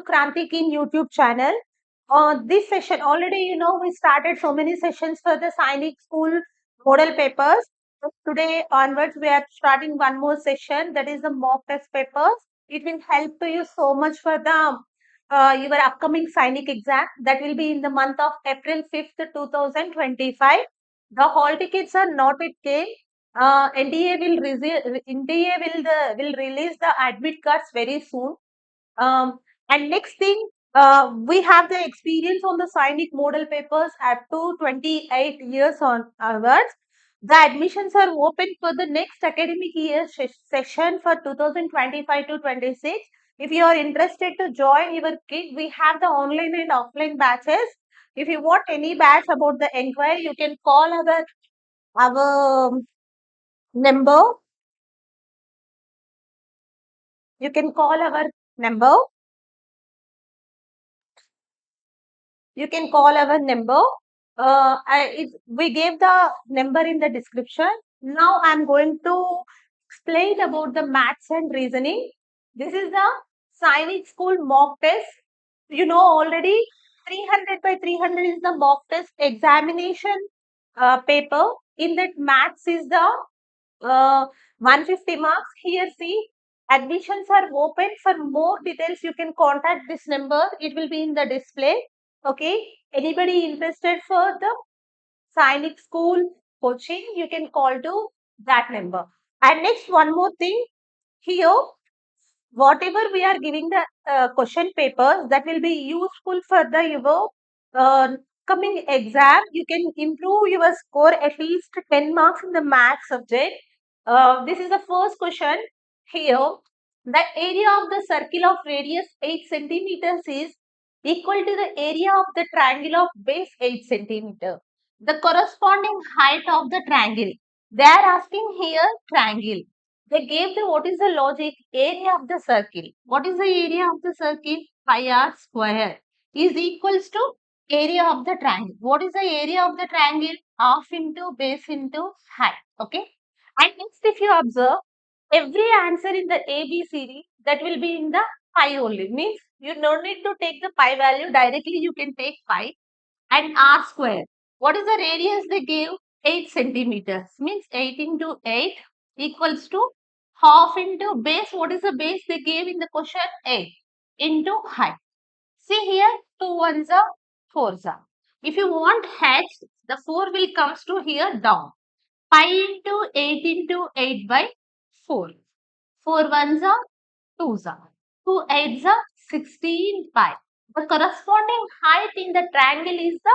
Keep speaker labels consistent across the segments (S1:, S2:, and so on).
S1: Kranthi in YouTube channel. This session already, we started so many sessions for the Sainik School model papers. So today onwards, we are starting one more session, that is the mock test papers. It will help to you so much for the your upcoming Sainik exam. That will be in the month of April 5th, 2025. The hall tickets are not yet came. NDA will release the admit cards very soon. Um, and next thing, we have the experience on the Sainik model papers up to 28 years onwards. The admissions are open for the next academic year session for 2025 to 26. If you are interested to join your kid, we have the online and offline batches. If you want any batch about the enquiry, you can call our number. You can call our number. You can call our number. We gave the number in the description. Now I'm going to explain about the maths and reasoning. This is the Sainik School mock test. You know already 300 by 300 is the mock test examination paper. In that maths is the 150 marks. Here see, admissions are open. For more details, you can contact this number. It will be in the display. Okay. Anybody interested for the Sainik School coaching, you can call to that number. And next, one more thing here, whatever we are giving the question papers, that will be useful for the your coming exam. You can improve your score at least 10 marks in the math subject. This is the first question here. The area of the circle of radius 8 centimeters is equal to the area of the triangle of base 8 centimeter. The corresponding height of the triangle. They are asking here triangle. They gave the what is the logic area of the circle. What is the area of the circle? Pi r square is equals to area of the triangle. What is the area of the triangle? Half into base into height. Okay. And next, if you observe, every answer in the ABCD that will be in the pi only. Means you don't need to take the pi value directly. You can take pi and r square. What is the radius they gave? 8 centimeters. Means 8 into 8 equals to half into base. What is the base they gave in the question? 8 into height. See here, 2 ones are 4s are. If you want heads, the 4 will comes to here down. Pi into 8 by 4. 4 ones are 2s are. 2 8s are 16 pi. The corresponding height in the triangle is the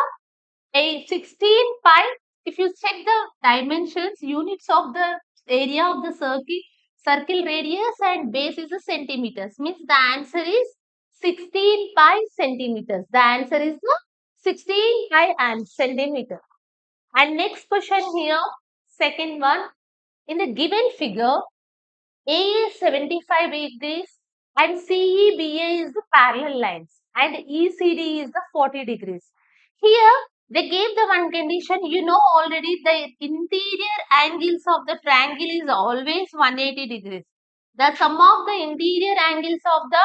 S1: 16 pi. If you check the dimensions, units of the area of the circle radius and base is the centimeters. Means the answer is 16 pi centimeters. The answer is the 16 pi and centimeter. And next question here, second one. In the given figure, A is 75 degrees and CEBA is the parallel lines and ECD is the 40 degrees. Here they gave the one condition, you know already the interior angles of the triangle is always 180 degrees. The sum of the interior angles of the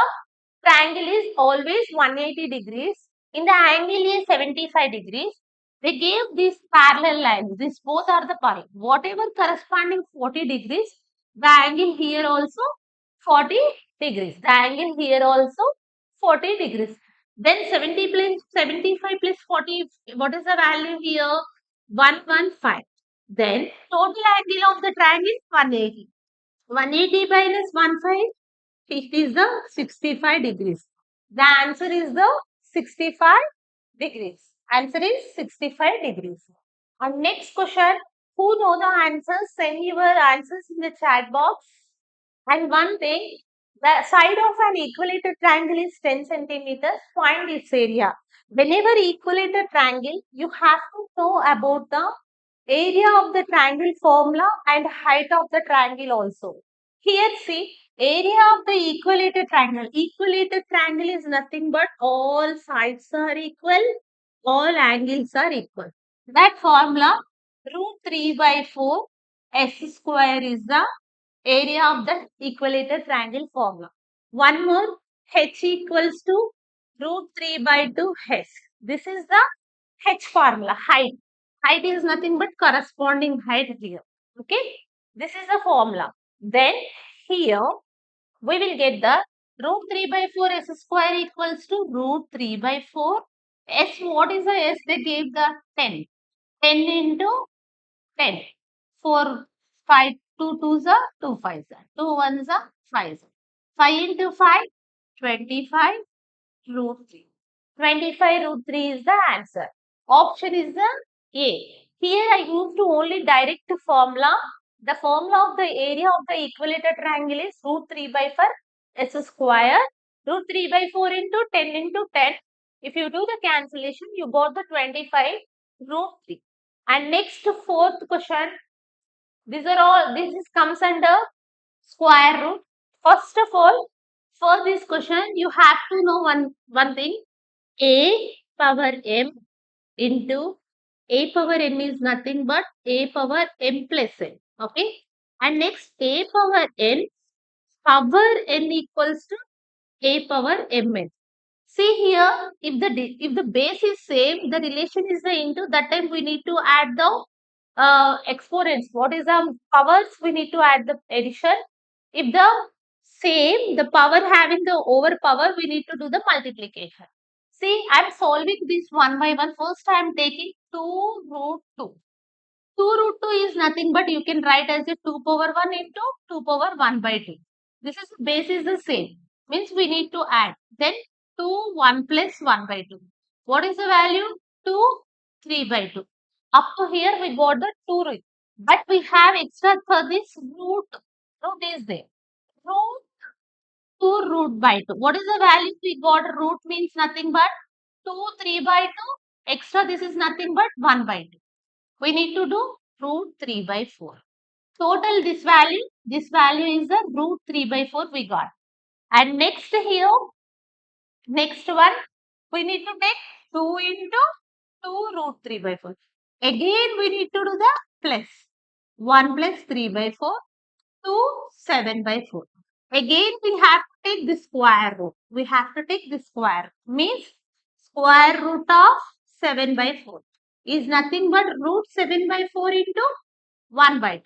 S1: triangle is always 180 degrees. In the angle is 75 degrees. They gave these parallel lines. These both are the parallel. Whatever corresponding 40 degrees, the angle here also 40 degrees. The angle here also 40 degrees. Then 70 plus 75 plus 40, what is the value here? 115. Then total angle of the triangle is 180. 180 minus 15, it is the 65 degrees. The answer is the 65 degrees. Answer is 65 degrees. And next question, who know the answers? Send your answers in the chat box. And one thing, the side of an equilateral triangle is 10 centimeters. Find its area. Whenever equilateral triangle, you have to know about the area of the triangle formula and height of the triangle also. Here see, area of the equilateral triangle. Equilateral triangle is nothing but all sides are equal, all angles are equal. That formula, root 3 by 4 s square is the area of the equilateral triangle formula. One more, h equals to root 3 by 2 h. This is the h formula, height. Height is nothing but corresponding height here. Okay. This is the formula. Then here we will get the root 3 by 4 s square equals to root 3 by 4 s. What is the s? They gave the 10. 10 into 10. 4, 5, 2 2s are 2 5s are 2 1s are 5s. 5 into 5, 25 root 3. 25 root 3 is the answer. Option is the A. Here I use to only direct formula. The formula of the area of the equilateral triangle is root 3 by 4 s square. Root 3 by 4 into 10 into 10. If you do the cancellation, you got the 25 root 3. And next fourth question. These are all, this is comes under square root. First of all, for this question, you have to know one thing. A power m into a power n is nothing but a power m plus n. Okay. And next, a power n equals to a power mn. See here, if the base is same, the relation is the into. That time we need to add the exponents. What is the powers? We need to add the addition. If the same, the power having the over power, we need to do the multiplication. See, I am solving this one by one. First, I am taking 2 root 2. 2 root 2 is nothing but you can write as a 2 power 1 into 2 power 1 by 2. This is base is the same. Means we need to add. Then 2, 1 plus 1 by 2. What is the value? 2, 3 by 2. Up to here we got the 2 root. But we have extra for this root. Root is there. Root 2 root by 2. What is the value we got? Root means nothing but 2, 3 by 2. Extra this is nothing but 1 by 2. We need to do root 3 by 4. Total this value is the root 3 by 4 we got. And next here, next one, we need to take 2 into 2 root 3 by 4. Again, we need to do the plus. 1 plus 3 by 4, 2, 7 by 4. Again, we have to take the square root. We have to take the square. Means square root of 7 by 4 is nothing but root 7 by 4 into 1 by 2.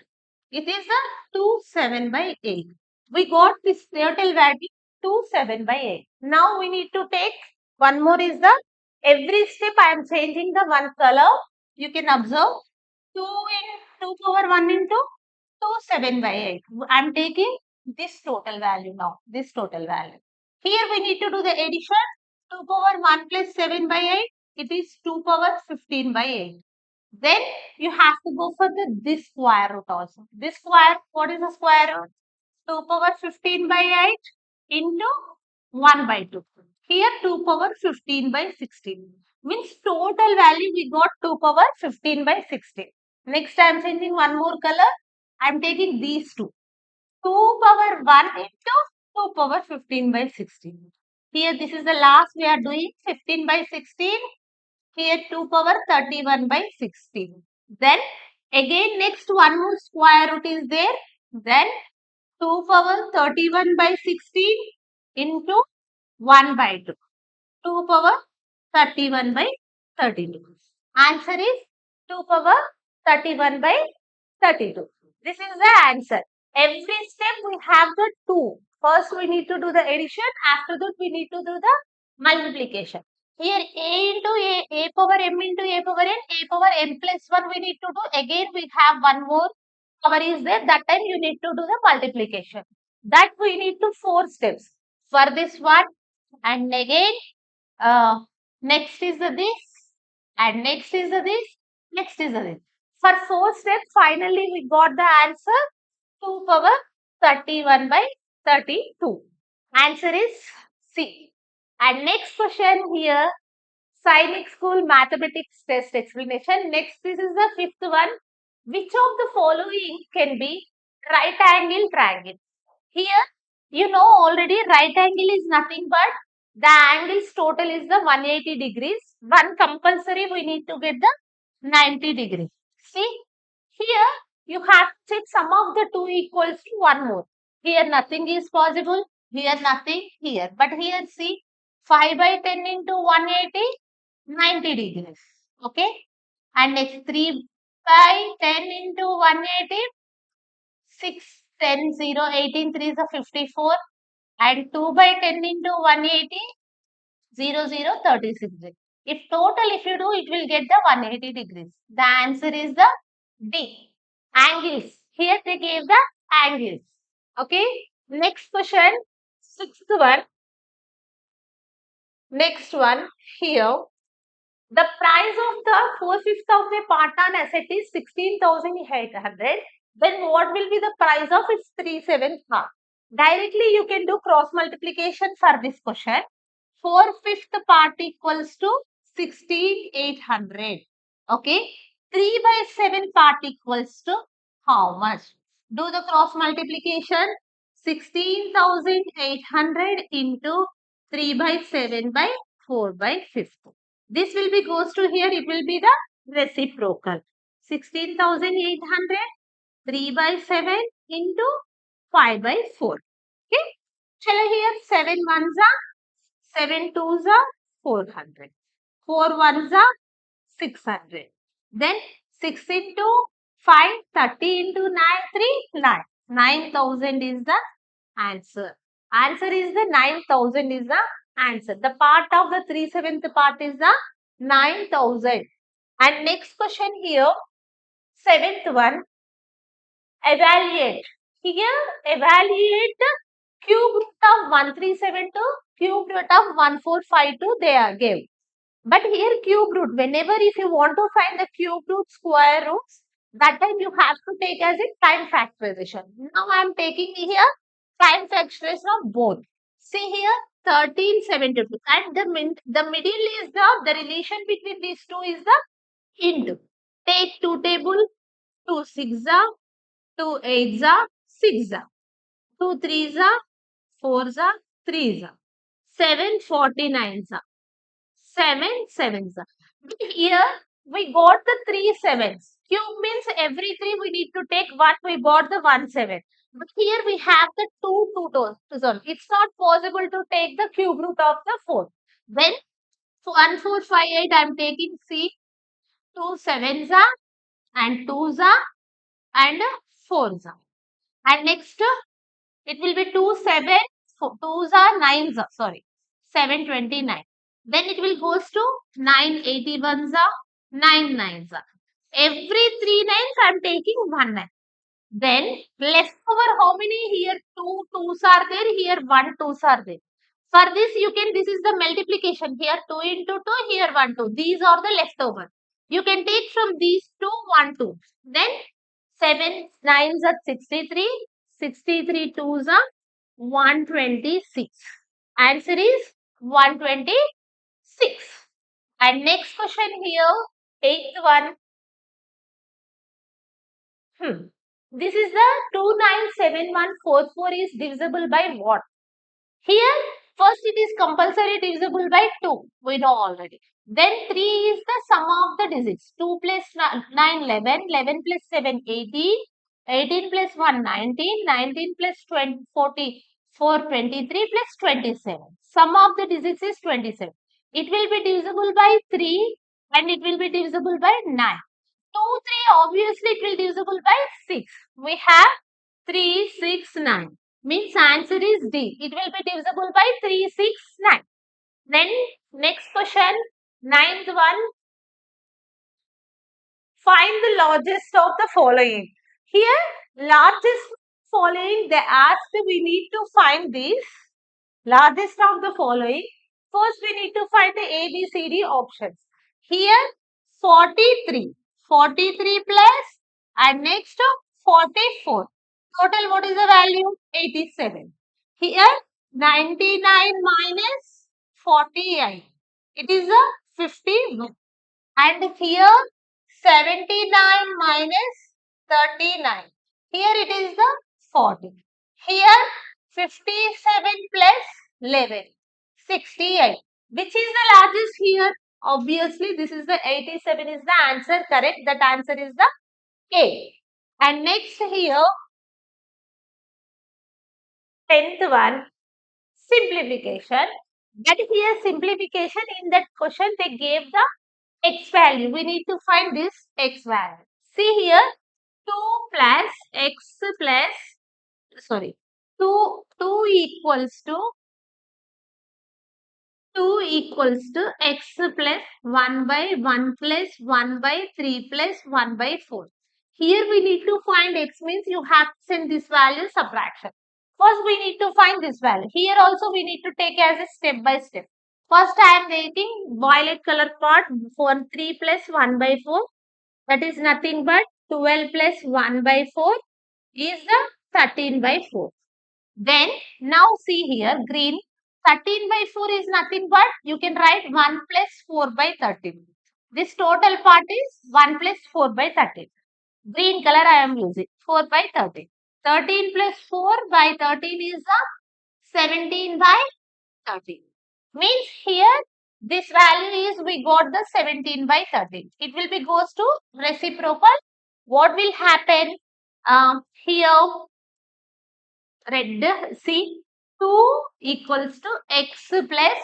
S1: It is a 2 7 by 8. We got this total value 2 7 by 8. Now we need to take one more is the every step I am changing the one color. You can observe 2 in 2 power 1 into 2 7 by 8. I am taking this total value now. This total value. Here we need to do the addition. 2 power 1 plus 7 by 8. It is 2 power 15 by 8. Then you have to go for this square root also. This square, what is the square root? 2 power 15 by 8 into 1 by 2. Here 2 power 15 by 16. Means total value we got 2 power 15 by 16. Next I am changing one more color. I am taking these two. 2 power 1 into 2 power 15 by 16. Here this is the last we are doing 15 by 16. Here 2 power 31 by 16. Then again next one more square root is there. Then 2 power 31 by 16 into 1 by 2. 2 power 31 by 32. Answer is 2 power 31 by 32. This is the answer. Every step we have the 2. First we need to do the addition. After that we need to do the multiplication. Here a into a power m into a power n, a power n plus 1 we need to do. Again we have one more power is there. That time you need to do the multiplication. That we need to 4 steps. For this one and again next is the this and next is the this, next is the this. For 4 steps finally we got the answer 2 power 31 by 32. Answer is C. And next question here, Sainik School Mathematics Test Explanation. Next, this is the fifth one. Which of the following can be right angle triangle? Here, you know already right angle is nothing but the angles total is the 180 degrees. One compulsory we need to get the 90 degrees. See, here you have to check sum of the two equals to one more. Here nothing is possible. Here nothing here. But here see 5 by 10 into 180, 90 degrees. Okay. And next 3 by 10 into 180, 6, 10, 0, 18, 3 is a 54. And 2 by 10 into 180, 0, 0, 36 degrees. If total, if you do, it will get the 180 degrees. The answer is the D. Angles. Here they gave the angles. Okay. Next question. Sixth one. Next one. Here. The price of the 4/5 of the part-on asset is 16,800. Then what will be the price of its 3/7 part? Directly you can do cross multiplication for this question. 4/5 part equals to 16,800. Okay. 3 by 7 part equals to how much? Do the cross multiplication. 16,800 into 3 by 7 by 4 by 5. This will be goes to here, it will be the reciprocal. 16,800, 3 by 7 into 5 by 4. Okay. Chalo here 7 ones are, 7 twos are 400. 4 ones are 600. Then 6 into 5, 30 into 9, 3, 9. 9,000 is the answer. Answer is the 9,000 is the answer. The part of the 3/7 part is the 9,000. And next question here, seventh one, evaluate. Here, evaluate the cube root of 1372, cube root of 1452 they are given. But here cube root, whenever if you want to find the cube root, square roots, that time you have to take as a time factorization. Now I am taking here time factorization of both. See here 1372 and the middle is the relation between these two is the into. Take 2 table, 2 6 are, 2 8 are, 6 are, 2 3 are, 4 are, 3 are, 7 49 are. 7 sevens. But here we got the 3 sevens. Cube means every 3 we need to take 1. We got the 1 7. But here we have the 2 to solve. It's not possible to take the cube root of the 4. Then 1 4 5 8 I am taking C. 2 sevens are and 2s are and 4s are. And next it will be 2 7. 2s are 9s are. Sorry. 729. Then it will goes to 981s are 99s are. Every 3 nines I am taking 1 9. Then left over how many here? 2 2s are there, here 1 2s are there. For this you can, this is the multiplication. Here 2 into 2, here 1 2. These are the leftover. You can take from these two 1 2. Then 7 nines are 63. 63 twos are 126. Answer is 126. And next question here, eighth one. This is the 297144 is divisible by what? Here, first it is compulsory divisible by 2. We know already. Then 3 is the sum of the digits. 2 plus 9, 11. 11 plus 7, 18. 18 plus 1, 19. 19 plus 20, 44, 23 plus 27. Sum of the digits is 27. It will be divisible by 3 and it will be divisible by 9. 2, 3, obviously it will divisible by 6. We have 3, 6, 9. Means answer is D. It will be divisible by 3, 6, 9. Then next question, ninth one. Find the largest of the following. Here, largest following, they asked we need to find this largest of the following. First, we need to find the A, B, C, D options. Here, 43. 43 plus and next 44. Total, what is the value? 87. Here, 99 minus 48. It is a 51. And here 79 minus 39. Here it is the 40. Here 57 plus 11. 68. Which is the largest here? Obviously this is the 87 is the answer. Correct. That answer is the A. And next here 10th one. simplification. But here simplification in that question they gave the x value. We need to find this x value. See here 2 plus x plus sorry 2 equals to 2 equals to x plus 1 by 1 plus 1 by 3 plus 1 by 4. Here we need to find x means you have to send this value subtraction. First we need to find this value. Here also we need to take as a step by step. First I am taking violet color part for 3 plus 1 by 4. That is nothing but 12 plus 1 by 4 is the 13 by 4. Then now see here green 13 by 4 is nothing but you can write 1 plus 4 by 13. This total part is 1 plus 4 by 13. Green color I am using 4 by 13. 13 plus 4 by 13 is the 17 by 13. Means here this value is we got the 17 by 13. It will be goes to reciprocal. What will happen? Here red see 2 equals to x plus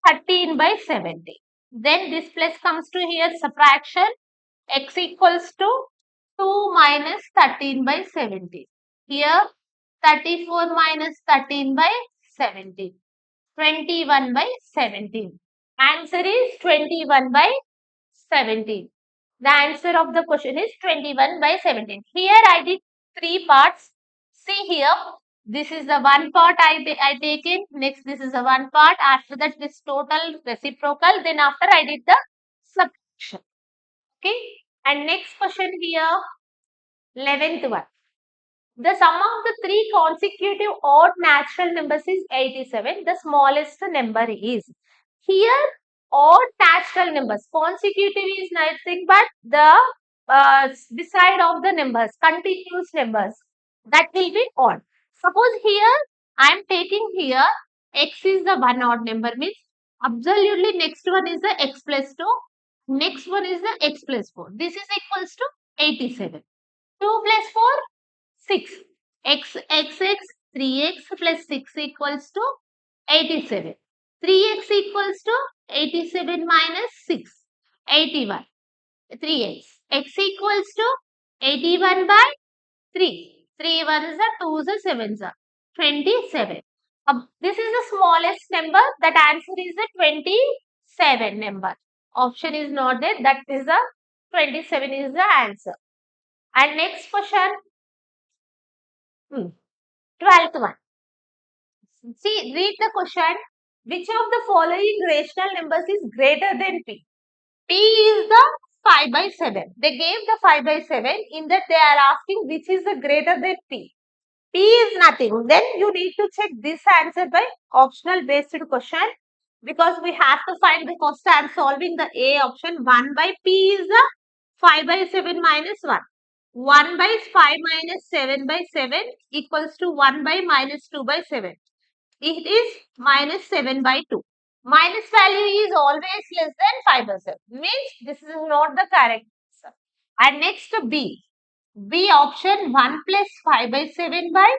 S1: 13 by 70. Then this plus comes to here subtraction x equals to 2 minus 13 by 70. Here 34 minus 13 by 17. 21 by 17. Answer is 21 by 17. The answer of the question is 21 by 17. Here I did 3 parts. See here, this is the one part I taken. Next, this is the one part. After that, this total reciprocal. Then after I did the subtraction. Okay. And next question here, 11th one. The sum of the three consecutive odd natural numbers is 87. The smallest number is. Here, odd natural numbers. Consecutive is nothing but the beside of the numbers, continuous numbers. That will be odd. Suppose here, I am taking here, x is the one odd number means absolutely next one is the x plus 2. Next one is the x plus 4. This is equals to 87. 2 plus 4, 6. X 3x plus 6 equals to 87. 3x equals to 87 minus 6, 81. 3x. X equals to 81 by 3. 3 ones are 2s are 7s are 27. This is the smallest number. That answer is the 27 number. Option is not there. That is the 27 is the answer. And next question. 12th one. See, read the question. Which of the following rational numbers is greater than p? P is the 5 by 7. They gave the 5 by 7. In that they are asking which is the greater than p. P is nothing. Then you need to check this answer by optional based question. Because we have to find the first I am solving the A option. 1 by p is the 5 by 7 minus 1. 1 by 5 minus 7 by 7 equals to 1 by minus 2 by 7. It is minus 7 by 2. Minus value is always less than 5 by 7. Means this is not the correct answer. And next B. B option 1 plus 5 by 7 by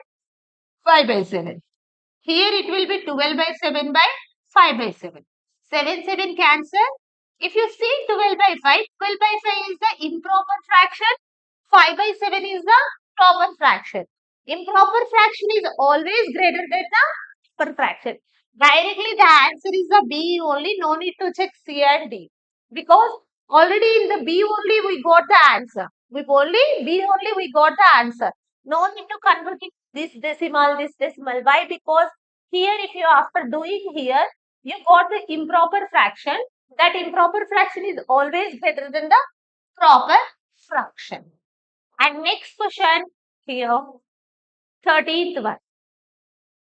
S1: 5 by 7. Here it will be 12 by 7 by 5 by 7. 7 7 cancel. If you see 12 by 5, 12 by 5 is the improper fraction. 5 by 7 is the proper fraction. Improper fraction is always greater than the proper fraction. Directly the answer is the B only. No need to check C and D. Because already in the B only we got the answer. With only B only we got the answer. No need to convert it this decimal, this decimal. Why? Because here if you after doing here, you got the improper fraction. That improper fraction is always greater than the proper fraction. And next question here, 13th one.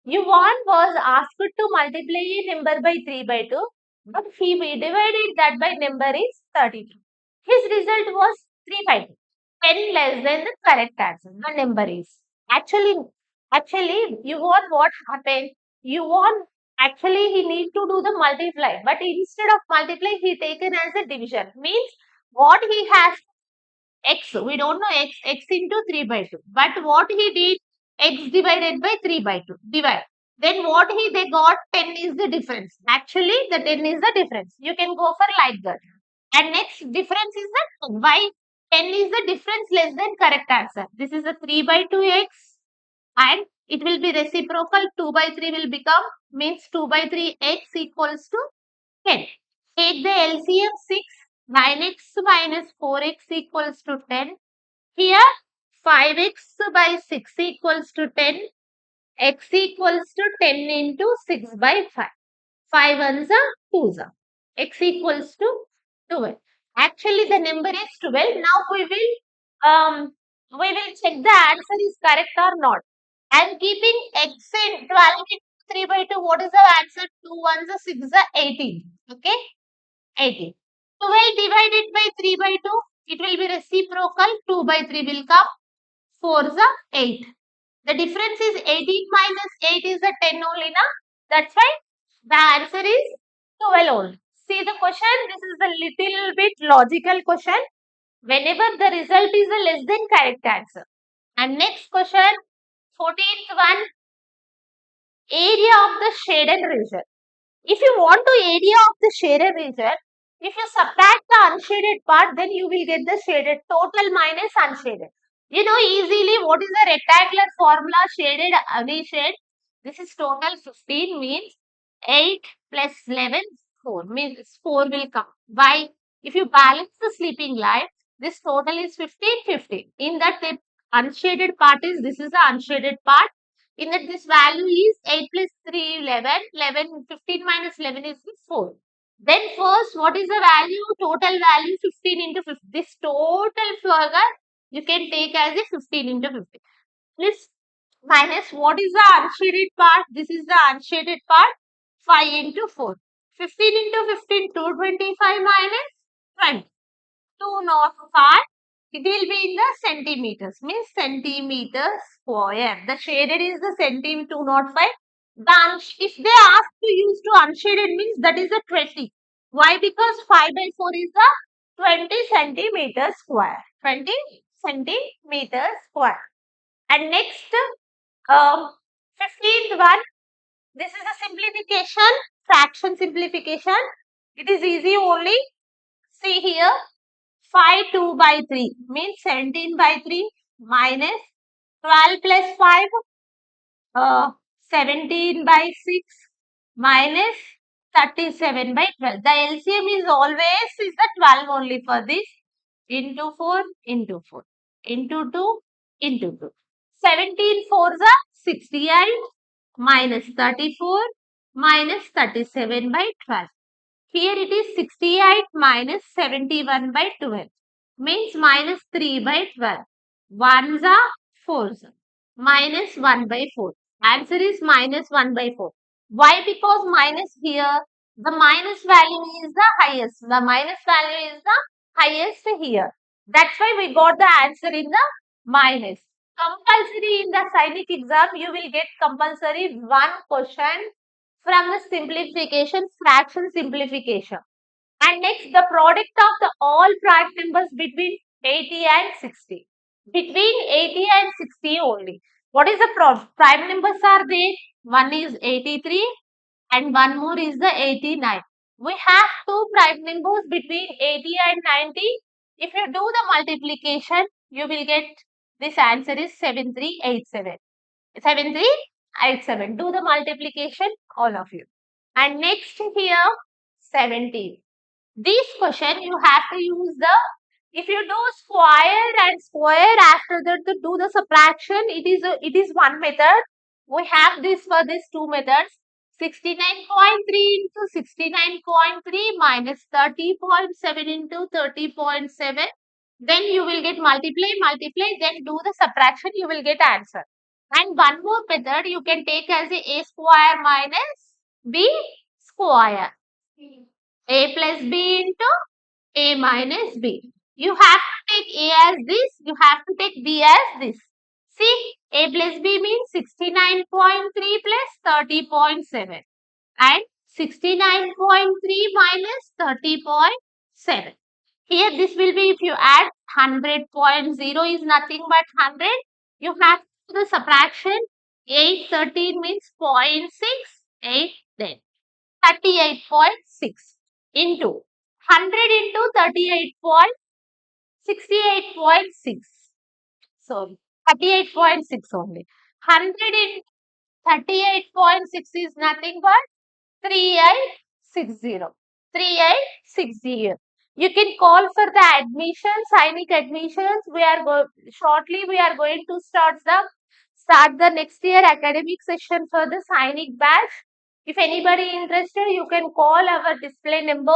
S1: Yuan was asked to multiply a number by 3 by 2, but he divided that by number is 32. His result was 3 by 2. 10 less than the correct answer. The number is. Actually, you want what happened? You want, actually he need to do the multiply. But instead of multiply, he taken as a division. Means what he has x, we don't know x into 3 by 2. But what he did, x divided by 3 by 2. Divide. Then what they got 10 is the difference. Actually, the 10 is the difference. You can go for like that. And next difference is that why 10 is the difference less than correct answer. This is a 3 by 2x and it will be reciprocal. 2 by 3 will become means 2 by 3 x equals to 10. Take the LCM 6. 9x minus 4x equals to 10. Here 5x by 6 equals to 10. X equals to 10 into 6 by 5. 5 ones are 2s are. X equals to 12. Actually, the number is 12. Now we will check the answer is correct or not. I am keeping x in 12 into 3 by 2. What is the answer? 2 ones are 6 are 18. Okay, 18. 12 divided by 3 by 2. It will be reciprocal. 2 by 3 will come. 4 is 8. The difference is 18 minus 8 is a 10 only, na? That's why the answer is 12 only. See the question, this is a little bit logical question. Whenever the result is a less than correct answer. And next question, 14th one, area of the shaded region. If you want to area of the shaded region, if you subtract the unshaded part, then you will get the shaded total minus unshaded. You know easily what is the rectangular formula shaded, unshaded. This is total 15 means 8 plus 11, 4 means 4 will come. Why? If you balance the sleeping light, this total is 15, 15. In that the unshaded part is, this is the unshaded part. In that this value is 8 plus 3, 11. 11, 15 minus 11 is 4. Then first, what is the value? Total value 15 into 50. This total figure you can take as a 15 into 50. This minus what is the unshaded part? This is the unshaded part. 5 into 4. 15 into 15, 225 minus 20. 205. It will be in the centimeters, means centimeters square. The shaded is the centimeter 205. If they ask to use to unshaded means that is a 20. Why? Because 5 by 4 is the 20 centimeters square. 20 centimeters square. And next, 15th one. This is a simplification, fraction simplification. It is easy only. See here. 5 2 by 3 means 17 by 3 minus 12 plus 5, 17 by 6 minus 37 by 12. The LCM is always is the 12 only for this, into 4 into 4 into 2 into 2. 17 fours are 68 minus 34 minus 37 by 12. Here it is 68 minus 71 by 12 means minus 3 by 12. 1s are 4s. Minus 1 by 4. Answer is minus 1 by 4. Why? Because minus here, the minus value is the highest. The minus value is the highest here. That's why we got the answer in the minus. Compulsory in the Sainik exam, you will get compulsory one question from the simplification, fraction simplification. And next, the product of the all prime numbers between 80 and 60. Between 80 and 60 only. What is the prime numbers are there? One is 83 and one more is the 89. We have two prime numbers between 80 and 90. If you do the multiplication, you will get this answer is 7387. 7387. Do the multiplication, all of you. And next here, 17. This question you have to use the, if you do square and square, after that to do the subtraction, it is one method. We have this for these two methods. 69.3 into 69.3 minus 30.7 into 30.7. Then you will get multiply, then do the subtraction, you will get answer. And one more method you can take as a square minus b square. A plus b into a minus b. You have to take a as this, you have to take b as this. See, a plus b means 69.3 plus 30.7 and 69.3 minus 30.7. Here this will be, if you add 100.0 is nothing but 100. You have to do the subtraction. 8 13 means 0.6, 8 then 38.6 into 100 into 38.68.6. Sorry, 38.6 only. 100 into 38.6 is nothing but 3860. 3860. You can call for the admission, Sainik admissions. Shortly we are going to start the next year academic session for the Sainik batch. If anybody interested, you can call our display number.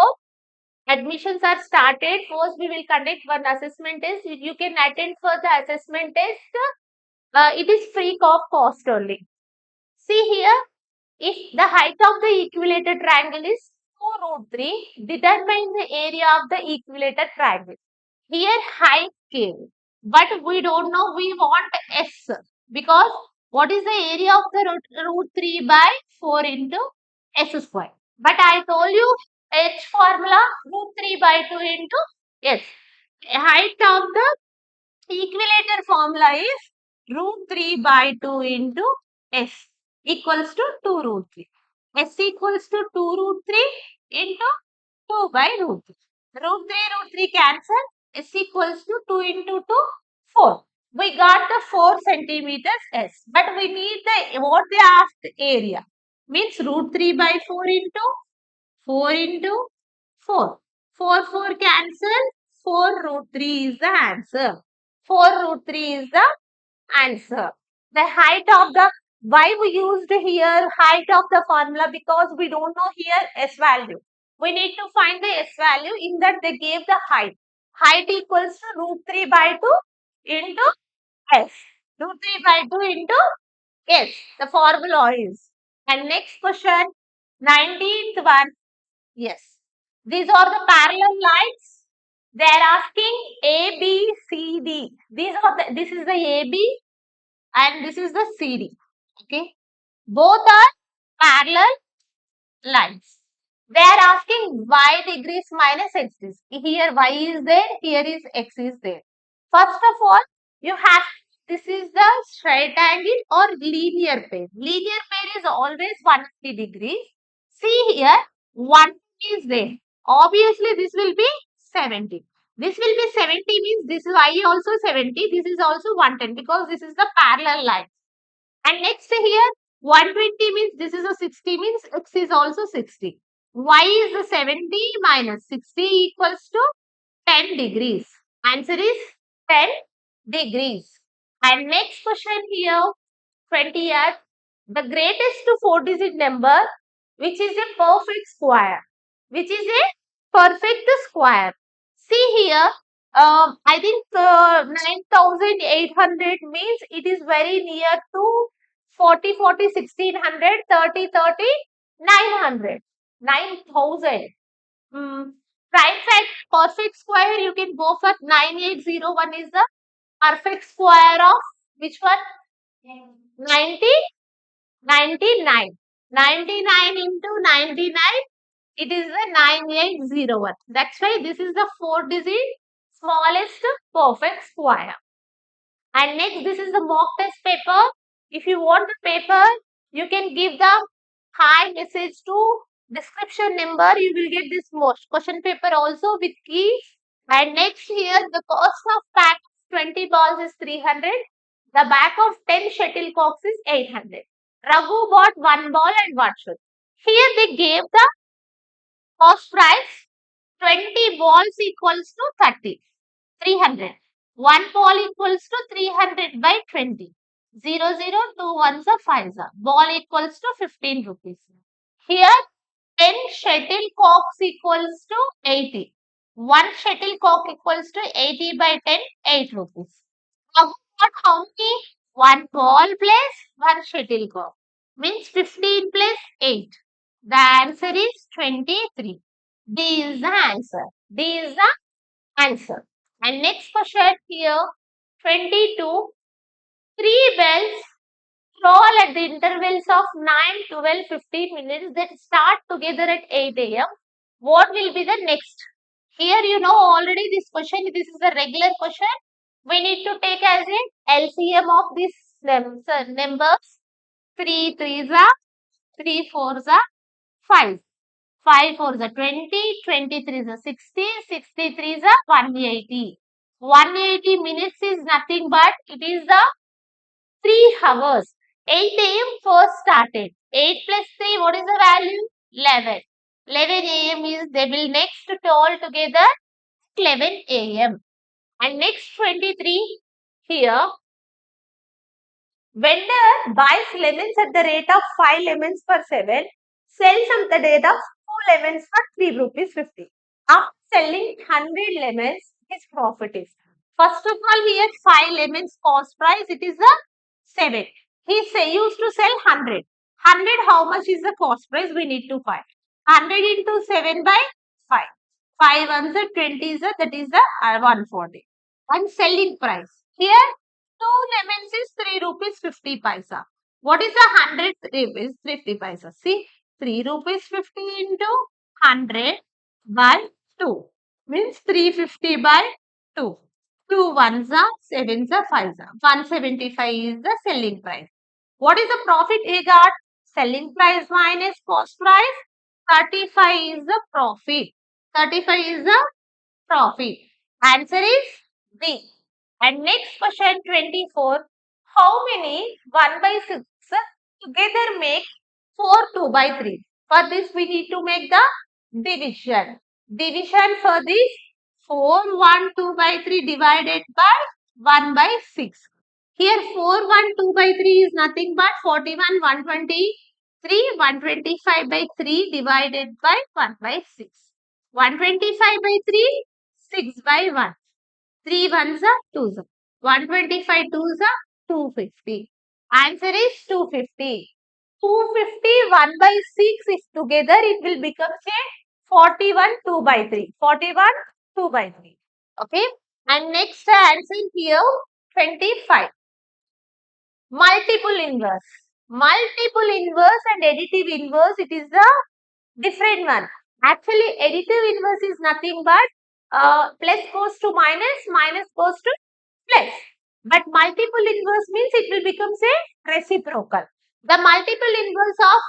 S1: Admissions are started. First, we will conduct one assessment test. You can attend for the assessment test. It is free of cost only. See here, if the height of the equilateral triangle is 2 root 3, determine the area of the equilateral triangle. Here height came, but we don't know, we want S, because what is the area of the root 3 by 4 into S square. But I told you H formula root 3 by 2 into S. Height of the equilateral formula is root 3 by 2 into S equals to 2 root 3. S equals to 2 root 3 into 2 by root 3. Root 3 cancel. S equals to 2 into 2, 4. We got the 4 centimeters S. But we need what they asked area. Means root 3 by 4 into 4 into 4. 4 cancel. 4 root 3 is the answer. 4 root 3 is the answer. The height of the, why we used here height of the formula, because we don't know here S value. We need to find the S value. In that they gave the height. Height equals to root 3 by 2 into S. Root 3 by 2 into S. The formula is. And next question, 19th one. Yes. These are the parallel lines. They are asking A, B, C, D. This is the AB and this is the CD. Okay. Both are parallel lines. They are asking y degrees minus x degrees. Here y is there, here is x is there. First of all, you have, this is the straight angle or linear pair. Linear pair is always 180 degrees. See here, 1 is there. Obviously, this will be 70. This will be 70 means this is y also 70. This is also 110 because this is the parallel line. And next here, 120 means this is a 60 means x is also 60. Y is the 70 minus 60 equals to 10 degrees. Answer is 10 degrees. And next question here, 20th. The greatest 4-digit number, which is a perfect square. Which is a perfect square. See here, I think 9,800 means it is very near to 40, 40, 1600, 30, 30, 900. 9,000. Prime fact, perfect square, you can go for 9801 is the perfect square of which one? 90, 99. 99 into 99, it is the 9801. That's why this is the 4-digit smallest perfect square. And next, this is the mock test paper. If you want the paper, you can give the hi message to description number. You will get this most question paper also with keys. And next here, the cost of pack 20 balls is 300. The back of 10 shuttlecocks is 800. Raghu bought 1 ball and 1 shot. Here they gave the cost price 20 balls equals to 30. 300. 1 ball equals to 300 by 20. 0, 0, 2 ones are 5. Ball equals to 15 rupees. Here 10 shuttlecocks equals to 80. 1 shuttlecock equals to 80 by 10, 8 rupees. Now got how many? 1 ball plus 1 shuttlecock. Means 15 plus 8. The answer is 23. D is the answer. D is the answer. And next question here, 22. 3 bells roll at the intervals of 9, 12, 15 minutes that start together at 8 a.m. What will be the next? Here you know already this question, this is a regular question. We need to take as a LCM of these numbers. 3 threes are 3 fours are 5. 5 fours are 20, 23 is a 60, 63 is a 180. 180 minutes is nothing but it is the 3 hours. 8 a.m. first started. 8 plus 3, what is the value? 11. 11 a.m. is they will next all together 11 a.m. And next 23 here. Vendor buys lemons at the rate of 5 lemons per 7, sells at the rate of 2 lemons for 3 rupees 50. After selling 100 lemons, his profit is. First of all, here 5 lemons cost price, it is a 7. He used to sell 100. 100, how much is the cost price? We need to find. 100 into 7 by 5. 5 ones are 20 is a, that is the 140. And selling price. Here 2 lemons is 3 rupees 50 paisa. What is the 100 rupees 50 paisa? See, 3 rupees 50 into 100 by 2 means 350 by 2. 2 ones are 7s are 5s are. 175 is the selling price. What is the profit he got? Selling price minus cost price. 35 is the profit. 35 is the profit. Answer is B. And next question 24. How many 1 by 6 together make 4 2 by 3? For this we need to make the division. Division for this 4 1 2 by 3 divided by 1 by 6. Here 4 1 2 by 3 is nothing but 41 123 125 by 3 divided by 1 by 6. 125 by 3 6 by 1. 3 ones are 2s. 125 2s are 250. Answer is 250. 250 1 by 6 if together it will become say 41 2 by 3. 41 2 by 3. Okay. And next answer here 25. Multiple inverse. Multiple inverse and additive inverse, it is the different one. Actually, additive inverse is nothing but plus goes to minus, minus goes to plus. But multiple inverse means it will become say reciprocal. The multiple inverse of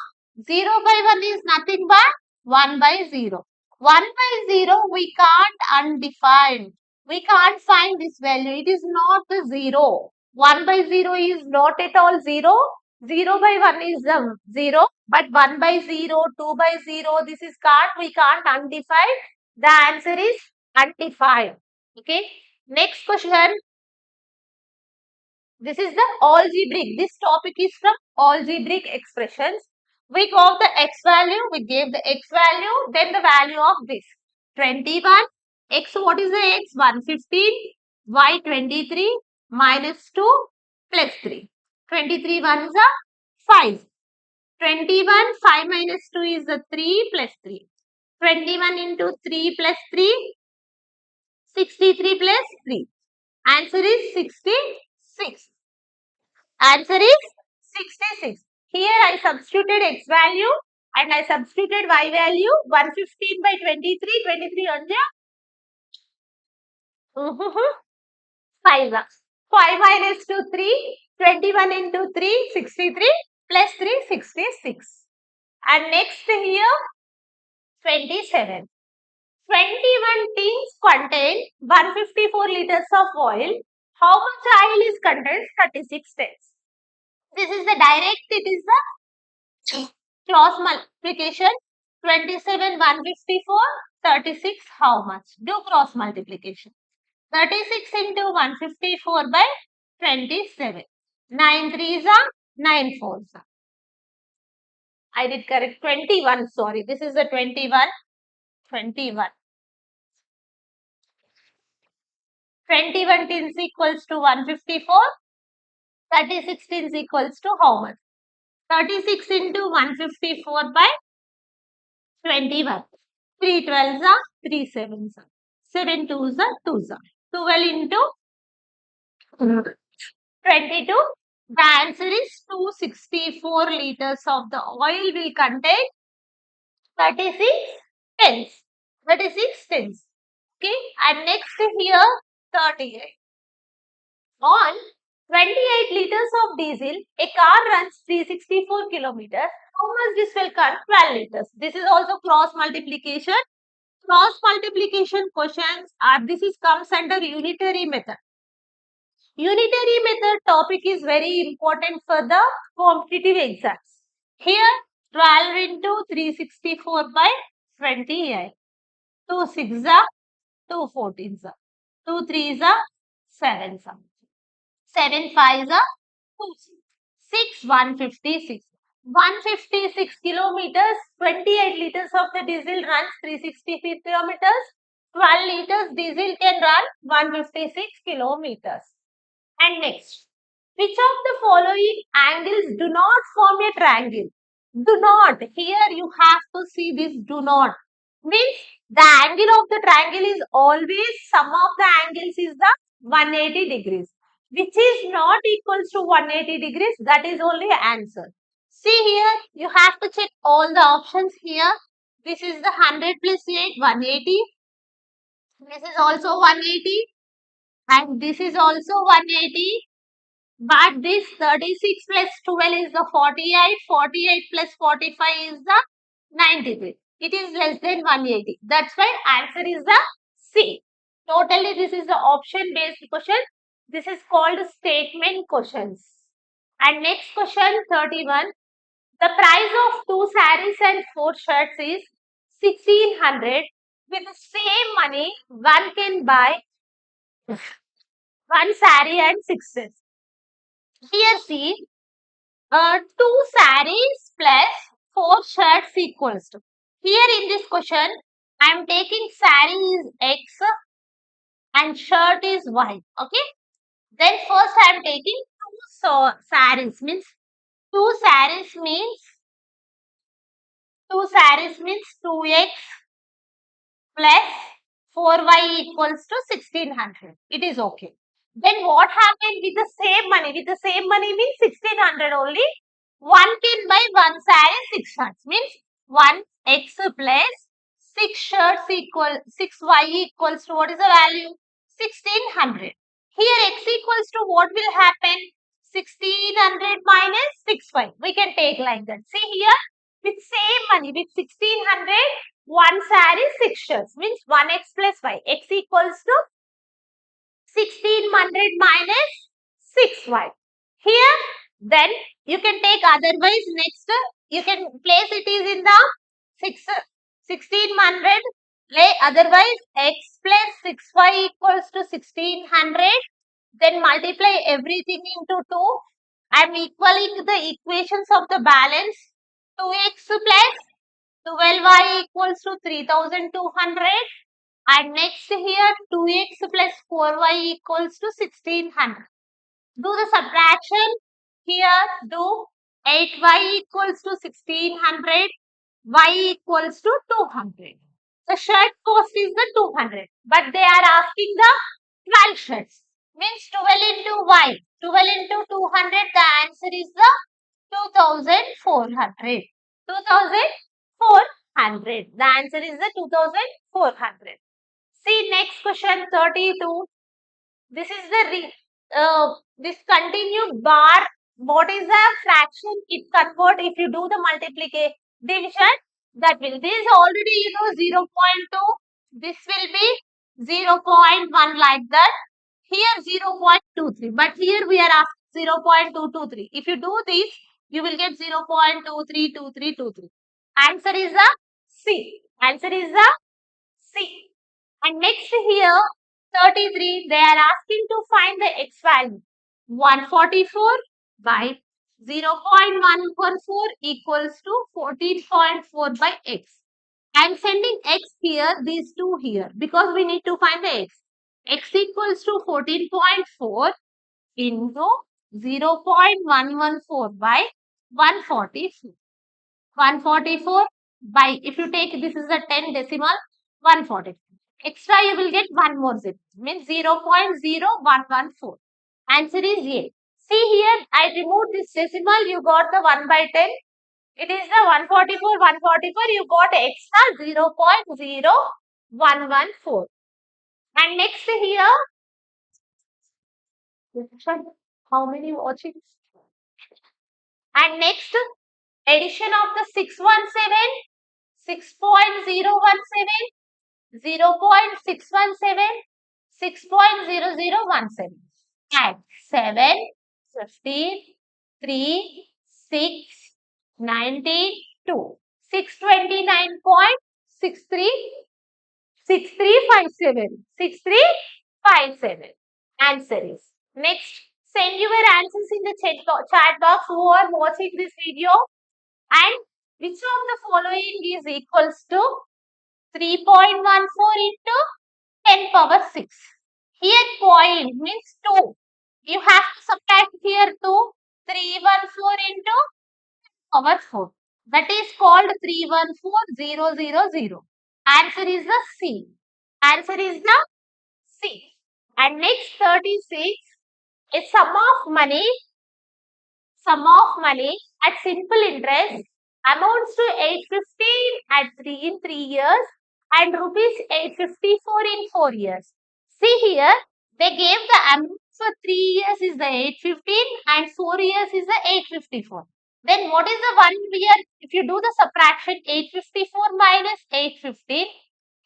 S1: 0 by 1 is nothing but 1 by 0. 1 by 0 we can't undefined. We can't find this value. It is not the 0. 1 by 0 is not at all 0. 0 by 1 is 0. But 1 by 0, 2 by 0, this is can't. We can't undefined. The answer is undefined. Okay. Next question. This is the algebraic. This topic is from algebraic expressions. We got the x value. We gave the x value. Then the value of this. 21. X, what is the x? 115. Y 23 minus 2 plus 3. 23 ones are 5. 21. 5 minus 2 is the 3 plus 3. 21 into 3 plus 3. 63 plus 3. Answer is 66. Answer is 66. Here I substituted x value and I substituted y value. 115 by 23. 23 on the 5. 5 minus 2, 3. 21 into 3, 63 plus 3, 66. And next here, 27. 21 tins contain 154 liters of oil. How much oil is contained? 36 tins. This is the direct, it is the cross multiplication. 27 154, 36 how much? Do cross multiplication. 36 into 154 by 27. 9 3s are 9 4s are. I did correct 21, sorry. This is the 21. 21. 21 tins equals to 154. 36 tins equals to how much? 36 into 154 by 21. 3 12s are 3 7s are. 7 2s are 2s are. 12 into 22. The answer is 264 liters of the oil will contain 36 tins. 36 tins. Okay. And next here 38. On 28 liters of diesel, a car runs 364 kilometers. How much this will cut? 12 liters. This is also cross multiplication. Cross multiplication questions are, this is comes under unitary method. Unitary method topic is very important for the competitive exams. Here 12 into 364 by 28. 2 6 are 2 14s are 2 3s are 7s are 7 5s are 2 6 156. 156 kilometers, 28 liters of the diesel runs 365 kilometers. 12 liters diesel can run 156 kilometers. And next, which of the following angles do not form a triangle? Do not. Here you have to see this do not. Means the angle of the triangle is always, sum of the angles is the 180 degrees. Which is not equals to 180 degrees. That is only answer. See here, you have to check all the options here. This is the 100 plus 8, 180. This is also 180. And this is also 180. But this 36 plus 12 is the 48. 48 plus 45 is the 93. It is less than 180. That's why answer is the C. Totally this is the option based question. This is called statement questions. And next question 31. The price of 2 sarees and 4 shirts is 1600. With the same money, one can buy 1 saree and 6 shirts. Here see, 2 sarees plus 4 shirts equals to. Here in this question, I am taking saree is X and shirt is Y. Okay. Then first I am taking sarees means 2x plus 4y equals to 1600. It is okay. Then what happened with the same money? With the same money means 1600 only. One can buy 1 saree 6 shirts. Means 1x plus 6 shirts equal 6y equals to, what is the value? 1600. Here x equals to, what will happen? 1600 minus 6y. We can take like that. See here, with same money, with 1600, 1 saree 6 shirts means 1x plus y. X equals to 1600 minus 6y. Here, then you can take otherwise next, you can place it is in the 1600, otherwise x plus 6y equals to 1600. Then multiply everything into 2. I am equaling the equations of the balance. 2x plus 12y equals to 3200. And next here 2x plus 4y equals to 1600. Do the subtraction. Here do 8y equals to 1600. Y equals to 200. The shirt cost is the 200. But they are asking the 12 shirts. Means 12 into y. 12 into 200. The answer is the 2400. 2400. The answer is the 2400. See next question 32. This is the this continued bar. What is the fraction it convert if you do the multiplication division? That will, this is already 0.2. This will be 0.1 like that. Here 0.23. But here we are asking 0.223. If you do this, you will get 0.232323. Answer is a C. Answer is a C. And next here, 33, they are asking to find the x value. 144 by 0.114 equals to 14.4 by x. I am sending x here, these two here, because we need to find the x. X equals to 14.4 into 0.114 by 144. 144 by, if you take, this is a 10 decimal, 144. Extra you will get one more zero, means 0.0114. Answer is A. See here, I removed this decimal, you got the 1 by 10. It is the 144, 144, you got extra 0.0114. And next here, How many watching? And next, addition of the 617, 6.017, 0.617, 6.0017. Add 7, 15, 3, 6, 19, 2. 629.63, 6357. 6357. Answer is. Next, send your answers in the chat box who are watching this video, and which of the following is equals to 3.14 into 10 power 6. Here point means 2. You have to subtract here 2. 314 into power 4. That is called 314000. Answer is the C. Answer is the C. And next 36, a sum of money at simple interest amounts to 815 at 3 in 3 years and rupees 854 in 4 years. See here, they gave the amount for 3 years is the 815 and 4 years is the 854. Then what is the 1 year? If you do the subtraction, 854 minus 815,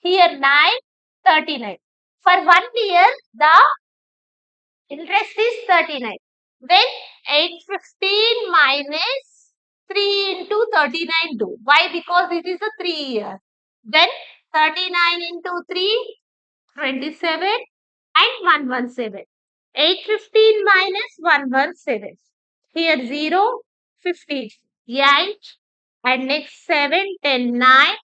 S1: here 939. For 1 year, the interest is 39. Then 815 minus 3 into 39 do. Why? Because it is a 3 year. Then 39 into 3, 27 and 117. 815 minus 117. Here 0, 15, 8 and next 7, 10, 9,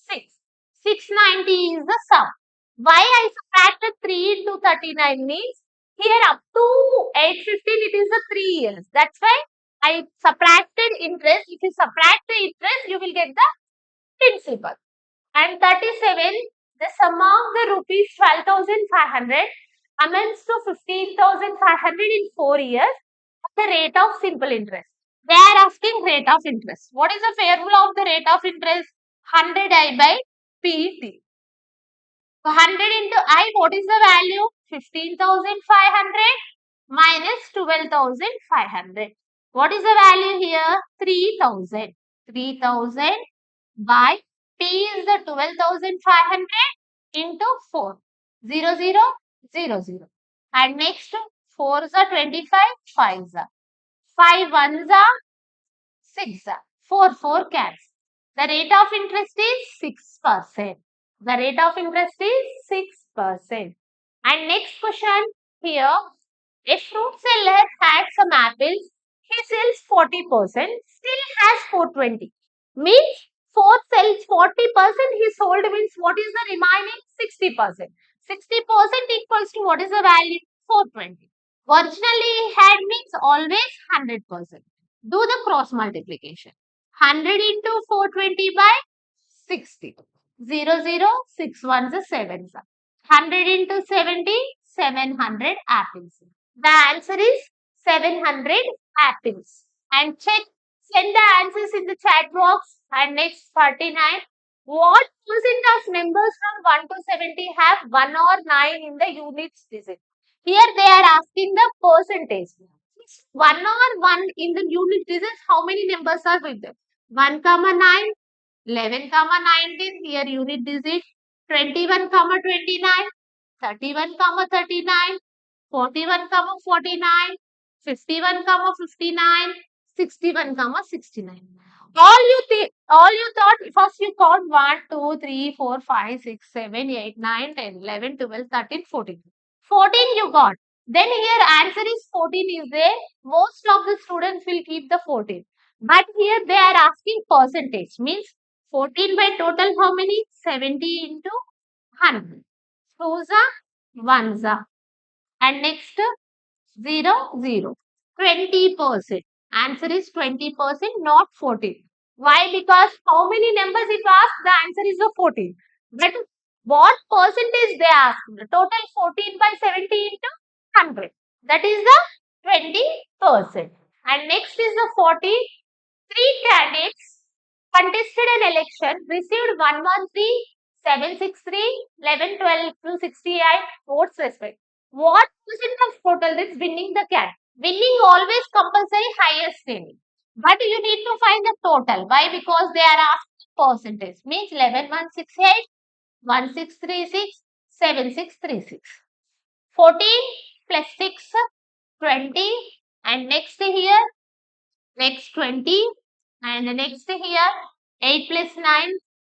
S1: 6. 690 is the sum. Why I subtracted 3 into 39 means here up to 815 it is the 3 years. That's why I subtracted interest. If you subtract the interest, you will get the principal. And 37, the sum of the rupees 12,500 amounts to 15,500 in 4 years at the rate of simple interest. They are asking rate of interest. What is the formula of the rate of interest? 100I by PT. So 100 into I, what is the value? 15,500 minus 12,500. What is the value here? 3,000. 3,000 by P is the 12,500 into 4. 0, 0, 0, 0. And next 4 is a 25, 5 is a 5 1s are 6 are 4 4 cancel. The rate of interest is 6%. The rate of interest is 6%. And next question here, a fruit seller had some apples. He sells 40%, still has 420. Means 4 sells 40%, he sold means what is the remaining 60%. 60% equals to what is the value? 420. Originally he had means always 100%. Do the cross multiplication. 100 into 420 by 60. 0, 0, 6 ones are 7. 100 into 70, 700 apples. The answer is 700 apples. And check, send the answers in the chat box. And next 49. What percent of numbers from 1 to 70 have 1 or 9 in the units digit? Here they are asking the percentage. 1 or 1 in the unit digits, how many numbers are with them? 1, 9, 11, 19, here unit digit, 21, 29, 31, 39, 41, 49, 51, 59, 61, 69. All you thought, first you count 1, 2, 3, 4, 5, 6, 7, 8, 9, 10, 11, 12, 13, 14. 14 you got. Then here answer is 14 is there. Most of the students will keep the 14. But here they are asking percentage. Means 14 by total how many? 70 into 100. Twos are, ones are. And next 0, 0. 20%. Answer is 20%, not 14. Why? Because how many numbers it asks, the answer is the 14. But what percentage they ask? The total 14 by 70 into 100. That is the 20%. And next is the 40. 3 candidates contested an election, received 113, 763, 11, 12 to 68 votes respect. What percent of total is winning the candidate? Winning always compulsory highest winning. But you need to find the total. Why? Because they are asking percentage. Means 11,168, 1,636, 7,636. 14 plus 6, 20. And next here, next 20. And the next here, 8 plus 9,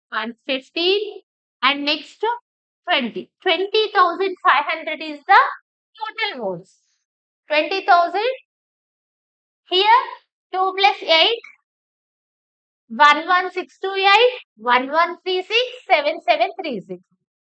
S1: 115. And next 20. 20,500 is the total votes. 20,000 here, 2 plus 8, 11,628, 1136, 7,736.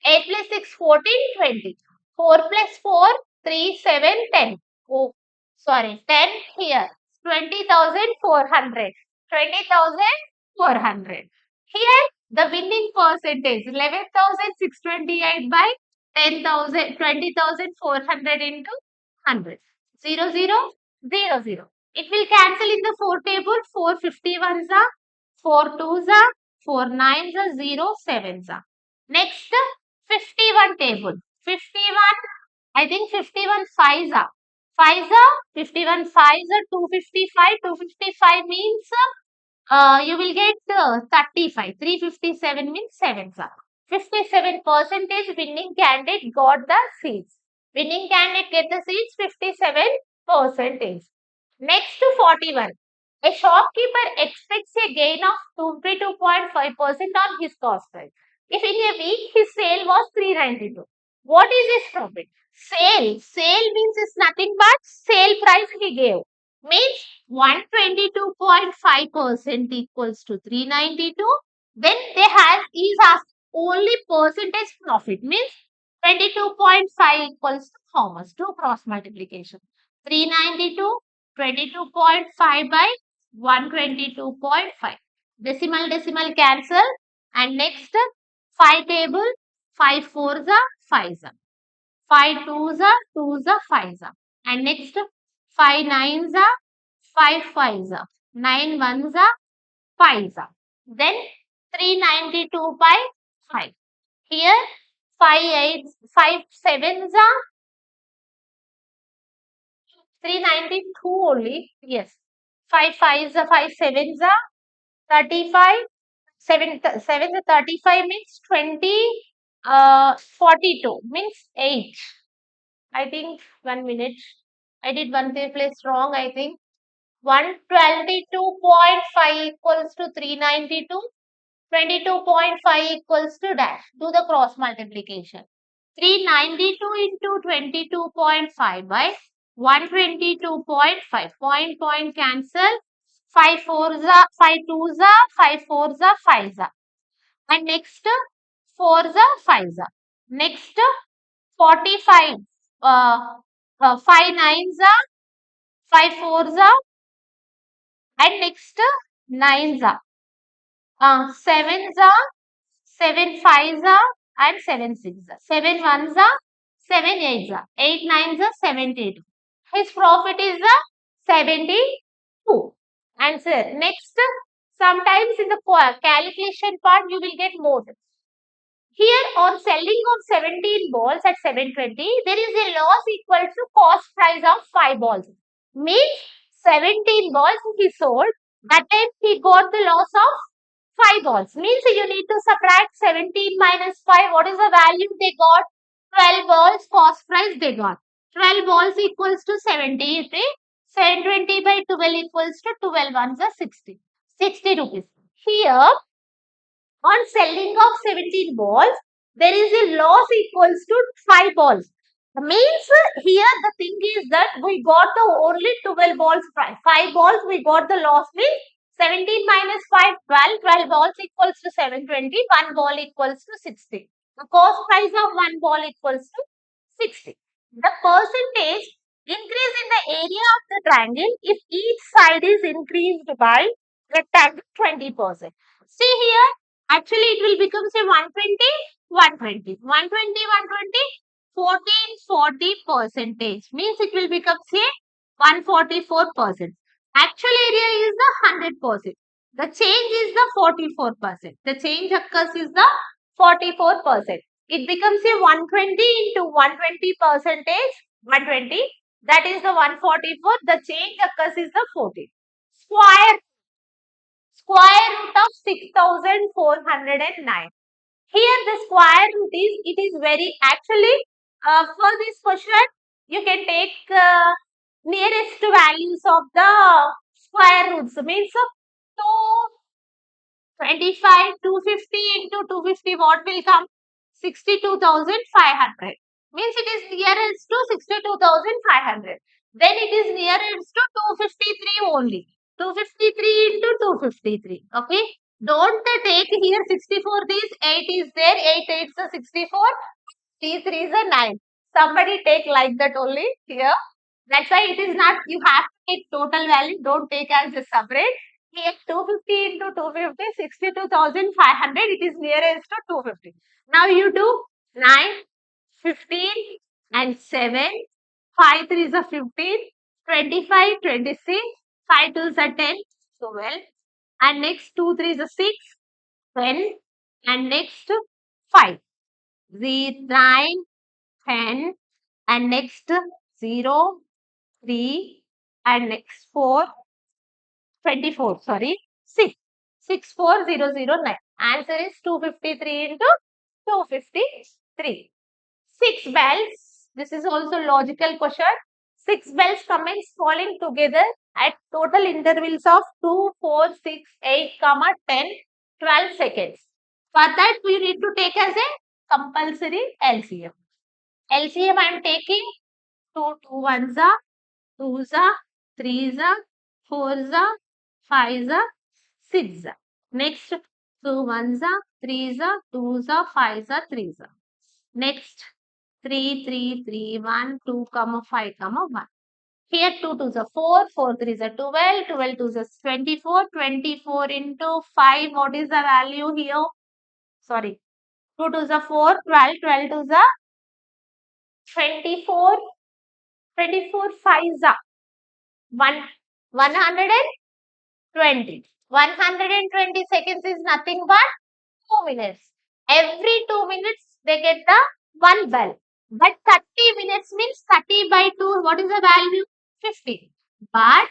S1: 8 plus 6, 14, 20. 4 plus 4, 3, 7, 10. Oh, sorry, 10 here. 20,400. 20,400. Here, the winning percentage 11,628 by 10,000, 20,400 into 100. 0, 0, 0, 0. It will cancel in the 4 table. 451s are, 4 twos are, 4 nines are, 0 sevens are. Next, 51 table. 51, I think 51 fives are. Fives are, 51 fives are, 255. 255 means you will get 35. 357 means 7s are. 57 percentage winning candidate got the seats. Winning candidate get the seats 57 percentage. Next to 41. A shopkeeper expects a gain of 22.5% on his cost price. If in a week his sale was 392, what is his profit? Sale means is nothing but sale price he gave. Means 122.5% equals to 392. Then they have is asked only percentage profit. Means 22.5 equals to how much? To cross multiplication. 392, 22.5 by 122.5. Decimal cancel. And next 5 table. 5 fours are 5s are. 5 twos are 2s are 5s are. And next 5 nines are 5 fives are. 9 ones are 5s are. Then 392 by 5. Here 5 eights, 5 sevens are 392 only. Yes. 5 fives are 5 sevens are 35. 7 sevens are 35 means 20. 42 means 8. I think 1 minute. I did one place wrong, I think. 122.5 equals to 392. 22.5 equals to dash. Do the cross multiplication. 392 into 22.5 by 122.5. Point cancel. 5 fours are 5 twos are 5 fours are 5s are. And next 4s are 5s are. Next 45. 5 nines are 5 fours are. And next 9s are. 7s are 7 fives are and 7 sixes are. 7 ones are 7 eights are. 8 nines are 72. His profit is 72. Answer. Next, sometimes in the calculation part you will get more. Here on selling of 17 balls at 720, there is a loss equal to cost price of 5 balls. Means 17 balls he sold, that time he got the loss of 5 balls. Means you need to subtract 17 minus 5. What is the value they got? 12 balls cost price they got. 12 balls equals to 70. 720 by 12 equals to 12 ones are 60. 60 rupees. Here on selling of 17 balls, there is a loss equals to 5 balls. Means here the thing is that we got the only 12 balls price. 5 balls we got the loss means 17 minus 5, 12. 12 balls equals to 720. 1 ball equals to 60. The cost price of 1 ball equals to 60. The percentage increase in the area of the triangle if each side is increased by rectangle 20%. See here, actually it will become say 120, 120, 120, 120, 14, 40 percentage. Means it will become say 144%. Actual area is the 100%. The change is the 44%. The change occurs is the 44%. It becomes a 120 into 120 percentage, 120. That is the 144. The change occurs is the 14. Square root of 6409. Here the square root is, it is very, actually for this question you can take nearest values of the square roots. Means 225, 250 into 250, what will come? 62,500. Means it is nearest to 62,500. Then it is nearest to 253 only. 253 into 253. Okay. Don't take here 64. This 8 is there. 8 8 is 64. 3 3 is a 9. Somebody take like that only here. That's why it is not, you have to take total value, don't take as a separate. Here 250 into 250, 62,500, it is nearest to 250. Now you do 9, 15 and 7, 5 3 is a 15, 25, 26, 5 2 is a 10, 12, and next 2 3 is a 6, 10, and next 5, 9, 10, and next 0, 3, and next 4, 24, sorry, 6, 64009. Answer is 253 into 253. 6 bells, this is also logical question. 6 bells commence falling together at total intervals of 2, 4, 6, 8, 10, 12 seconds. For that, we need to take as a compulsory LCM. LCM I am taking 2 2 ones are 2 za, 3 za, 4 za, 5 za, 6 za. Next, 2 1 za, 3 za, 2 za, 5 za, 3 za. Next, 3 3 3 1 2 comma 5 comma 1. Here 2 2 za 4, 4 3 za 12, 12 2 za 24, 24 into 5. What is the value here? Sorry, 2 2 za 4, 12, 12 2 za 24, 24 5 za 120. 120 seconds is nothing but 2 minutes. Every 2 minutes they get the one bell. But 30 minutes means 30 by 2. What is the value? 50. But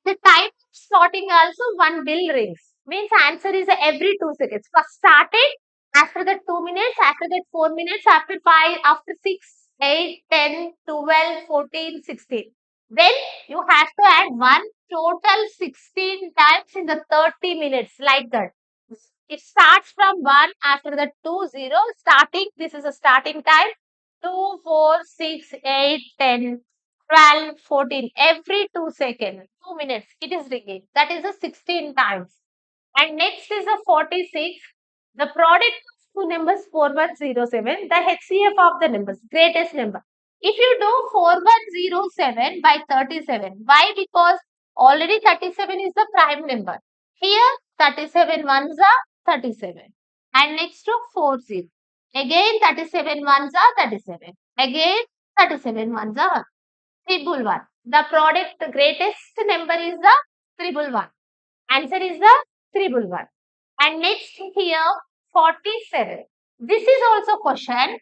S1: the time of sorting also one bell rings. Means answer is every 2 seconds. First started, after that 2 minutes, after that 4 minutes, after 5, after 6, 8, 10, 12, 14, 16. Then you have to add one, total 16 times in the 30 minutes, like that. It starts from 1, after that 2, 0. Starting, this is a starting time. 2, 4, 6, 8, 10, 12, 14. Every 2 seconds, 2 minutes, it is ringing. That is a 16 times. And next is a 46. The product of two numbers 4107, the HCF of the numbers, greatest number. If you do 4107 by 37, why? Because already 37 is the prime number. Here 37 ones are 37. And next to 40. Again 37 ones are 37. Again 37 ones are triple one. The product, the greatest number is the triple one. Answer is the triple one. And next here 47. This is also question.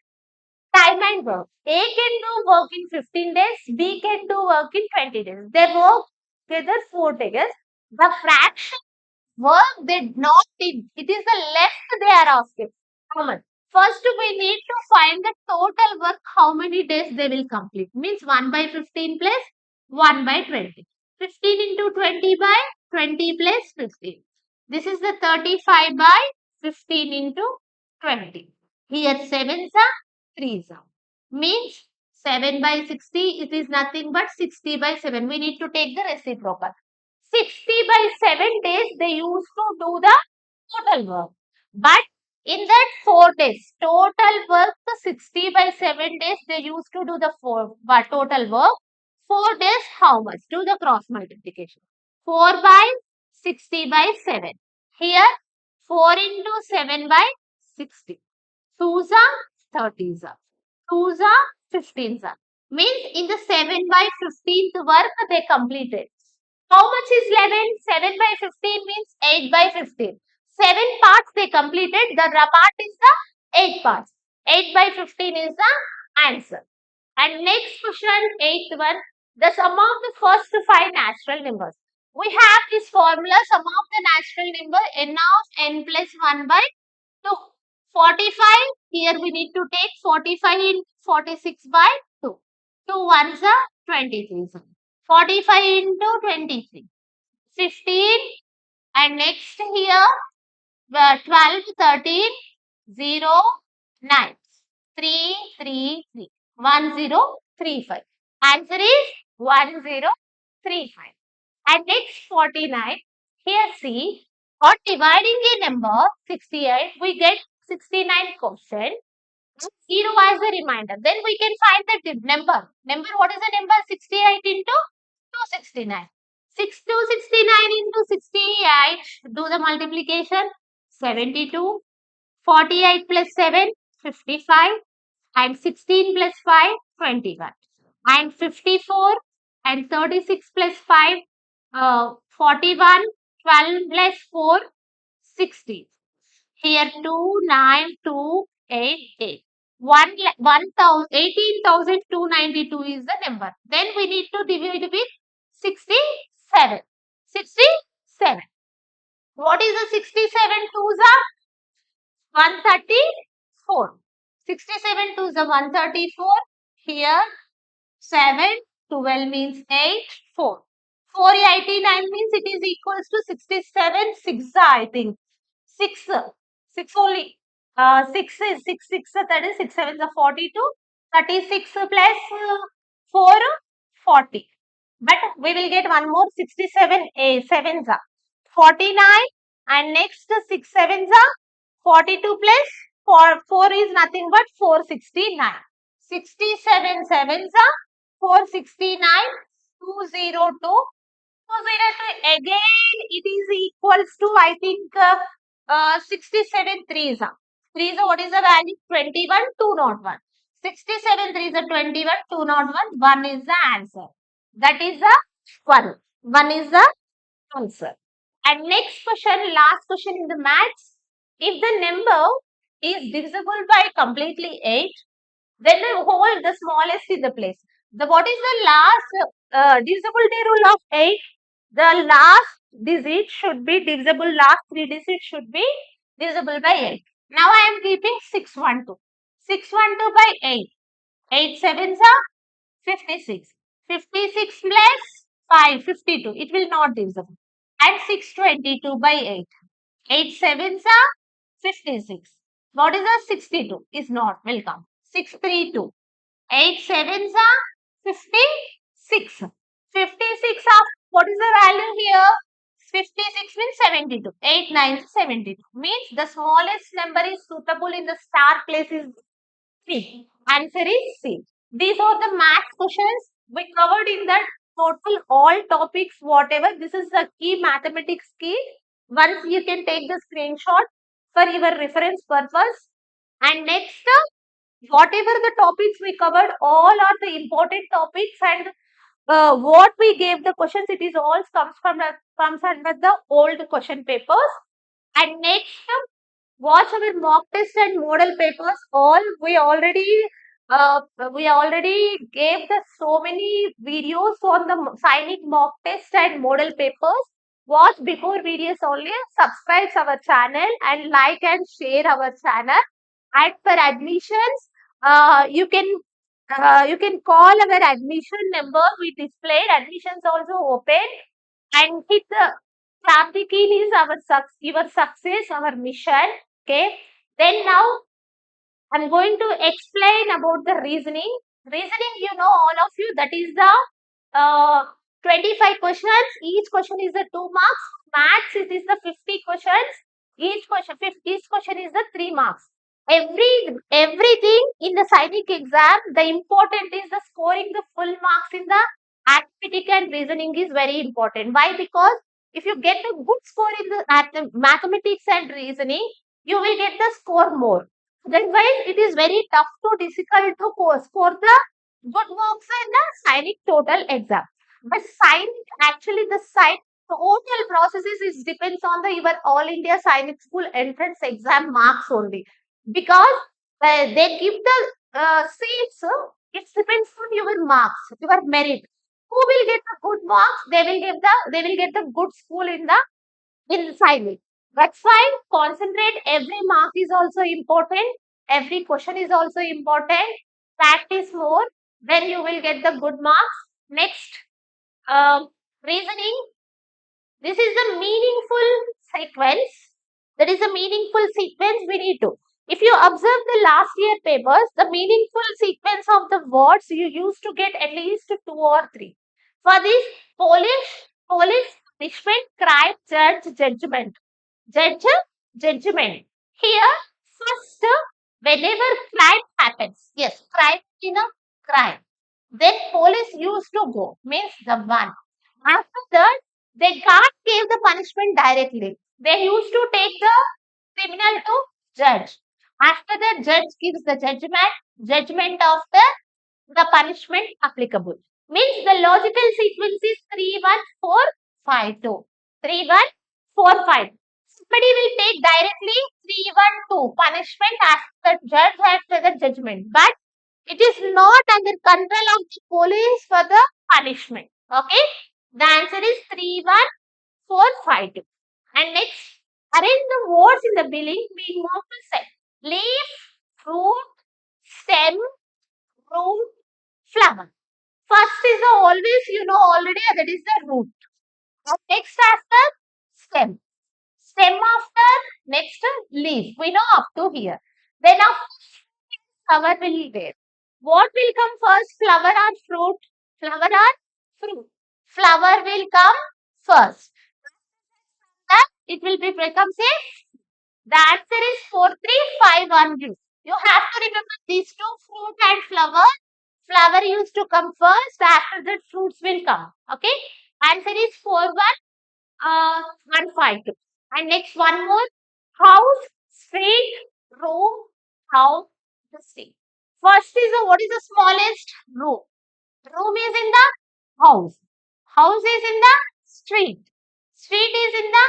S1: Time and work. A can do work in 15 days. B can do work in 20 days. They work together 4 days. The fraction work they not did. It is the left they are asking. How much? First, we need to find the total work, how many days they will complete. Means 1 by 15 plus 1 by 20. 15 into 20 by 20 plus 15. This is the 35 by 15 into 20. Here 7s are 3s are. Means 7 by 60, it is nothing but 60 by 7. We need to take the reciprocal. 60 by 7 days they used to do the total work. But in that 4 days, total work, the 60 by 7 days they used to do the total work. 4 days, how much? Do the cross multiplication. 4 by 60 by 7. Here, 4 into 7 by 60. 2s are 30s are. 2s are 15s are. Means in the 7 by 15th work they completed. How much is 11? 7 by 15 means 8 by 15. 7 parts they completed. The part is the 8 parts. 8 by 15 is the answer. And next question, 8th one. the sum of the first five natural numbers. We have this formula, sum of the natural number n of n plus 1 by 2. 45, here we need to take 45 into 46 by 2. 2 ones are 23. 45 into 23. 15, and next here 12, 13, 0, 9, 3, 3, 3, 1, 0, 3, 5. Answer is 1035. And next 49. Here see, on dividing a number 68, we get 69 question. 0 as a reminder. Then we can find the number. Number, what is the number? 68 into 269. 269 into 68. Do the multiplication. 72. 48 plus 7, 55. And 16 plus 5, 21. And 54 and 36 plus 5, 41. 12 plus 4, 60. Here 2, 9, 2, 8, 8. 18,292 is the number. Then we need to divide with 67. 67. What is the 67 twos are? 134. 67 twos are 134. Here 7, 12 means 8, 4. 489 means it is equals to 67, 6, I think. 6, 6 only. 6 is 6, 6, that is 6, 7 is 42. 36 plus 4, 40. But we will get one more 67, 7s are 49. And next 6 7s are 42 plus 4 is nothing but 469. 67 7s are 469, 202. 202 again it is equals to, I think, 67 3s are. 3s are, what is the value? 21, 201. 67 3s are 21, 201. 1 is the answer. That is the 1. 1 is the answer. And next question, last question in the maths. If the number is divisible by completely 8, then the whole, the smallest in the place. What is the last divisibility rule of 8? The last digit should be divisible, last 3 digits should be divisible by 8. Now I am keeping 612. 612 by 8. 8 sevens are 56. 56 plus 5, 52. It will not divisible. And 622 by 8. 8 sevens are 56. What is the 62? Is not. Will come. 632. 8 sevens are 56. 56 of, what is the value here? 56 means 72. 8 9 72. Means the smallest number is suitable in the star place is C. Answer is C. These are the math questions we covered in the total all topics, whatever. This is the key mathematics key. Once you can take the screenshot for your reference purpose. And next, whatever the topics we covered, all are the important topics, and what we gave the questions, it is all comes under the old question papers. And next, watch our mock test and model papers. All uh, we already gave the so many videos on the Sainik mock test and model papers. Watch before videos only. Subscribe our channel and like and share our channel. And for admissions, you can call our admission number. We displayed admissions also open, and hit the Kranthi key is your success, our mission. Okay. Then now I'm going to explain about the reasoning. Reasoning, you know, all of you, that is the 25 questions. Each question is the 2 marks. Maths, it is the 50 questions. Each question is the 3 marks. Everything in the Sainik exam, the important is the scoring the full marks in the arithmetic and reasoning is very important. Why? Because if you get a good score in the mathematics and reasoning, you will get the score more. Otherwise, it is very tough to difficult to score the good marks in the Sainik total exam. But Sainik, actually the total processes is depends on the your All India Sainik School Entrance Exam marks only, because they give the seats. It depends on your marks, your merit. Who will get the good marks? They will get the good school in the Sainik. That's why concentrate. Every mark is also important. Every question is also important. Practice more. Then you will get the good marks. Next, um, reasoning. This is a meaningful sequence. That is a meaningful sequence we need to. If you observe the last year papers, the meaningful sequence of the words you used to get at least two or three. For this, Polish punishment, crime, judge, judgment. Judge, judgment. Here, first, whenever crime happens, yes, crime in a crime, then police used to go, means the one. After that, they can't give the punishment directly. They used to take the criminal to judge. After the judge gives the judgment of the punishment applicable. Means the logical sequence is 3 1 4 5 2. 3 1 4 5. Somebody will take directly 3 1 2 punishment after the judge, after the judgment. But it is not under control of the police for the punishment. Okay. The answer is 3 1 4 5 2. And next, arrange the words in the billing being multiple set. Leaf, fruit, stem, root, flower. First is the always you know already, that is the root. And next after stem. Stem after next leaf. We know up to here. Then after flower will be there. What will come first? Flower or fruit? Flower or fruit? Flower will come first. Then it will become say the answer is 4351. You have to remember these two, fruit and flower. Flower used to come first, after that fruits will come. Okay. Answer is 152. And next one more. House, street, room, house, the street. First is what is the smallest? Room. Room is in the house. House is in the street. Street is in the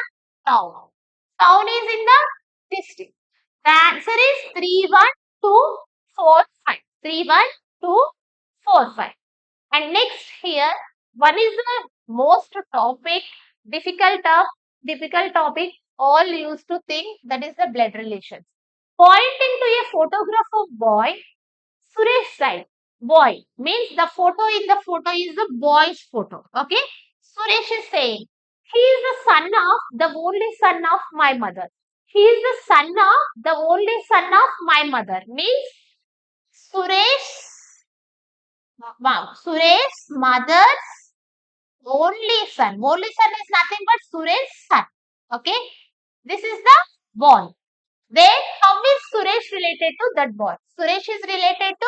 S1: town. Town is in the district. The answer is 31245. 31245. And next here, one is the most difficult topic all used to think, that is the blood relations. Pointing to a photograph of boy, Suresh side. Boy means the photo in the photo is the boy's photo. Okay. Suresh is saying, he is the son of the only son of my mother. He is the son of the only son of my mother. Means Suresh, wow, Suresh mother's only son. Only son is nothing but Suresh's son. Okay. This is the boy. Then how is Suresh related to that boy? Suresh is related to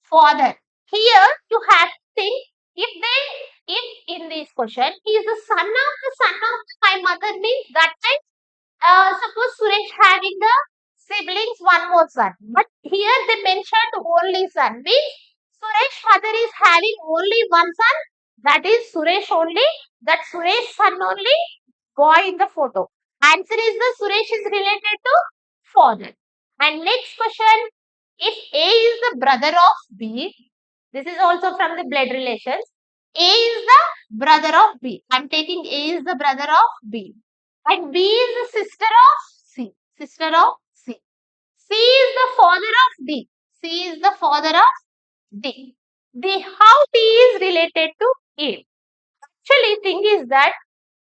S1: father. Here you have to think, if in this question he is the son of my mother, means that time suppose Suresh having the siblings one more son, but here they mentioned only son, means Suresh mother is having only one son, that is Suresh only, that Suresh son only, boy in the photo. Answer is the Suresh is related to father. And next question, if A is the brother of B, this is also from the blood relations. A is the brother of B. I'm taking A is the brother of B. And B is the sister of C. Sister of C. C is the father of D. C is the father of D. How D is related to A? Actually, thing is that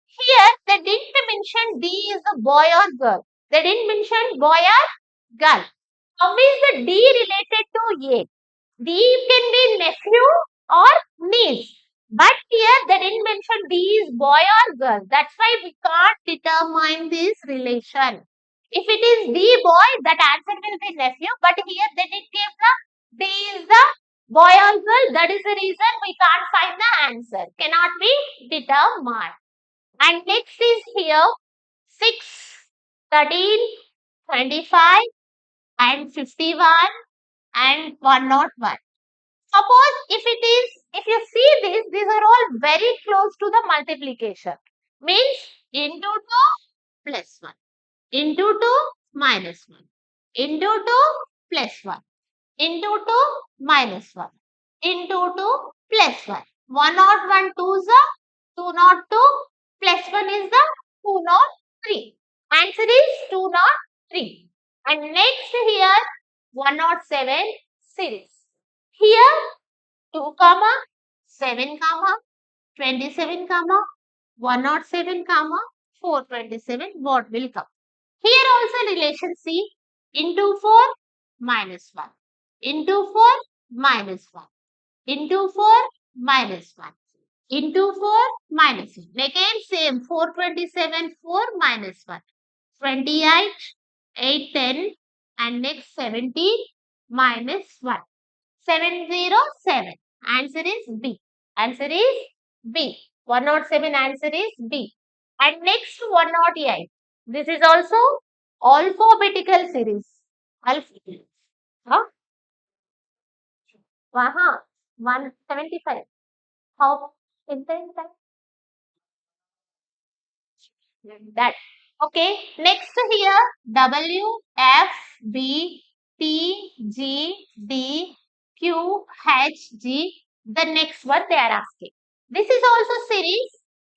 S1: here they didn't mention D is the boy or girl. They didn't mention boy or girl. How is the D related to A? D can be nephew or niece. But here they didn't mention D is boy or girl. That's why we can't determine this relation. If it is D boy, that answer will be nephew. But here they didn't give the D is the boy or girl. That is the reason we can't find the answer. Cannot be determined. And next is here 6, 13, 25 and 51 and 101. Suppose if you see this, these are all very close to the multiplication. Means into 2 plus 1, into 2 minus 1, into 2 plus 1, into 2 minus 1, into 2 plus 1. 101 twos are 202 plus 1 is the 203. Answer is 203. And next here 107 series. Here 2 comma 7 comma 27 comma 107 comma 427 what will come? Here also relation C into 4 minus 1 into 4 minus 1 into 4 minus 1 into 4 minus 1. Again same 427 4 minus 1. 28 8 10 and next 70 minus 1. 707. Answer is B. Answer is B. 107 answer is B. And next 108. This is also alphabetical series. Alphabetical. Huh? 175. How? That. Okay. Next here W, F, B, T, G, D, Q, H, G. The next one they are asking. This is also series.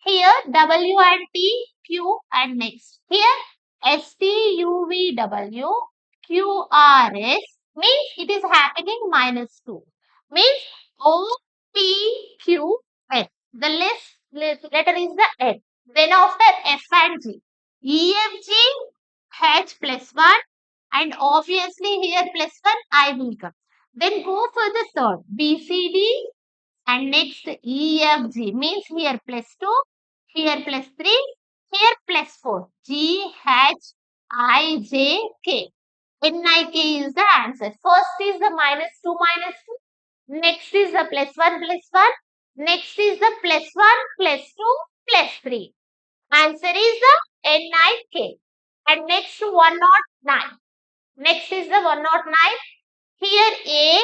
S1: Here W and T, Q and next. Here S, T, U, V, W, Q, R, S means it is happening minus 2. Means O, P, Q, N. The letter is the N. Then after F and G, E, F, G, H plus 1 and obviously here plus 1 I will come. Then go for the third B, C, D and next E, F, G means here plus 2, here plus 3, here plus 4. G, H, I, J, K. N, I, K is the answer. First is the minus 2 minus 2. Next is the plus 1 plus 1. Next is the plus 1 plus 2 plus 3. Answer is the NIK. And next 109. Next is the 109. Here A,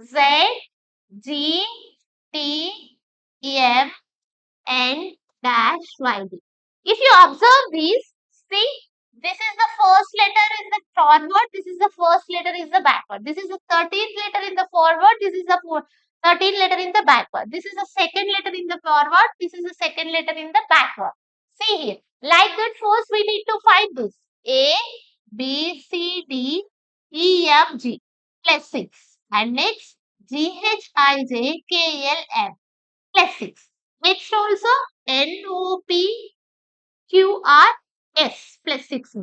S1: Z, G, T, M, N, dash, Y, D. If you observe these, see, this is the first letter in the forward, this is the first letter is the backward. This is the 13th letter in the forward, this is the 13th letter in the backward. This is the second letter in the forward, this is the second letter in the backward. See here, like that first we need to find this. A, B, C, D, E, F, G plus 6. And next G, H, I, J, K, L, M plus 6. Next also N, O, P, Q, R, S plus 6.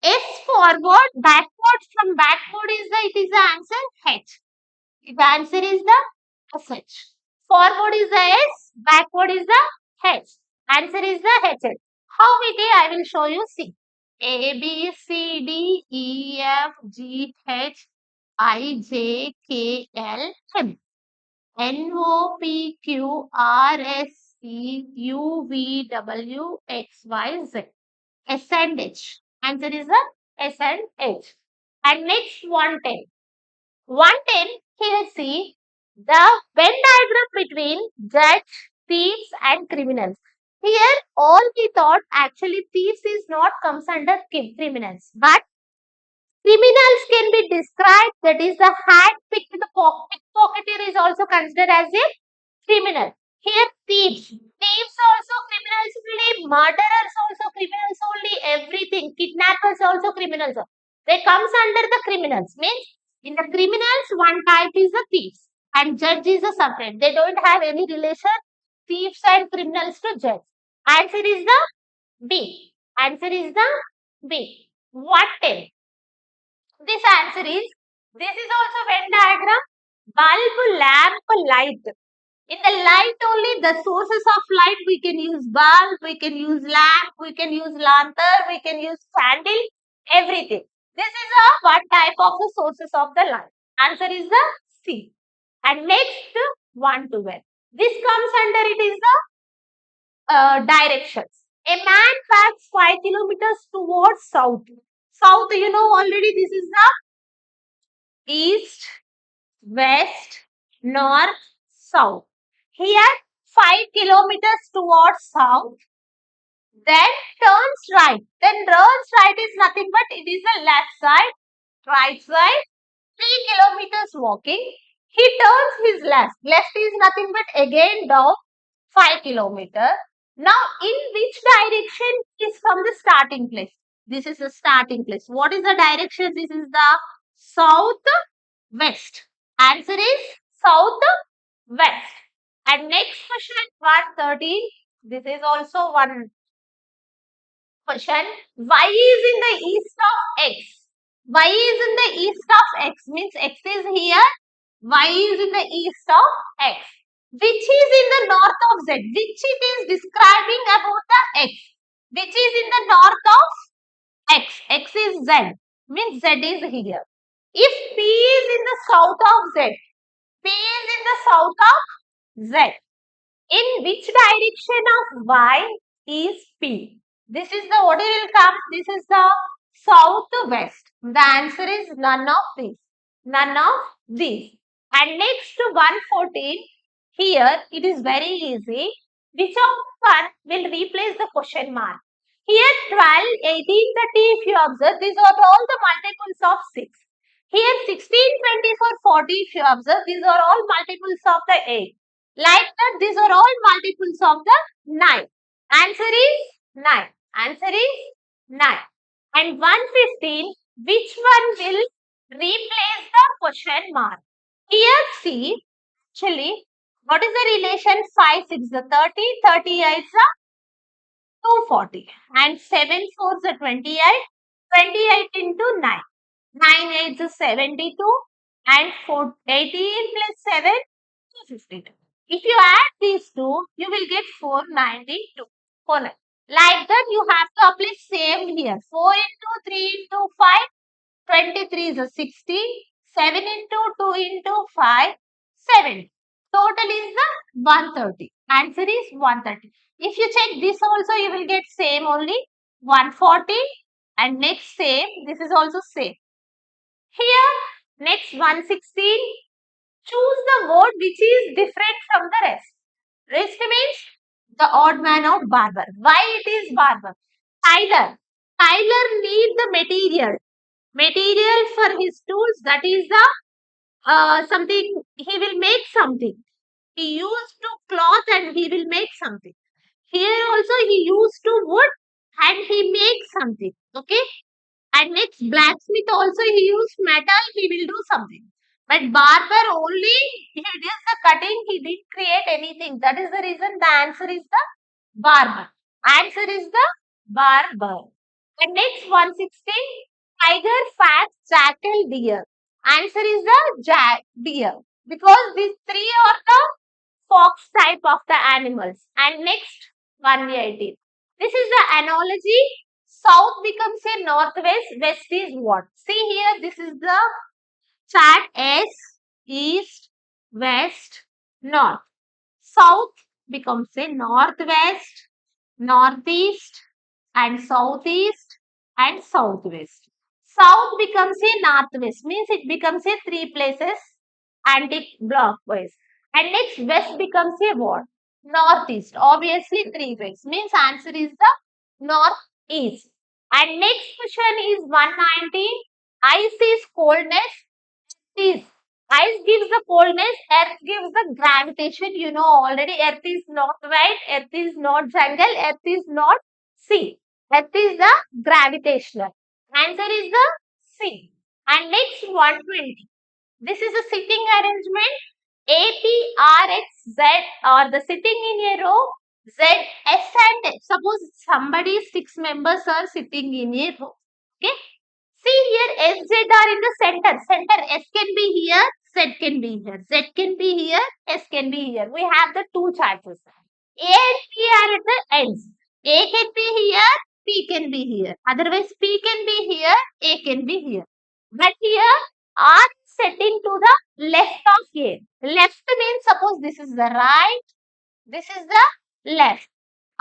S1: S forward, backward from backward is it is the answer H. The answer is the SH. Forward is the S, backward is the H. Answer is the HH. How many I will show you. See. A, B, C, D, E, F, G, H, I, J, K, L, M. N, O, P, Q, R, S, T, U, V, W, X, Y, Z. S and H. Answer is the S and H. And next 110. 110, here see the Venn diagram between judge, thieves and criminals. Here all we thought actually thieves is not comes under criminals. But criminals can be described that is the hand picked the pickpocketer is also considered as a criminal. Here thieves. Thieves also criminals only, murderers also criminals only, everything. Kidnappers also criminals. They comes under the criminals. Means in the criminals one type is the thieves and judge is a separate. They don't have any relation thieves and criminals to judge. Answer is the B. Answer is the B. What 10? This answer is, this is also Venn diagram. Bulb, lamp, light. In the light only, the sources of light, we can use bulb, we can use lamp, we can use lantern, we can use candle, everything. This is a one type of the sources of the light. Answer is the C. And next, 1 to 12. This comes under it is the directions. A man packs 5 kilometers towards south. South, you know already this is the east, west, north, south. Here 5 kilometers towards south, then turns right. Then turns right is nothing but it is the left side, right side, 3 kilometers walking. He turns his left. Left is nothing but again down 5 kilometer. Now, in which direction is from the starting place? This is the starting place. What is the direction? This is the southwest. Answer is southwest. And next question, 113. This is also one question. Y is in the east of X. Y is in the east of X means X is here. Y is in the east of X. Which is in the north of Z? Which it is describing about the X? Which is in the north of X? X is Z. Means Z is here. If P is in the south of Z, P is in the south of Z. In which direction of Y is P? This is the what will come. This is the southwest. The answer is none of these. None of these. And next to 114, here it is very easy. Which of one will replace the question mark? Here 12, 18, 30, if you observe, these are all the multiples of 6. Here 16, 24, 40, if you observe, these are all multiples of the 8. Like that, these are all multiples of the 9. Answer is 9. Answer is 9. And 115, which one will replace the question mark? Here, see, actually, what is the relation? 5, 6 is the 30, 38 is the 240. And 7, 4 is the 28, 28 into 9. 9, 8 is 72. And 18 plus 7 is 52. If you add these two, you will get 492. 490. Like that, you have to apply same here. 4 into 3 into 5, 23 is a 60. 7 into 2 into 5, 70. Total is the 130. Answer is 130. If you check this also, you will get same only 140. And next same, this is also same. Here, next 116. Choose the word which is different from the rest. Rest means the odd man out barber. Why it is barber? Tyler. Tyler need the material. Material for his tools. That is the something he will make something. He used to cloth and he will make something. Here also he used to wood and he makes something. Okay. And next blacksmith also he used metal. He will do something. But barber only he does the cutting. He didn't create anything. That is the reason the answer is the barber. Answer is the barber. And next 116, tiger, fox, jackal, deer. Answer is the deer. Because these three are the fox type of the animals. And next 118. This is the analogy. South becomes a northwest. West is what? See here, this is the chart. S, east, west, north. South becomes a northwest, northeast, and southeast, and southwest. South becomes a northwest, means it becomes a three places anti-clockwise. And next west becomes a what? Northeast. Obviously three ways, means answer is the northeast. And next question is 119. Ice is coldness. Is ice gives the coldness, earth gives the gravitation. You know already, earth is not white, earth is not jungle, earth is not sea. Earth is the gravitational. Answer is the sea. And next 120. This is a sitting arrangement. A, P, R, X, Z are the sitting in a row. Z, S and H. Suppose somebody, 6 members are sitting in a row. Okay. See here, S, Z are in the center. Center, S can be here, Z can be here. Z can be here, S can be here. We have the two choices. A and P are at the ends. A can be here, P can be here. Otherwise, P can be here, A can be here. But here, R is setting to the left of A. Left means suppose this is the right, this is the left.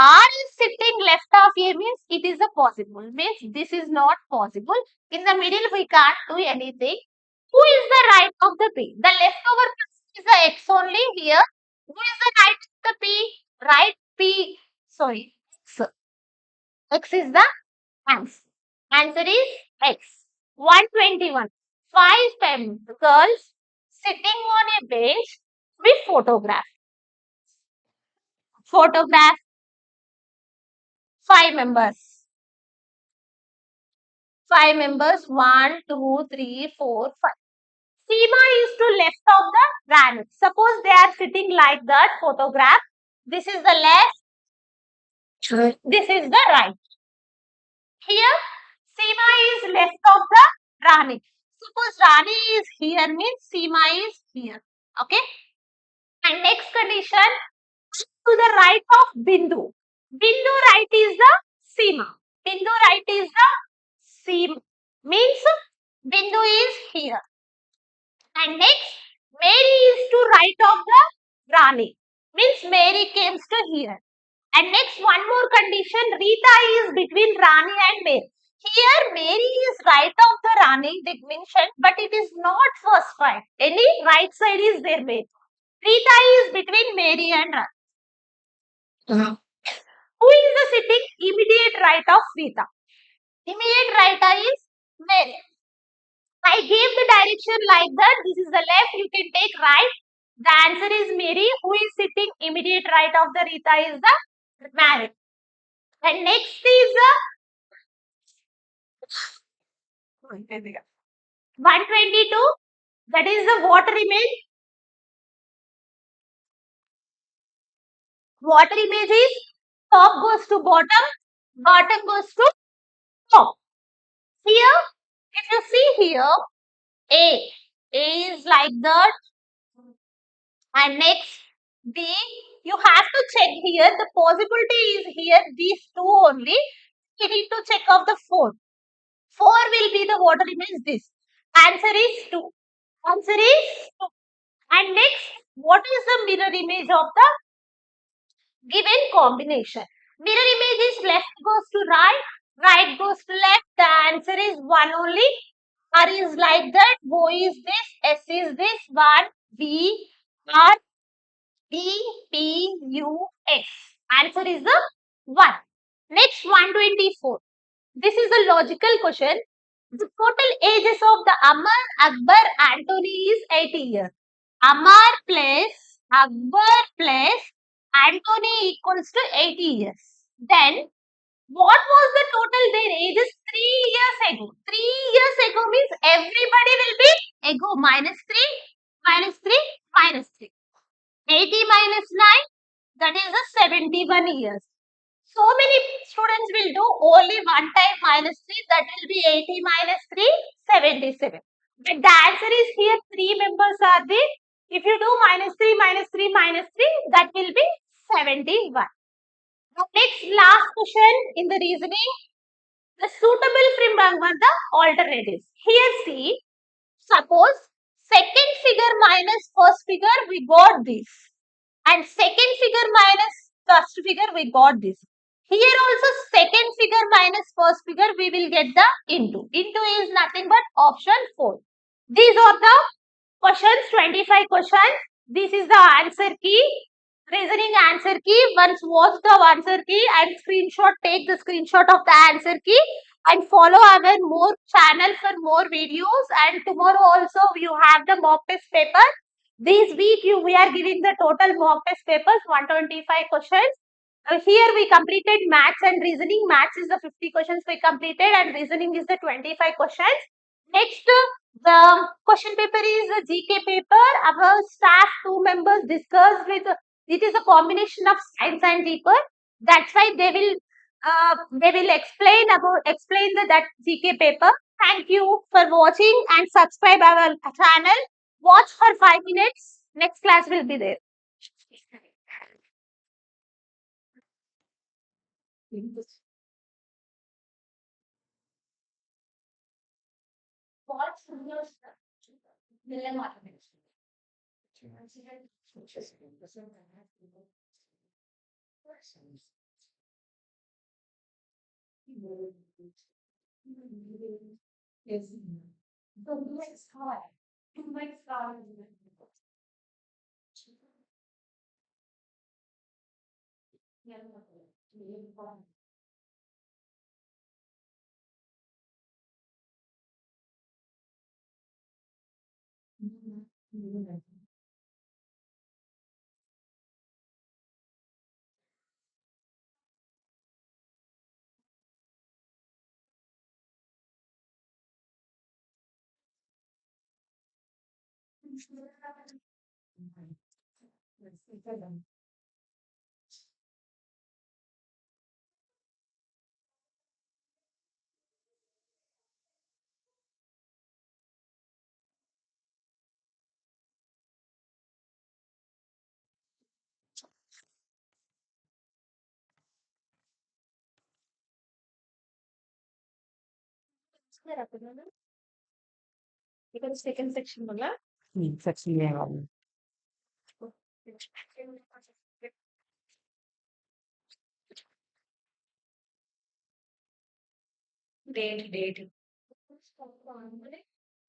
S1: R is sitting left of A means it is a possible. Means this is not possible. In the middle we can't do anything. Who is the right of the P? The leftover is the X only here. Who is the right of the P? Right P. Sorry. X. X is the answer. Answer is X. 121. 5 girls sitting on a image, we photograph. Photograph 5 members. 5 members. 1, 2, 3, 4, 5. Seema is to left of the Rani. Suppose they are sitting like that. Photograph. This is the left. This is the right. Here, Seema is left of the Rani. Suppose Rani is here means Seema is here. Okay. And next condition, to the right of Bindu. Bindu right is the Seema. Bindu right is the Seema. Means Bindu is here. And next, Mary is to right of the Rani. Means Mary comes to here. And next, one more condition, Rita is between Rani and Mary. Here, Mary is right of the Rani, they mentioned, but it is not first right. Any right side is there, Mary. Rita is between Mary and Rani. Who is the sitting immediate right of Rita? Immediate right is Mary. I gave the direction like that. This is the left, you can take right. The answer is Mary. Who is sitting immediate right of the Rita is the Mary. And next is 122. That is the water image. Water image is top goes to bottom, bottom goes to top. Here, if you see here, A. A is like that. And next, B. You have to check here. The possibility is here, these two only. You need to check of the 4. 4 will be the water image this. Answer is 2. Answer is 2. And next, what is the mirror image of the given combination? Mirror image is left goes to right, right goes to left. The answer is 1 only. R is like that. O is this. S is this. 1, B, R, D, P, U, S. Answer is the 1. Next, 124. This is a logical question. The total ages of the Amar, Akbar, Anthony is 80 years. Amar plus Akbar plus Anthony equals to 80 years. Then, what was the total their ages 3 years ago? 3 years ago means everybody will be ago minus 3, minus 3, minus 3. 80 minus 9, that is a 71 years. So many students will do only one time minus 3, that will be 80 minus 3, 77. But the answer is here 3 members are there. If you do minus 3, minus 3, minus 3, that will be 71. The next last question in the reasoning, the suitable from among the alternatives. Here see, suppose second figure minus first figure, we got this. And second figure minus first figure, we got this. Here also second figure minus first figure, we will get the into. Into is nothing but option 4. These are the questions, 25 questions. This is the answer key. Reasoning answer key. Once watch the answer key and screenshot, take the screenshot of the answer key and follow our more channel for more videos. And tomorrow also you have the mock test paper. This week we are giving the total mock test papers, 125 questions. Here we completed maths and reasoning. Maths is the 50 questions we completed and reasoning is the 25 questions. Next, the question paper is a GK paper. Our staff 2 members discussed with, it is a combination of science and paper. That's why they will explain that GK paper. Thank you for watching and subscribe our channel. Watch for 5 minutes. Next class will be there. Watch your dilemma. Yes. So next time. Next time. Yeah. second section wala.
S2: Section A.
S1: Date.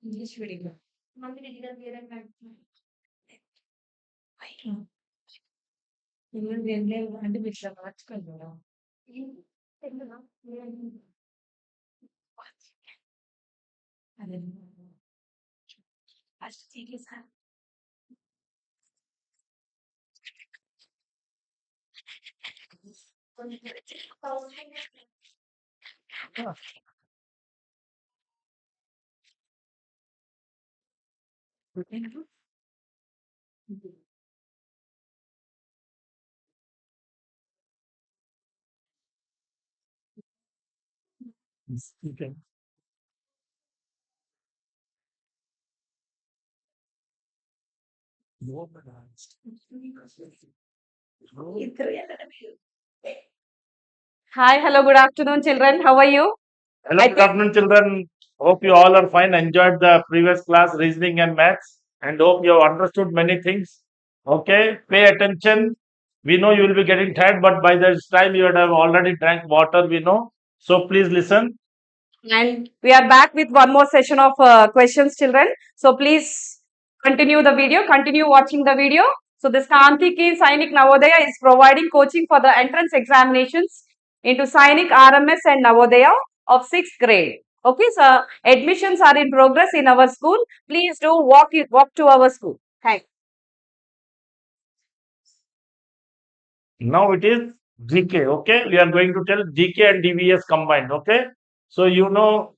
S1: English video. നിങ്ങൾ എന്നെ രണ്ട് minute watch കണ്ടോ
S2: Okay.
S1: Hi, hello, good afternoon, children. How are you?
S3: Hello,
S1: I
S3: good
S1: think
S3: afternoon, children. Hope you all are fine. Enjoyed the previous class, reasoning and maths, and hope you have understood many things. Okay, pay attention. We know you will be getting tired, but by this time you would have already drank water. We know. So please listen.
S1: and we are back with one more session of questions, children. So please continue the video, continue watching the video. So this Kranthi Sainik Navodaya is providing coaching for the entrance examinations into Sainik RMS and Navodaya of 6th grade. Okay, so admissions are in progress in our school. Please do walk to our school. Thanks.
S3: Now it is GK. Okay, we are going to tell GK and DVS combined. Okay, so you know.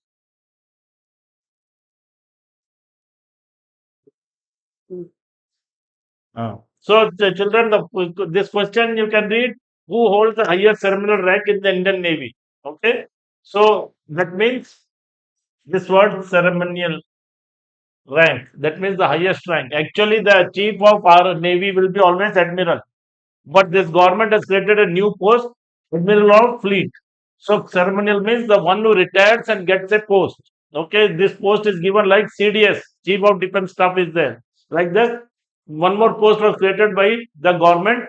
S3: So, the children, this question you can read: Who holds the highest ceremonial rank in the Indian Navy? Okay, so that means this word ceremonial rank. That means the highest rank. Actually, the chief of our navy will be always admiral. But this government has created a new post, admiral of fleet. So ceremonial means the one who retires and gets a post. Okay, this post is given like CDS, chief of defense staff is there. Like that, one more post was created by the government,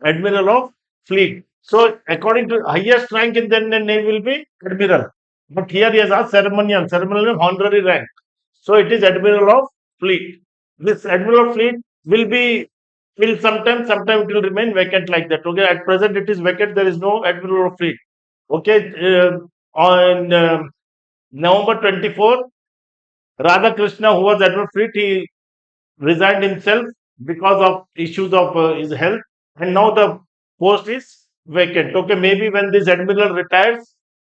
S3: admiral of fleet. So according to highest rank in the Indian Navy will be admiral. But here he has asked ceremonial. Ceremonial means honorary rank. So it is admiral of fleet. This admiral of fleet will sometimes it will remain vacant like that. Okay, at present it is vacant. There is no admiral of fleet. Okay, on November 24, Radha Krishna, who was admiral of fleet, he resigned himself because of issues of his health, and now the post is vacant. Okay, maybe when this admiral retires,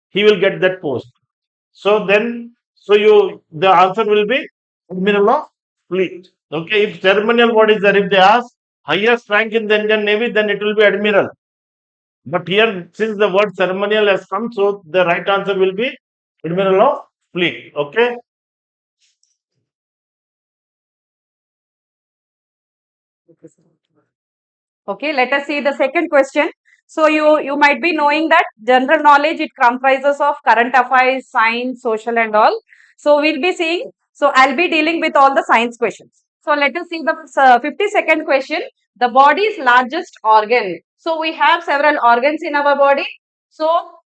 S3: he will get that post. So then, so you the answer will be admiral of fleet. Okay, if ceremonial, what is there? If they ask highest rank in the Indian Navy, then it will be admiral. But here, since the word ceremonial has come, so the right answer will be admiral of fleet. Okay.
S1: Okay, let us see the second question. So you might be knowing that general knowledge, it comprises of current affairs, science, social and all. So we'll be seeing, so I'll be dealing with all the science questions. So let us see the 52nd question. The body's largest organ. So we have several organs in our body. So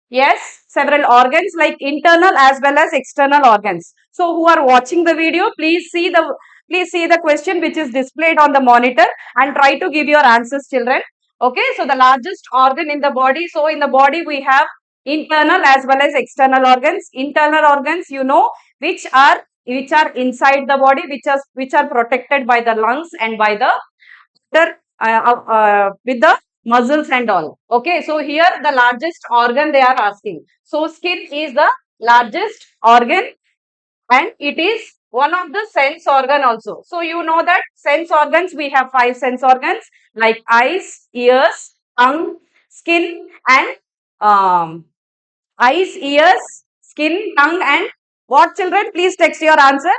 S1: yes, several organs like internal as well as external organs. So who are watching the video, please see the question which is displayed on the monitor and try to give your answers, children. Okay, so the largest organ in the body. So in the body we have internal as well as external organs. Internal organs, you know, which are inside the body, which are protected by the lungs and by the with the muscles and all. Okay, so here the largest organ they are asking. So skin is the largest organ and it is
S4: one of the sense organ also. So you know that sense organs, we have 5 sense organs like eyes, ears, tongue, skin, and eyes, ears, skin, tongue, and what, children? Please text your answer.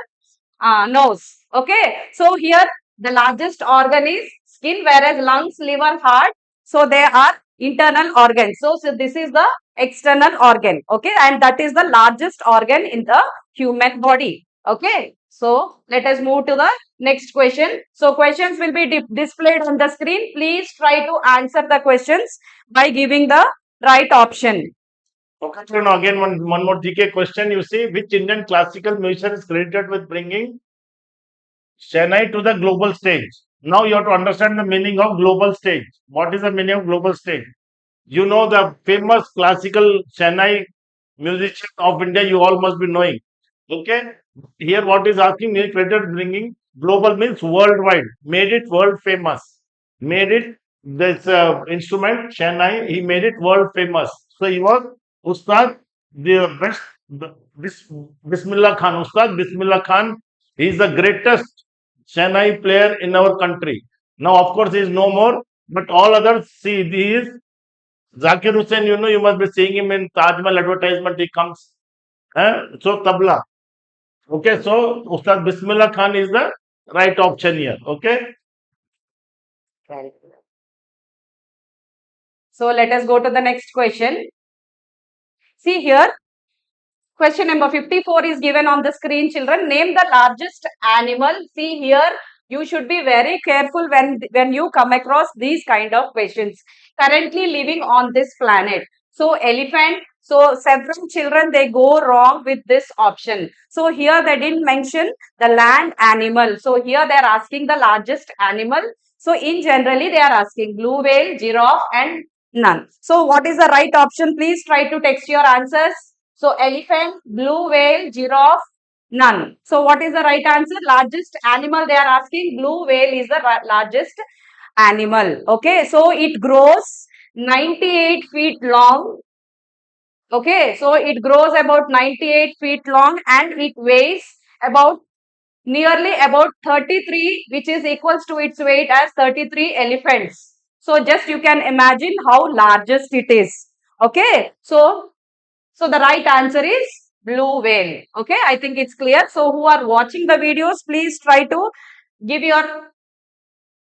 S4: Nose. Okay. So here the largest organ is skin, whereas lungs, liver, heart, so they are internal organs. So this is the external organ. Okay. And that is the largest organ in the human body. Okay. So let us move to the next question. So questions will be displayed on the screen. Please try to answer the questions by giving the right option.
S3: Okay, so now again one more GK question. You see, which Indian classical musician is credited with bringing Chennai to the global stage? Now you have to understand the meaning of global stage. What is the meaning of global stage? You know the famous classical Chennai musician of India. You all must be knowing. Okay. Here, what is asking me credited bringing global means worldwide. Made it world famous. Made it this instrument Chennai. He made it world famous. So he was Ustad, the best. Bismillah Khan. Ustad Bismillah Khan. He is the greatest Chennai player in our country. Now, of course, he is no more. But all others, see, he is Zakir Hussain. You know, you must be seeing him in Taj Mahal advertisement. He comes. So tabla. Okay, so Ustad Bismillah Khan is the right option here. Okay.
S4: So let us go to the next question. See here, question number 54 is given on the screen, children. Name the largest animal. See here, you should be very careful when you come across these kind of questions. Currently living on this planet. So elephant. So several children, they go wrong with this option. So here they didn't mention the land animal. So here they are asking the largest animal. So in generally they are asking blue whale, giraffe, and none. So what is the right option? Please try to text your answers. So elephant, blue whale, giraffe, none. So what is the right answer? Largest animal they are asking. Blue whale is the largest animal. Okay. So it grows 98 feet long. Okay. So it grows about 98 feet long and it weighs about nearly about 33, which is equals to its weight as 33 elephants. So just you can imagine how largest it is. Okay. So the right answer is blue whale. Okay. I think it's clear. So who are watching the videos, please try to give your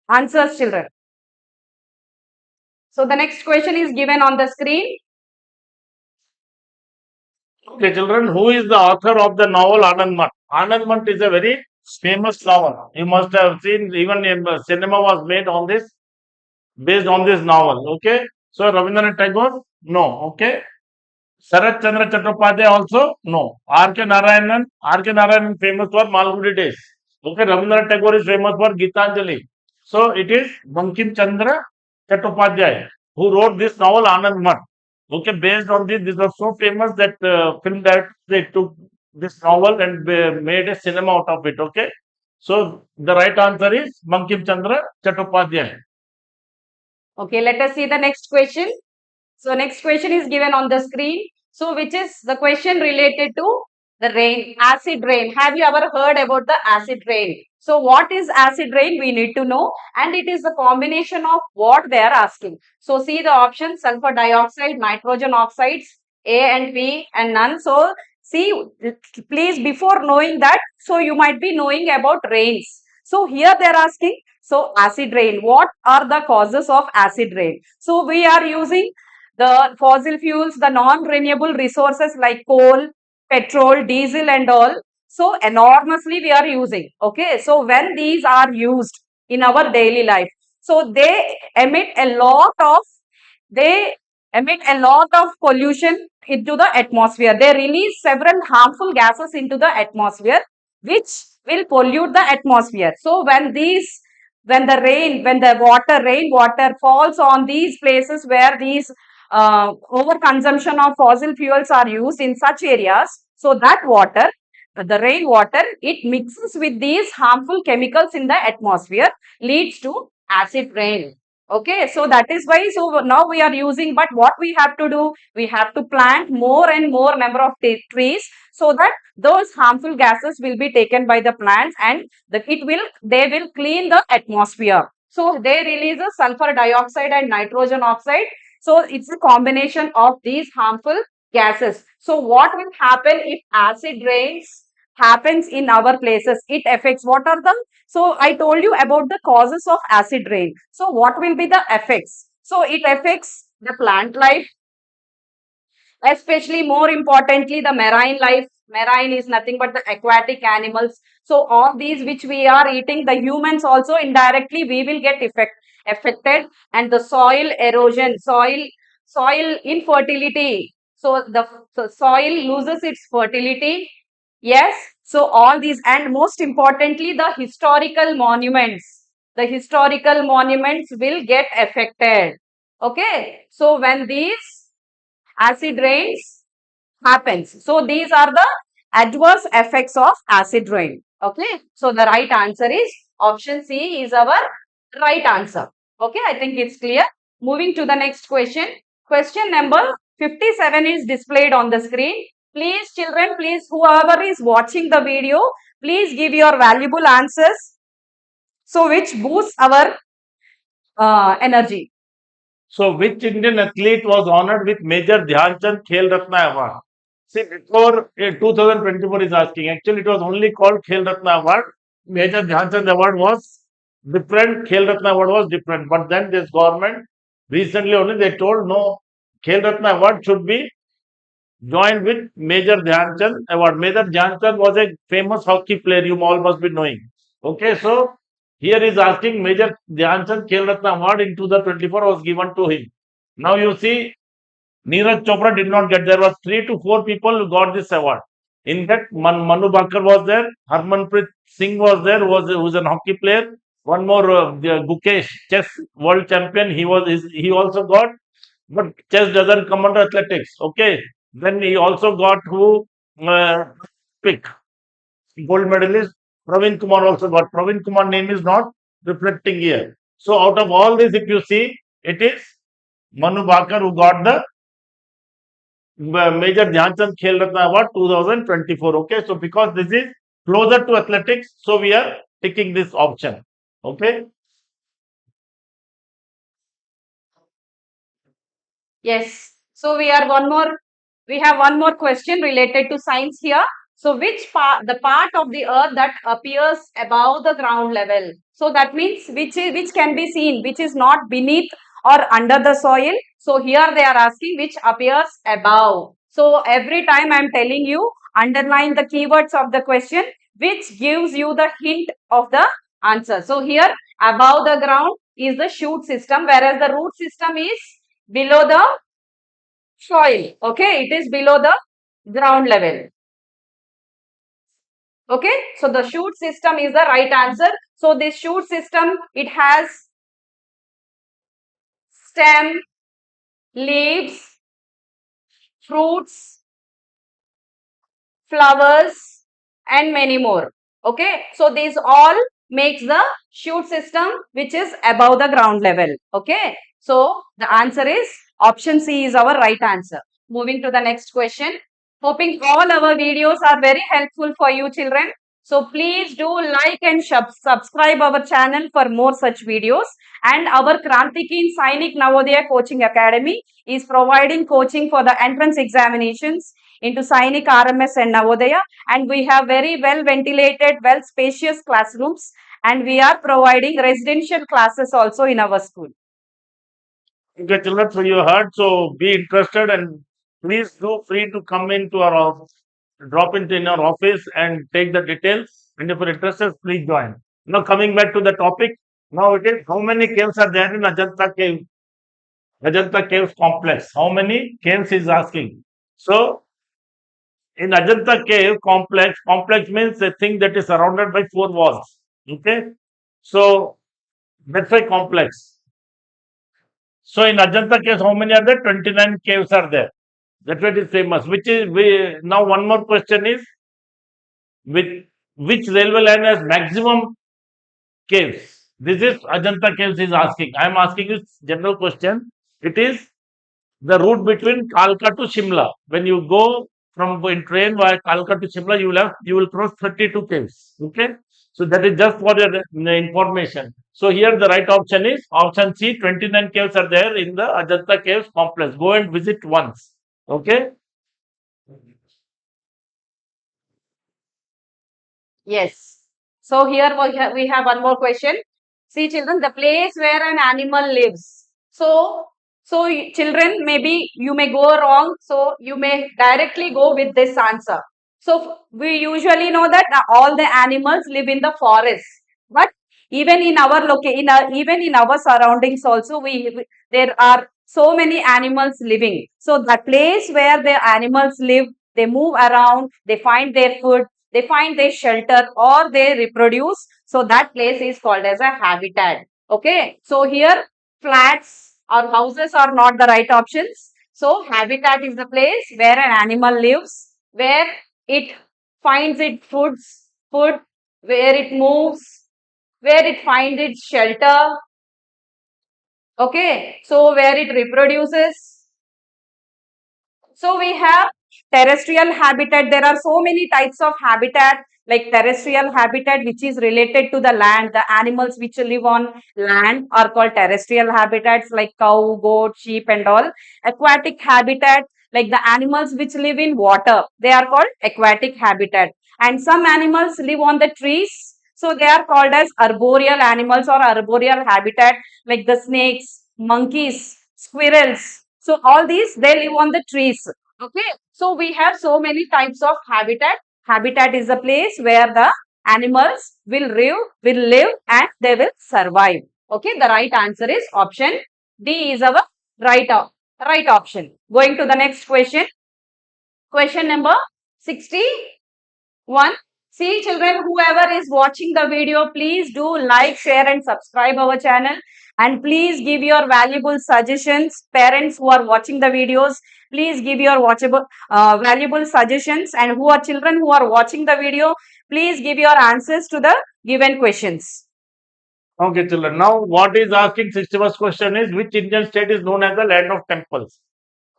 S4: answers, children. So the next question is given on the screen.
S3: Okay, children, who is the author of the novel Anand Math? Anand Math is a very famous novel. You must have seen, even in cinema was made on this, based on this novel. Okay. So Rabindranath Tagore? No. Okay. Sarat Chandra Chattopadhyay also? No. R.K. Narayanan famous for Malgudi Days. Okay. Rabindranath Tagore is famous for Gitanjali. So it is Bankim Chandra Chattopadhyay who wrote this novel Anand Math. Okay. Based on this was so famous that film that they took this novel and made a cinema out of it. Okay. So the right answer is Bankim Chandra Chattopadhyay.
S4: Okay. Let us see the next question. So next question is given on the screen. So which is the question related to the rain, acid rain. Have you ever heard about the acid rain? So what is acid rain? We need to know, and it is the combination of what they are asking. So see the options: sulfur dioxide, nitrogen oxides, A and B, and none. So see, please, before knowing that, so you might be knowing about rains. So here they are asking, so acid rain, what are the causes of acid rain? So we are using the fossil fuels, the non-renewable resources like coal, petrol, diesel and all. So enormously we are using. Okay. So when these are used in our daily life, so they emit a lot of, they emit a lot of pollution into the atmosphere. They release several harmful gases into the atmosphere, which will pollute the atmosphere. So when the rainwater falls on these places where these overconsumption of fossil fuels are used in such areas, so that water, the rainwater, it mixes with these harmful chemicals in the atmosphere, leads to acid rain. Okay, so that is why, so now we are using, but what we have to do, we have to plant more and more number of trees so that those harmful gases will be taken by the plants and they will clean the atmosphere. So they release the sulfur dioxide and nitrogen oxide. So it's a combination of these harmful gases. So what will happen if acid rains happens in our places? It affects, what are the, so I told you about the causes of acid rain. So what will be the effects? So it affects the plant life, especially more importantly the marine life. Marine is nothing but the aquatic animals. So all these which we are eating, the humans also indirectly we will get affected, and the soil erosion, soil infertility. So the soil loses its fertility. Yes, so all these, and most importantly the historical monuments. The historical monuments will get affected. Okay, so when these acid rains happens. So these are the adverse effects of acid rain. Okay, so the right answer is option C is our right answer. Okay, I think it's clear. Moving to the next question. Question number 57 is displayed on the screen. Please children, please whoever is watching the video, please give your valuable answers. So which boosts our energy.
S3: So, which Indian athlete was honored with Major Dhyan Chand Khel Ratna Award? See, before 2024 is asking. Actually, it was only called Khel Ratna Award. Major Dhyan Chand Award was different. Khel Ratna Award was different. But then this government recently only they told no, Khel Ratna Award should be joined with Major Dhyan Chand Award. Major Dhyan Chand was a famous hockey player. You all must be knowing. Okay, so here is asking Major Dhyan Chand Khel Ratna Award in 2024 was given to him. Now you see, Neeraj Chopra did not get. There was 3 to 4 people who got this award. In fact, Manu Bhaker was there. Harmanpreet Singh was there. Who was a hockey player. One more, Gukesh, chess world champion. He also got. But chess doesn't come under athletics. Okay. Then he also got who pick gold medalist Praveen Kumar also got. Praveen Kumar name is not reflecting here. So out of all this, if you see, it is Manu Bhaker who got the Major Dhyan Chand Khel Ratna Award 2024. Okay, so because this is closer to athletics, so we are taking this option. Okay.
S4: Yes. So we have one more question related to science here. So which part, the part of the earth that appears above the ground level? So that means which can be seen, which is not beneath or under the soil. So here they are asking which appears above. So every time I am telling you, underline the keywords of the question, which gives you the hint of the answer. So here above the ground is the shoot system, whereas the root system is below the soil. Okay, it is below the ground level. Okay, so the shoot system is the right answer. So this shoot system, it has stem, leaves, fruits, flowers, and many more. Okay, so these all makes the shoot system which is above the ground level. Okay, so the answer is option C is our right answer. Moving to the next question. Hoping all our videos are very helpful for you children. So please do like and subscribe our channel for more such videos. And our Kranthi Sainik Navodaya Coaching Academy is providing coaching for the entrance examinations into Sainik RMS and Navodaya, and we have very well ventilated, well spacious classrooms, and we are providing residential classes also in our school.
S3: Okay, children, so you heard. So be interested and please do free to come into our office, drop into in our office and take the details. And if you're interested, please join. Now coming back to the topic. Now it is how many caves are there in Ajanta cave? Ajanta Caves complex. How many caves is asking? So in Ajanta cave complex means a thing that is surrounded by 4 walls. Okay, so that's why complex. So in Ajanta caves, how many are there? 29 caves are there. That's why it is famous. Now one more question is with which railway line has maximum caves? This is Ajanta Caves is asking. I am asking you general question. It is the route between Kalka to Shimla. When you go from in train via Kalka to Shimla, you will cross 32 caves. Okay, so that is just for your information. So here the right option is option C. 29 caves are there in the Ajanta Caves complex. Go and visit once. Okay.
S4: Yes. So here we have one more question. See, children, the place where an animal lives. So children, maybe you may go wrong. So you may directly go with this answer. So we usually know that all the animals live in the forest, but even in our even in our surroundings also, there are so many animals living. So the place where the animals live, they move around, they find their food, they find their shelter, or they reproduce. So that place is called as a habitat. Okay. So here flats or houses are not the right options. So habitat is the place where an animal lives, where it finds its food, where it moves, where it finds its shelter. Okay. So where it reproduces. So we have terrestrial habitat. There are so many types of habitat, like terrestrial habitat, which is related to the land. The animals which live on land are called terrestrial habitats, like cow, goat, sheep and all. Aquatic habitat, like the animals which live in water, they are called aquatic habitat. And some animals live on the trees, so they are called as arboreal animals or arboreal habitat, like the snakes, monkeys, squirrels. So all these, they live on the trees. Okay. So we have so many types of habitat. Habitat is a place where the animals will live and they will survive. Okay. The right answer is option D is our right option. Going to the next question. Question number 61. See, children, whoever is watching the video, please do like, share and subscribe our channel. And please give your valuable suggestions. Parents who are watching the videos, please give your valuable suggestions. And who are children who are watching the video, please give your answers to the given questions.
S3: Okay, children. Now, what is asking 61st question is which Indian state is known as the land of temples?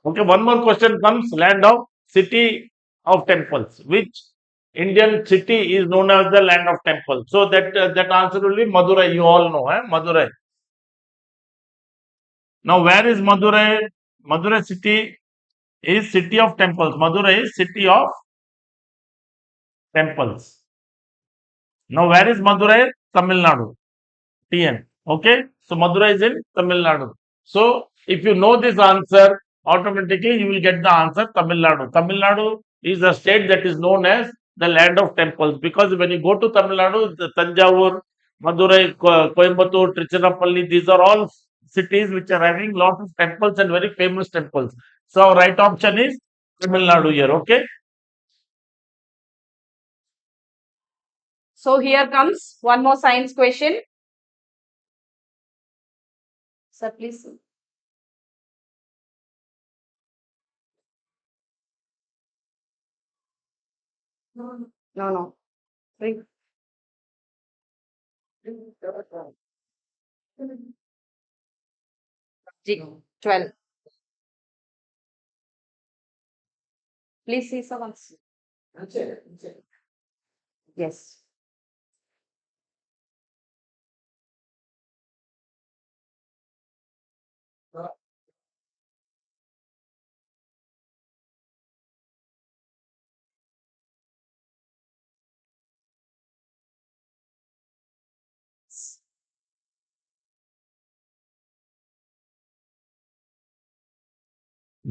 S3: Okay, one more question comes land of city of temples. Which Indian city is known as the land of temples? So that answer will be Madurai. You all know, Madurai. Now, where is Madurai? Madurai city is city of temples. Madurai is city of temples. Now, where is Madurai? Tamil Nadu. TN. Okay. So Madurai is in Tamil Nadu. So if you know this answer, automatically you will get the answer Tamil Nadu. Tamil Nadu is a state that is known as the land of temples because when you go to Tamil Nadu, the Tanjavur, Madurai, Coimbatore, Tiruchirappalli, these are all cities which are having lot of temples and very famous temples. So our right option is Tamil Nadu here. Okay.
S4: So here comes one more science question. Sir, please. No, no. Three. 12. Please see someone. Yes.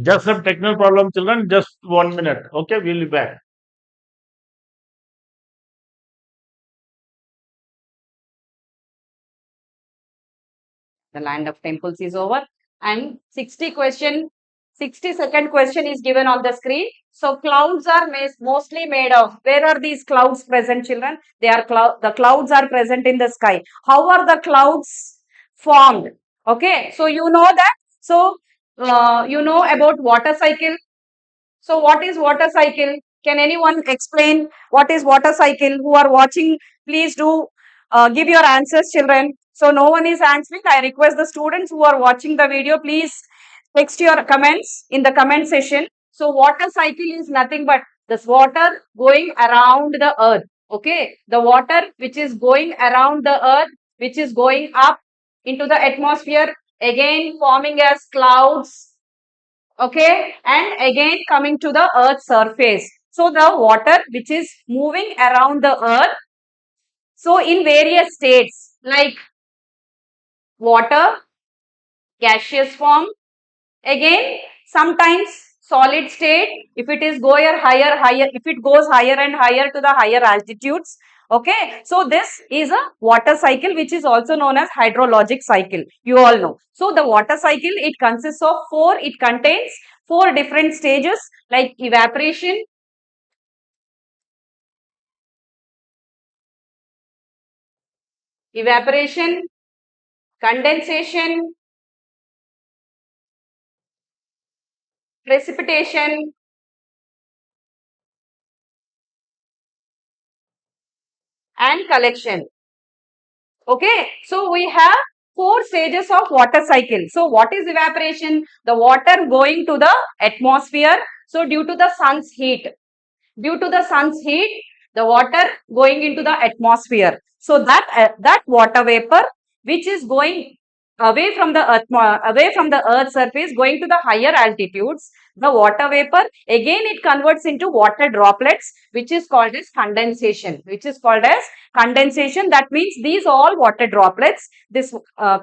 S3: Just some technical problem, children. Just 1 minute. Okay, we'll be back.
S4: The land of temples is over. And 60-second question is given on the screen. So clouds are mostly made of. Where are these clouds present, children? The clouds are present in the sky. How are the clouds formed? Okay, so you know that. So you know about water cycle. So what is water cycle? Can anyone explain what is water cycle? Who are watching, please do give your answers, children. So no one is answering. I request the students who are watching the video, please text your comments in the comment section. So water cycle is nothing but this water going around the earth. Okay, the water which is going around the earth, which is going up into the atmosphere, again forming as clouds. Okay, and again coming to the earth's surface. So the water which is moving around the earth, so in various states like water, gaseous form, again sometimes solid state, if it is higher, if it goes higher and higher to the higher altitudes. Okay, so this is a water cycle which is also known as hydrologic cycle, you all know. So the water cycle, it consists of it contains four different stages like evaporation, condensation, precipitation, and collection. Okay, so we have four stages of water cycle. So what is evaporation? The water going to the atmosphere. So due to the sun's heat, the water going into the atmosphere. So that water vapor which is going away from the earth surface, going to the higher altitudes, the water vapor again it converts into water droplets, which is called as condensation. That means these all water droplets, this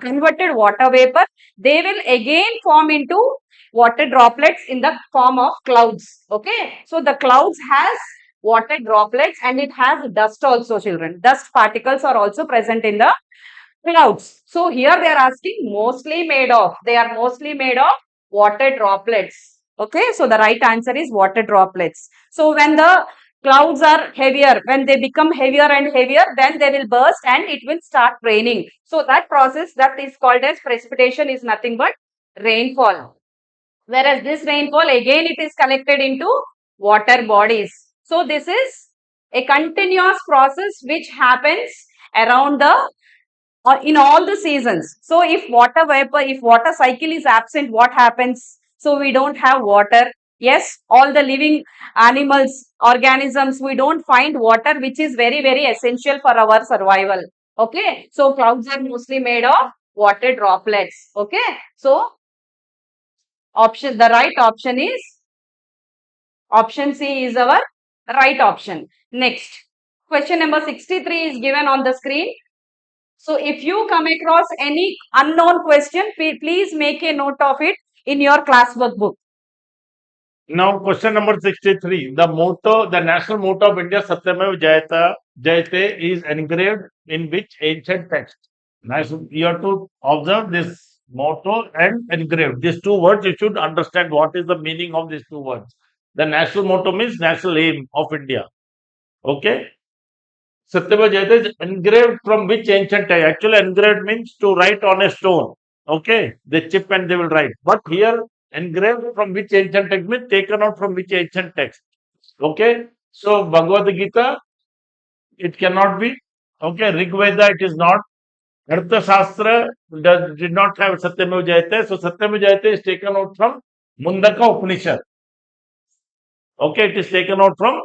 S4: converted water vapor, they will again form into water droplets in the form of clouds. Okay, so the clouds has water droplets and it has dust also, children. Dust particles are also present in the clouds. So here they are asking they are mostly made of water droplets. Okay, so the right answer is water droplets. So when the clouds are heavier, when they become heavier and heavier, then they will burst and it will start raining. So that process that is called as precipitation is nothing but rainfall. Whereas this rainfall again it is collected into water bodies. So this is a continuous process which happens around the in all the seasons. So if water cycle is absent, what happens? So we don't have water. Yes, all the living animals, organisms, we don't find water, which is very, very essential for our survival. Okay, so clouds are mostly made of water droplets. Okay, so the right option is option C is our right option. Next, question number 63 is given on the screen. So if you come across any unknown question, please make a note of it in your classwork book.
S3: Now, question number 63. The national motto of India, Satyameva Jayate, is engraved in which ancient text? Nice. You have to observe this motto and engraved. These two words, you should understand what is the meaning of these two words. The national motto means national aim of India. Okay. Satyameva Jayate is engraved from which ancient text? Actually, engraved means to write on a stone. Okay. They chip and they will write. But here, engraved from which ancient text means taken out from which ancient text. Okay. So, Bhagavad Gita, it cannot be. Okay. Rig Veda, it is not. Arthashastra did not have Satyameva Jayate. So, Satyameva Jayate is taken out from Mundaka Upanishad. Okay. It is taken out from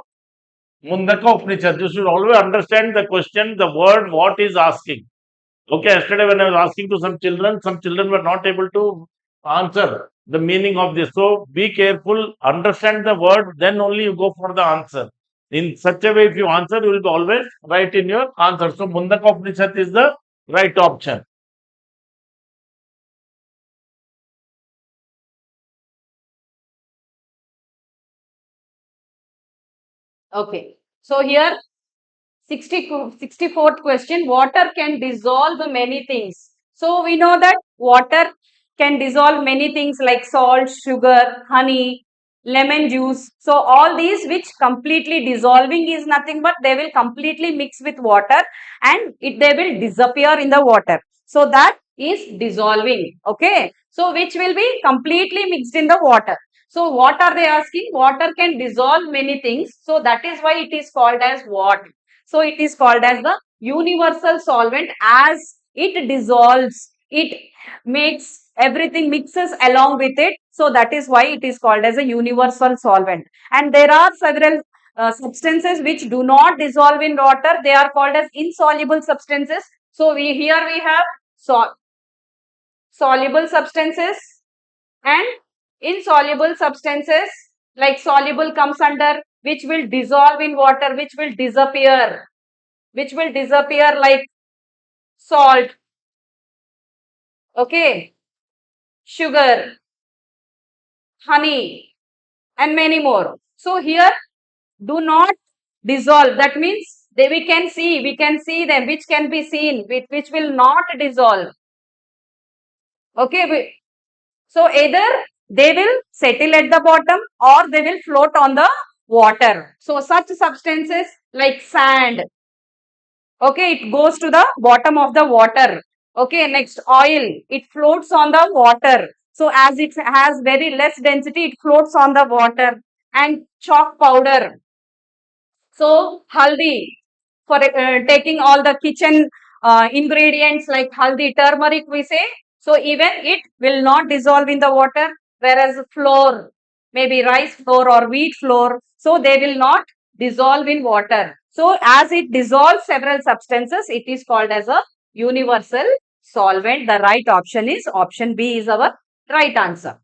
S3: Mundaka Upanishad. You should always understand the question, the word, what is asking. Okay, yesterday when I was asking to some children were not able to answer the meaning of this. So be careful, understand the word, then only you go for the answer. In such a way, if you answer, you will be always right in your answer. So Mundaka Upanishad is the right option.
S4: Okay, so here 64th question, water can dissolve many things. So we know that water can dissolve many things like salt, sugar, honey, lemon juice. So all these which completely dissolving is nothing but they will completely mix with water and they will disappear in the water. So that is dissolving. Okay. So which will be completely mixed in the water. So what are they asking? Water can dissolve many things. So that is why it is called as what? So it is called as the universal solvent as it dissolves, it makes everything mixes along with it. So that is why it is called as a universal solvent. And there are several substances which do not dissolve in water. They are called as insoluble substances. So here we have soluble substances and insoluble substances. Like soluble comes under which will dissolve in water, which will disappear like salt, okay, sugar, honey, and many more. So here do not dissolve. That means we can see them, which can be seen, which will not dissolve. Okay, so either they will settle at the bottom or they will float on the water. So such substances like sand, okay, it goes to the bottom of the water. Okay, next oil, it floats on the water. So as it has very less density, it floats on the water. And chalk powder, so haldi, for taking all the kitchen ingredients like haldi, turmeric we say, so even it will not dissolve in the water, whereas flour, maybe rice flour or wheat flour, so they will not dissolve in water. So as it dissolves several substances, it is called as a universal solvent. The right option is option B is our right answer.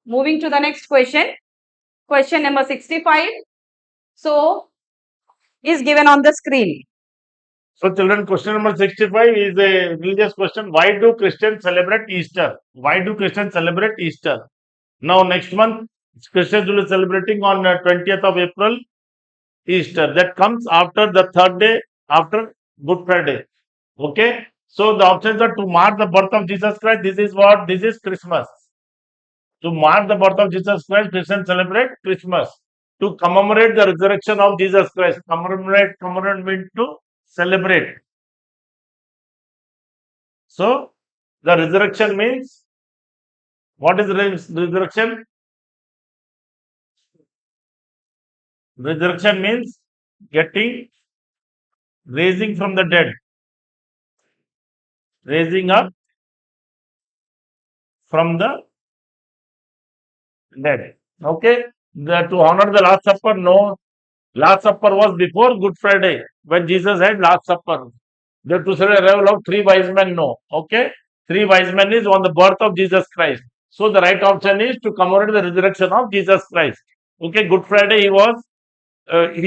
S4: Moving to the next question. Question number 65. So is given on the screen.
S3: So, children, question number 65 is a religious question. Why do Christians celebrate Easter? Why do Christians celebrate Easter? Now, next month, Christians will be celebrating on 20th of April, Easter. That comes after the third day after Good Friday. Okay. So, the options are to mark the birth of Jesus Christ. This is what? This is Christmas. To mark the birth of Jesus Christ, Christians celebrate Christmas. To commemorate the resurrection of Jesus Christ. Commemorate means to celebrate. So, the resurrection means, what is resurrection? Resurrection means raising from the dead, raising up from the dead. Okay, to honor the Last Supper, no, Last Supper was before Good Friday when Jesus had Last Supper. The to celebrate the arrival of three wise men, no. Okay, three wise men is on the birth of Jesus Christ. So the right option is to commemorate the resurrection of Jesus Christ. Okay, Good Friday he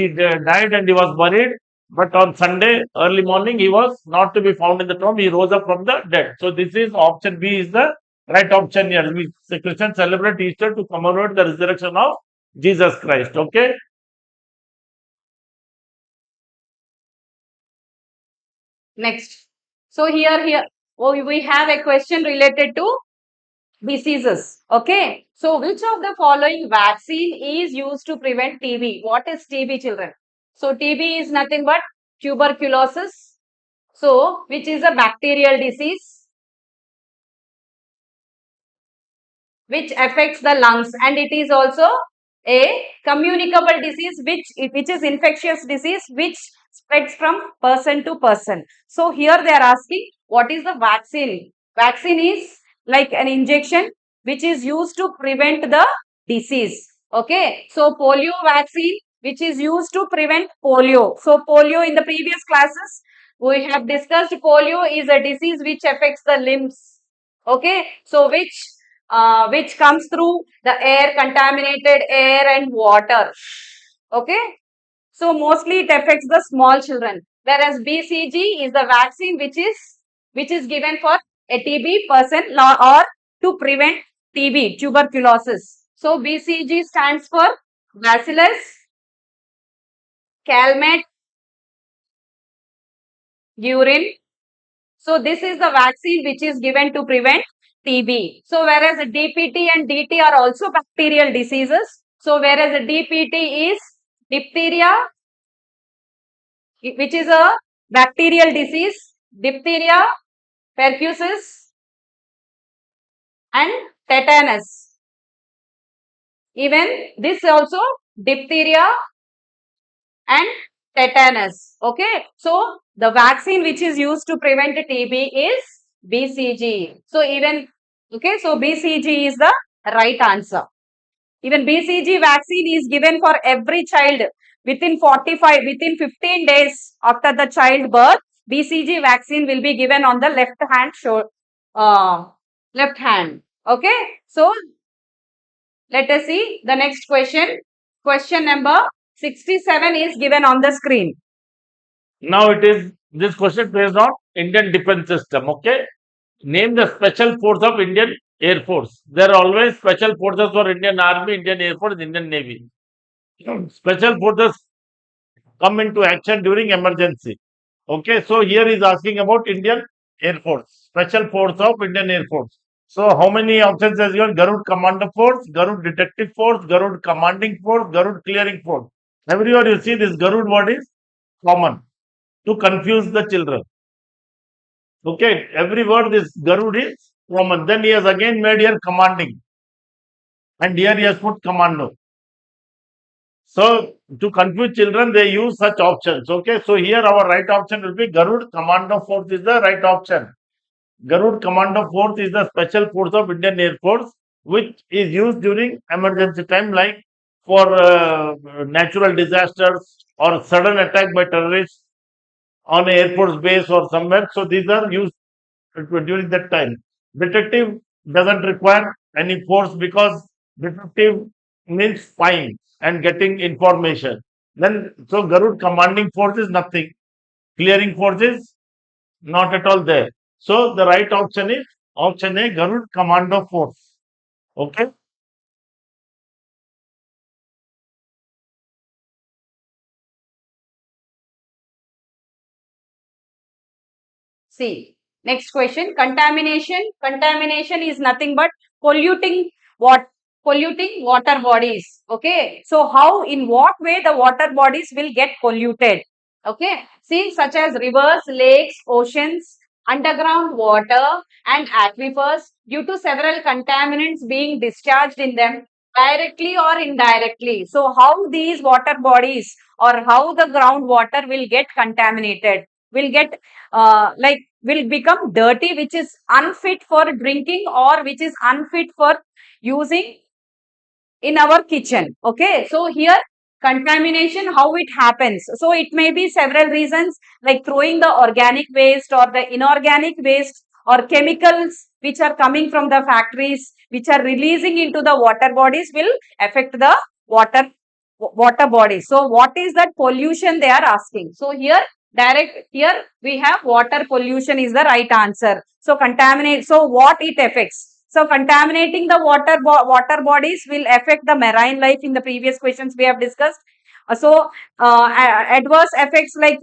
S3: died and he was buried. But on Sunday, early morning, he was not to be found in the tomb. He rose up from the dead. So this is option B is the right option here. The Christians celebrate Easter to commemorate the resurrection of Jesus Christ. Okay.
S4: Next. So here, we have a question related to diseases. Okay. So which of the following vaccine is used to prevent TB? What is TB, children? So TB is nothing but tuberculosis. So which is a bacterial disease which affects the lungs, and it is also a communicable disease which is infectious disease which spreads from person to person. So here they are asking what is the vaccine. Vaccine is like an injection which is used to prevent the disease. Okay, so polio vaccine which is used to prevent polio. So polio, in the previous classes we have discussed, polio is a disease which affects the limbs. Okay, so which comes through the air, contaminated air and water. Okay, so mostly it affects the small children, whereas BCG is the vaccine which is given for a TB person or to prevent TB, tuberculosis. So BCG stands for Bacillus calmette urine. So this is the vaccine which is given to prevent TB. So whereas DPT and DT are also bacterial diseases. So whereas DPT is diphtheria, which is a bacterial disease, diphtheria, pertussis and tetanus. Even this also diphtheria and tetanus. Okay, so the vaccine which is used to prevent TB is BCG. So even okay, so BCG is the right answer. Even BCG vaccine is given for every child within 15 days after the child birth. BCG vaccine will be given on the left hand left hand. Okay, so let us see the next question. Question number 67 is given on the screen.
S3: Now it is this question based on Indian defense system. Okay, name the special force of Indian Air Force. There are always special forces for Indian Army, Indian Air Force, Indian Navy. Special forces come into action during emergency. Okay, so here is asking about Indian Air Force, special force of Indian Air Force. So how many options has given? Garud Commander Force, Garud Detective Force, Garud Commanding Force, Garud Clearing Force. Everywhere you see this Garud word is common to confuse the children. Okay, every word this Garud is common. Then he has again made here commanding, and here he has put commando. So to confuse children, they use such options. Okay, so here our right option will be Garud Commando Force is the right option. Garud Commando Force is the special force of Indian Air Force, which is used during emergency time, like for natural disasters or sudden attack by terrorists on an Air Force base or somewhere. So these are used during that time. Detective doesn't require any force because detective means spying and getting information. Then, so Garud commanding force is nothing. Clearing force is not at all there. So the right option is option A, Garud commando force. Okay.
S4: See, next question. Contamination. Contamination is nothing but polluting what polluting water bodies. Okay. So how in what way the water bodies will get polluted? Okay. See, such as rivers, lakes, oceans, underground water and aquifers due to several contaminants being discharged in them directly or indirectly. So how these water bodies or how the groundwater will get contaminated, will get will become dirty, which is unfit for drinking or which is unfit for using in our kitchen. Okay, so here contamination, how it happens. So it may be several reasons, like throwing the organic waste or the inorganic waste or chemicals which are coming from the factories, which are releasing into the water bodies, will affect the water bodies. So what is that pollution they are asking? So here here we have water pollution is the right answer. So contaminate, so what it affects? So contaminating the water bodies will affect the marine life. In the previous questions we have discussed. Adverse effects like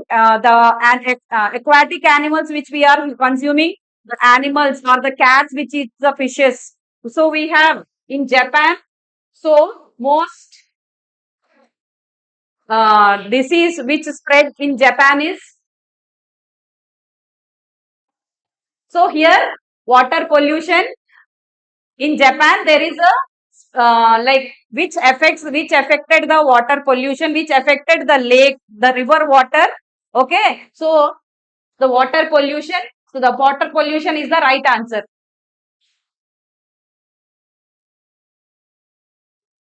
S4: aquatic animals which we are consuming, the animals or the cats which eat the fishes. So we have in Japan. So most disease which spread in Japan is, so here water pollution in Japan, there is a which affected the water pollution, which affected the lake, the river water. Okay, so the water pollution. So the water pollution is the right answer.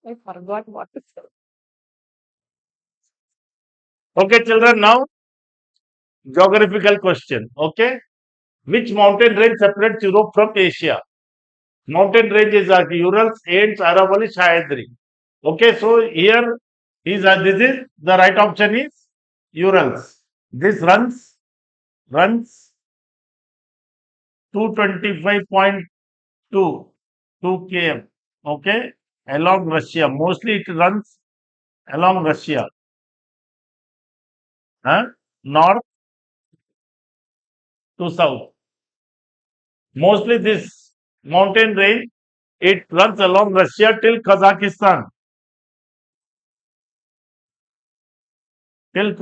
S4: I forgot what to say.
S3: Okay, children. Now geographical question. Okay, which mountain range separates Europe from Asia? Mountain ranges are Urals, Ants, Aravalli, Sahyadri. Okay, so here this is the right option is Urals. This runs 225.2 km. Okay, along Russia. Mostly it runs along Russia. North to south. Mostly this mountain range, it runs along Russia till Kazakhstan. But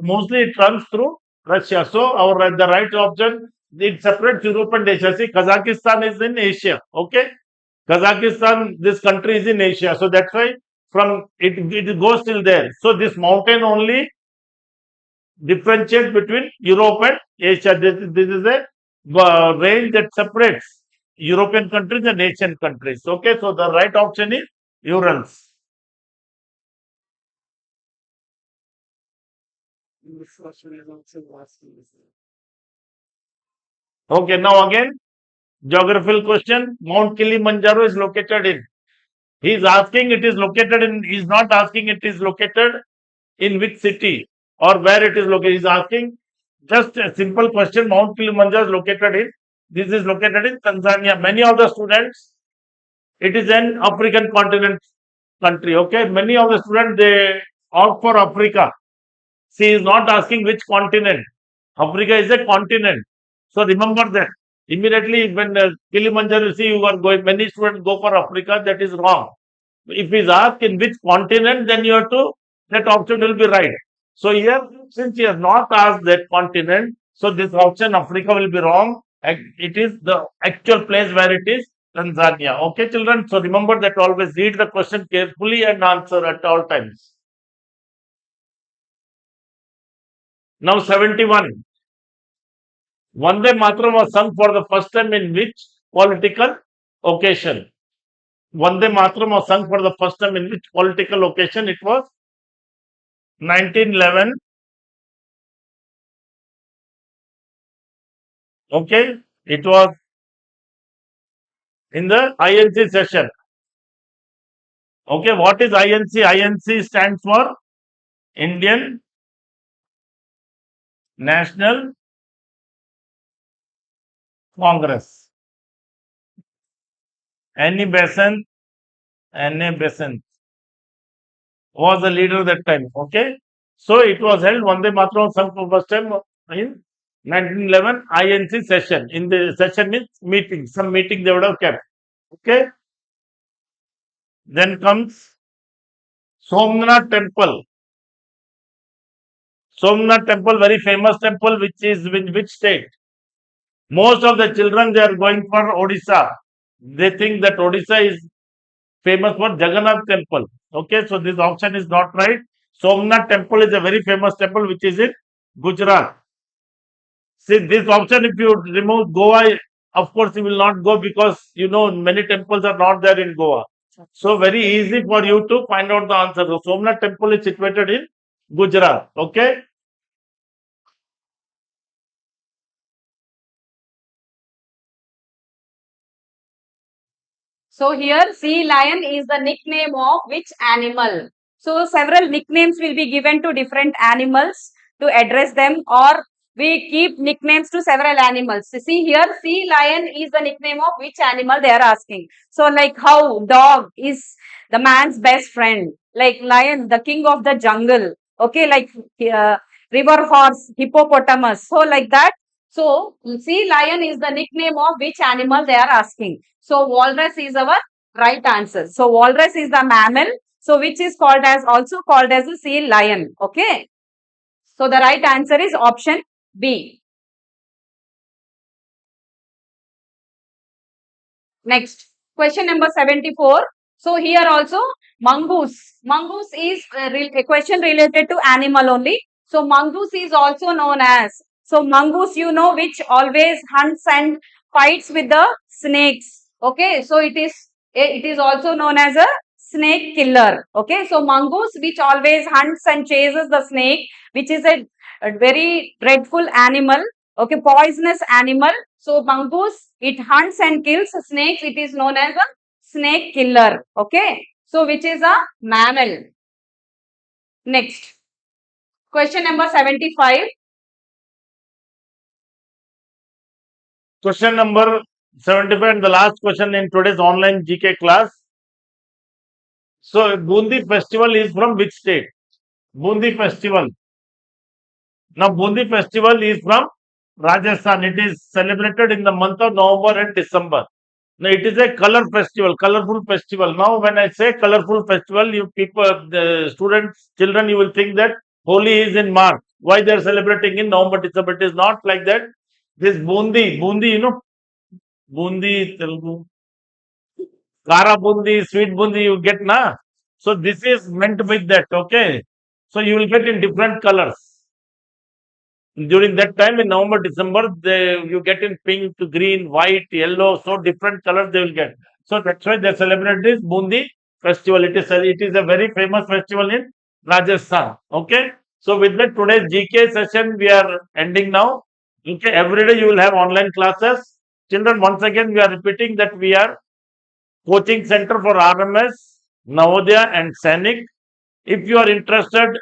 S3: mostly it runs through Russia. So the right option, it separates Europe and Asia. See, Kazakhstan is in Asia. Okay, Kazakhstan, this country is in Asia. So that's why from it goes till there. So this mountain only differentiate between Europe and Asia. This is a range that separates European countries and Asian countries. Okay, so the right option is Urals.
S2: This question is also asking this.
S3: Okay, now again, geographical question. Mount Kilimanjaro is located in. He is asking it is located in, he is not asking it is located in which city or where it is located. He is asking just a simple question. Mount Kilimanjaro is located in, this is located in Tanzania. Many of the students, it is an African continent country. Okay, many of the students they opt for Africa. She is not asking which continent. Africa is a continent. So remember that. Immediately when Kilimanjaro, you see you are going, many students go for Africa, that is wrong. If he's asked in which continent, then you have to, that option will be right. So here, since he has not asked that continent, so this option Africa will be wrong. It is the actual place where it is Tanzania. Okay, children. So remember that always read the question carefully and answer at all times. Now 71. Vande Mataram was sung for the first time in which political occasion? Vande Mataram was sung for the first time in which political occasion? It was 1911. Okay, it was in the INC session. Okay, what is INC? INC stands for Indian National Congress. Annie Besant was the leader that time. Okay, so it was held Vande Mataram sung for first time in 1911 INC session. In the session means meeting, some meeting they would have kept. Okay, then comes Somnath Temple. Somnath Temple, very famous temple, which is in which state? Most of the children they are going for Odisha. They think that Odisha is famous for Jagannath Temple. Okay, so this option is not right. Somnath Temple is a very famous temple which is in Gujarat. See this option, if you remove Goa, of course you will not go because you know many temples are not there in Goa. So very easy for you to find out the answer. So Somnath Temple is situated in Gujarat. Okay.
S4: So here sea lion is the nickname of which animal? So several nicknames will be given to different animals to address them, or we keep nicknames to several animals. So see here, sea lion is the nickname of which animal they are asking. So like how dog is the man's best friend, like lion, the king of the jungle. Okay, like river horse, hippopotamus. So like that. So sea lion is the nickname of which animal they are asking. So walrus is our right answer. So walrus is the mammal. So which is called as, also called as a sea lion. Okay. So the right answer is option B. Next, question number 74. So here also mongoose. Mongoose is a question related to animal only. So mongoose is also known as, so mongoose you know which always hunts and fights with the snakes. Okay, so it is also known as a snake killer. Okay, so mongoose which always hunts and chases the snake, which is a very dreadful animal. Okay, poisonous animal. So mongoose, it hunts and kills snakes. It is known as a snake killer. Okay, so which is a mammal. Next, question number 75.
S3: Question number 75 and the last question in today's online GK class. So Bundi festival is from which state? Bundi festival. Now Bundi festival is from Rajasthan. It is celebrated in the month of November and December. Now it is a color festival, colorful festival. Now when I say colorful festival, you people, the students, children, you will think that Holi is in March. Why they are celebrating in November, December? It is not like that. This bundi, you know, bundi, Telugu, kara bundi, sweet bundi, you get na. So this is meant with that. Okay. So you will get in different colors. during that time in November, December, you get in pink, green, white, yellow, so different colors they will get. So that's why they celebrate this Bundi festival. It is a very famous festival in Rajasthan. Okay. So with that today's GK session we are ending now. Okay. Every day you will have online classes. Children, once again we are repeating that we are coaching center for RMS, Navodaya and Sainik. If you are interested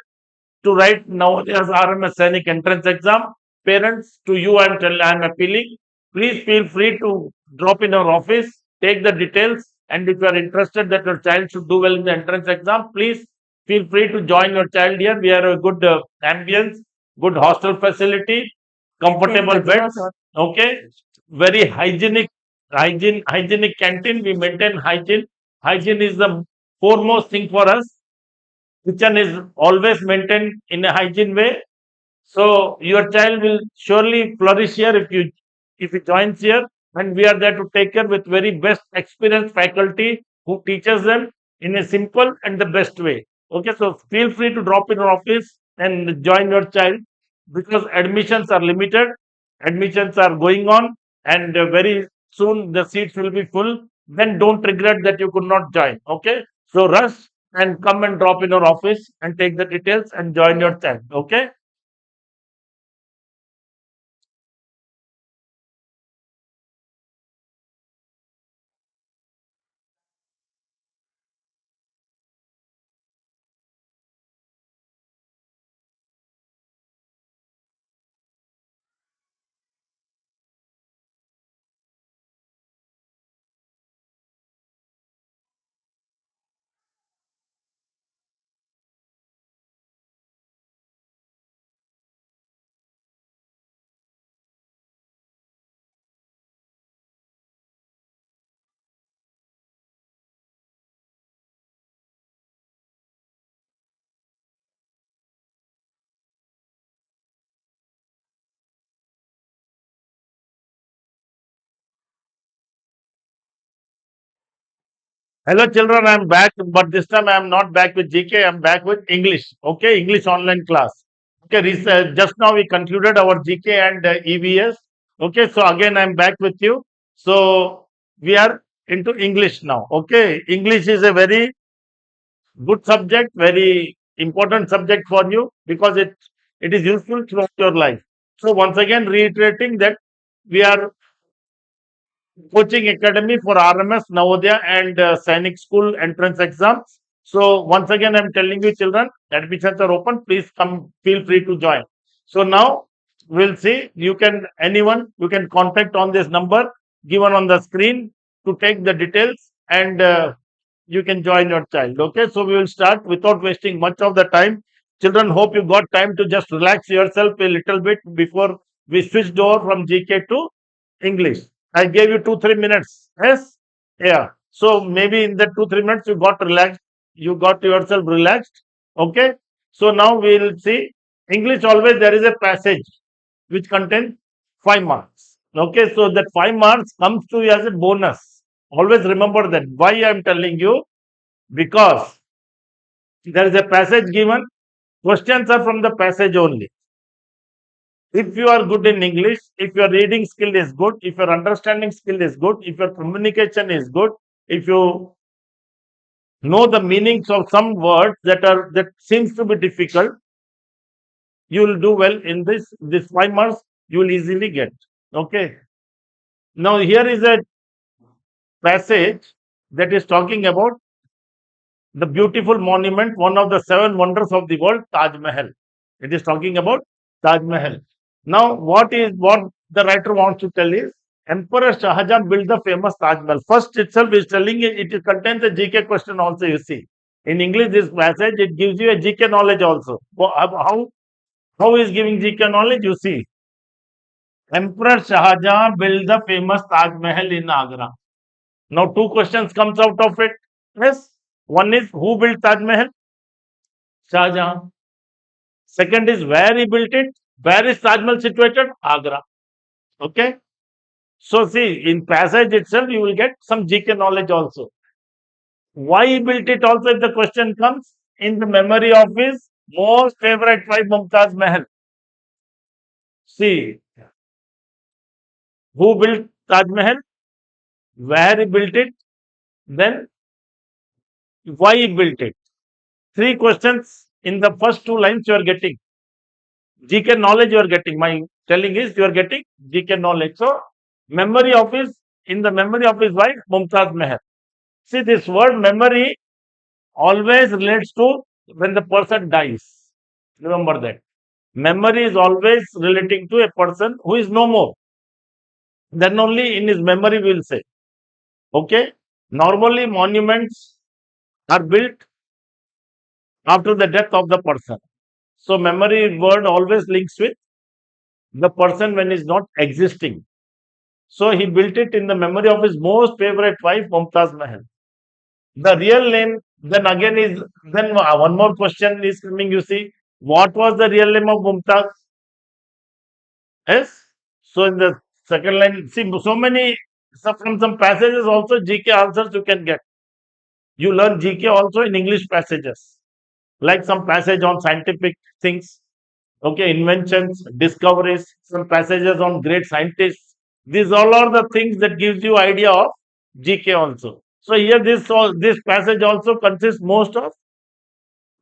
S3: to write Navodiya's RMS Sainik entrance exam, parents, to you I'm appealing. Please feel free to drop in our office, take the details, and if you are interested that your child should do well in the entrance exam, please feel free to join your child here. We have a good ambience, good hostel facility, comfortable beds. Okay, very hygienic canteen. We maintain hygiene. Hygiene is the foremost thing for us. Kitchen is always maintained in a hygiene way. So your child will surely flourish here if he joins here, and we are there to take care with very best experienced faculty who teaches them in a simple and the best way. Okay, so feel free to drop in our office and join your child because admissions are limited, admissions are going on, and very soon the seats will be full. Then don't regret that you could not join. Okay, so rush and come and drop in our office and take the details and join your child. Okay. Hello, children. I'm back, but this time I'm not back with GK. I'm back with English. Okay, English online class. Okay, just now we concluded our GK and EVS. Okay, so again I'm back with you. So we are into English now. Okay, English is a very good subject, very important subject for you because it is useful throughout your life. So once again, reiterating that we are coaching academy for RMS, Navodaya, and Sainik School Entrance Exams. So once again, I'm telling you, children, admissions are open. Please come. Feel free to join. So now we'll see. You can contact on this number given on the screen to take the details, and you can join your child. Okay. So we will start without wasting much of the time. Children, hope you got time to just relax yourself a little bit before we switched over from GK to English. I gave you 2 3 minutes. Yes, yeah. So maybe in the 2 3 minutes you got relaxed. You got yourself relaxed. Okay. So now we'll see English. Always there is a passage which contains 5 marks. Okay. So that 5 marks comes to you as a bonus. Always remember that. Why I'm telling you? Because there is a passage given. Questions are from the passage only. If you are good in English, if your reading skill is good, if your understanding skill is good, if your communication is good, if you know the meanings of some words that seems to be difficult, you will do well in this 5 marks. You will easily get. Okay. Now here is a passage that is talking about the beautiful monument, one of the 7 wonders of the world, Taj Mahal. It is talking about Taj Mahal. Now, what the writer wants to tell is Emperor Shah Jahan built the famous Taj Mahal. First itself is telling it contains a GK question also. You see, in English, this passage it gives you a GK knowledge also. How is giving GK knowledge? You see, Emperor Shah Jahan built the famous Taj Mahal in Agra. Now, two questions comes out of it. Yes, one is who built Taj Mahal? Shah Jahan. Second is where he built it. Where is Taj Mahal situated? Agra. Okay. So see, in passage itself, you will get some GK knowledge also. Why he built it also, if the question comes, in the memory of his most favorite wife, Mumtaz Mahal. See, who built Taj Mahal, where he built it, then why he built it. Three questions in the first two lines you are getting. GK knowledge you are getting. My telling is you are getting GK knowledge. So, memory of his, in the memory of his wife, Mumtaz Mahal. See, this word memory always relates to when the person dies. Remember that. Memory is always relating to a person who is no more. Then only in his memory we will say. Okay? Normally, monuments are built after the death of the person. So, memory word always links with the person when he is not existing. So, he built it in the memory of his most favorite wife, Mumtaz Mahal. The real name, then again, is then one more question is coming. You see, what was the real name of Mumtaz? Yes. So, in the second line, see, so many, so from some passages also, GK answers you can get. You learn GK also in English passages, like some passage on scientific things, okay, inventions, discoveries, some passages on great scientists. These all are the things that gives you idea of GK also. So here this passage also consists most of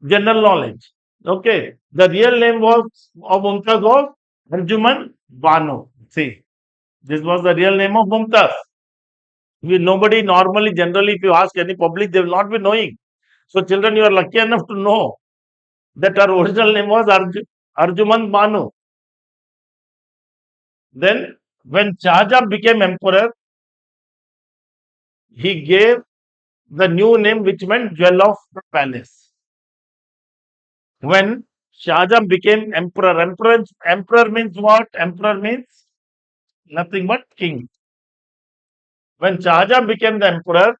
S3: general knowledge. Okay, the real name was of Mumtaz was Arjuman Banu. See, this was the real name of Mumtaz. Nobody normally, generally, if you ask any public, they will not be knowing. So, children, you are lucky enough to know that her original name was Arjuman Banu. Then, when Shah Jahan became emperor, he gave the new name which meant jewel of the palace. When Shah Jahan became emperor means what? Emperor means nothing but king. When Shah Jahan became the emperor,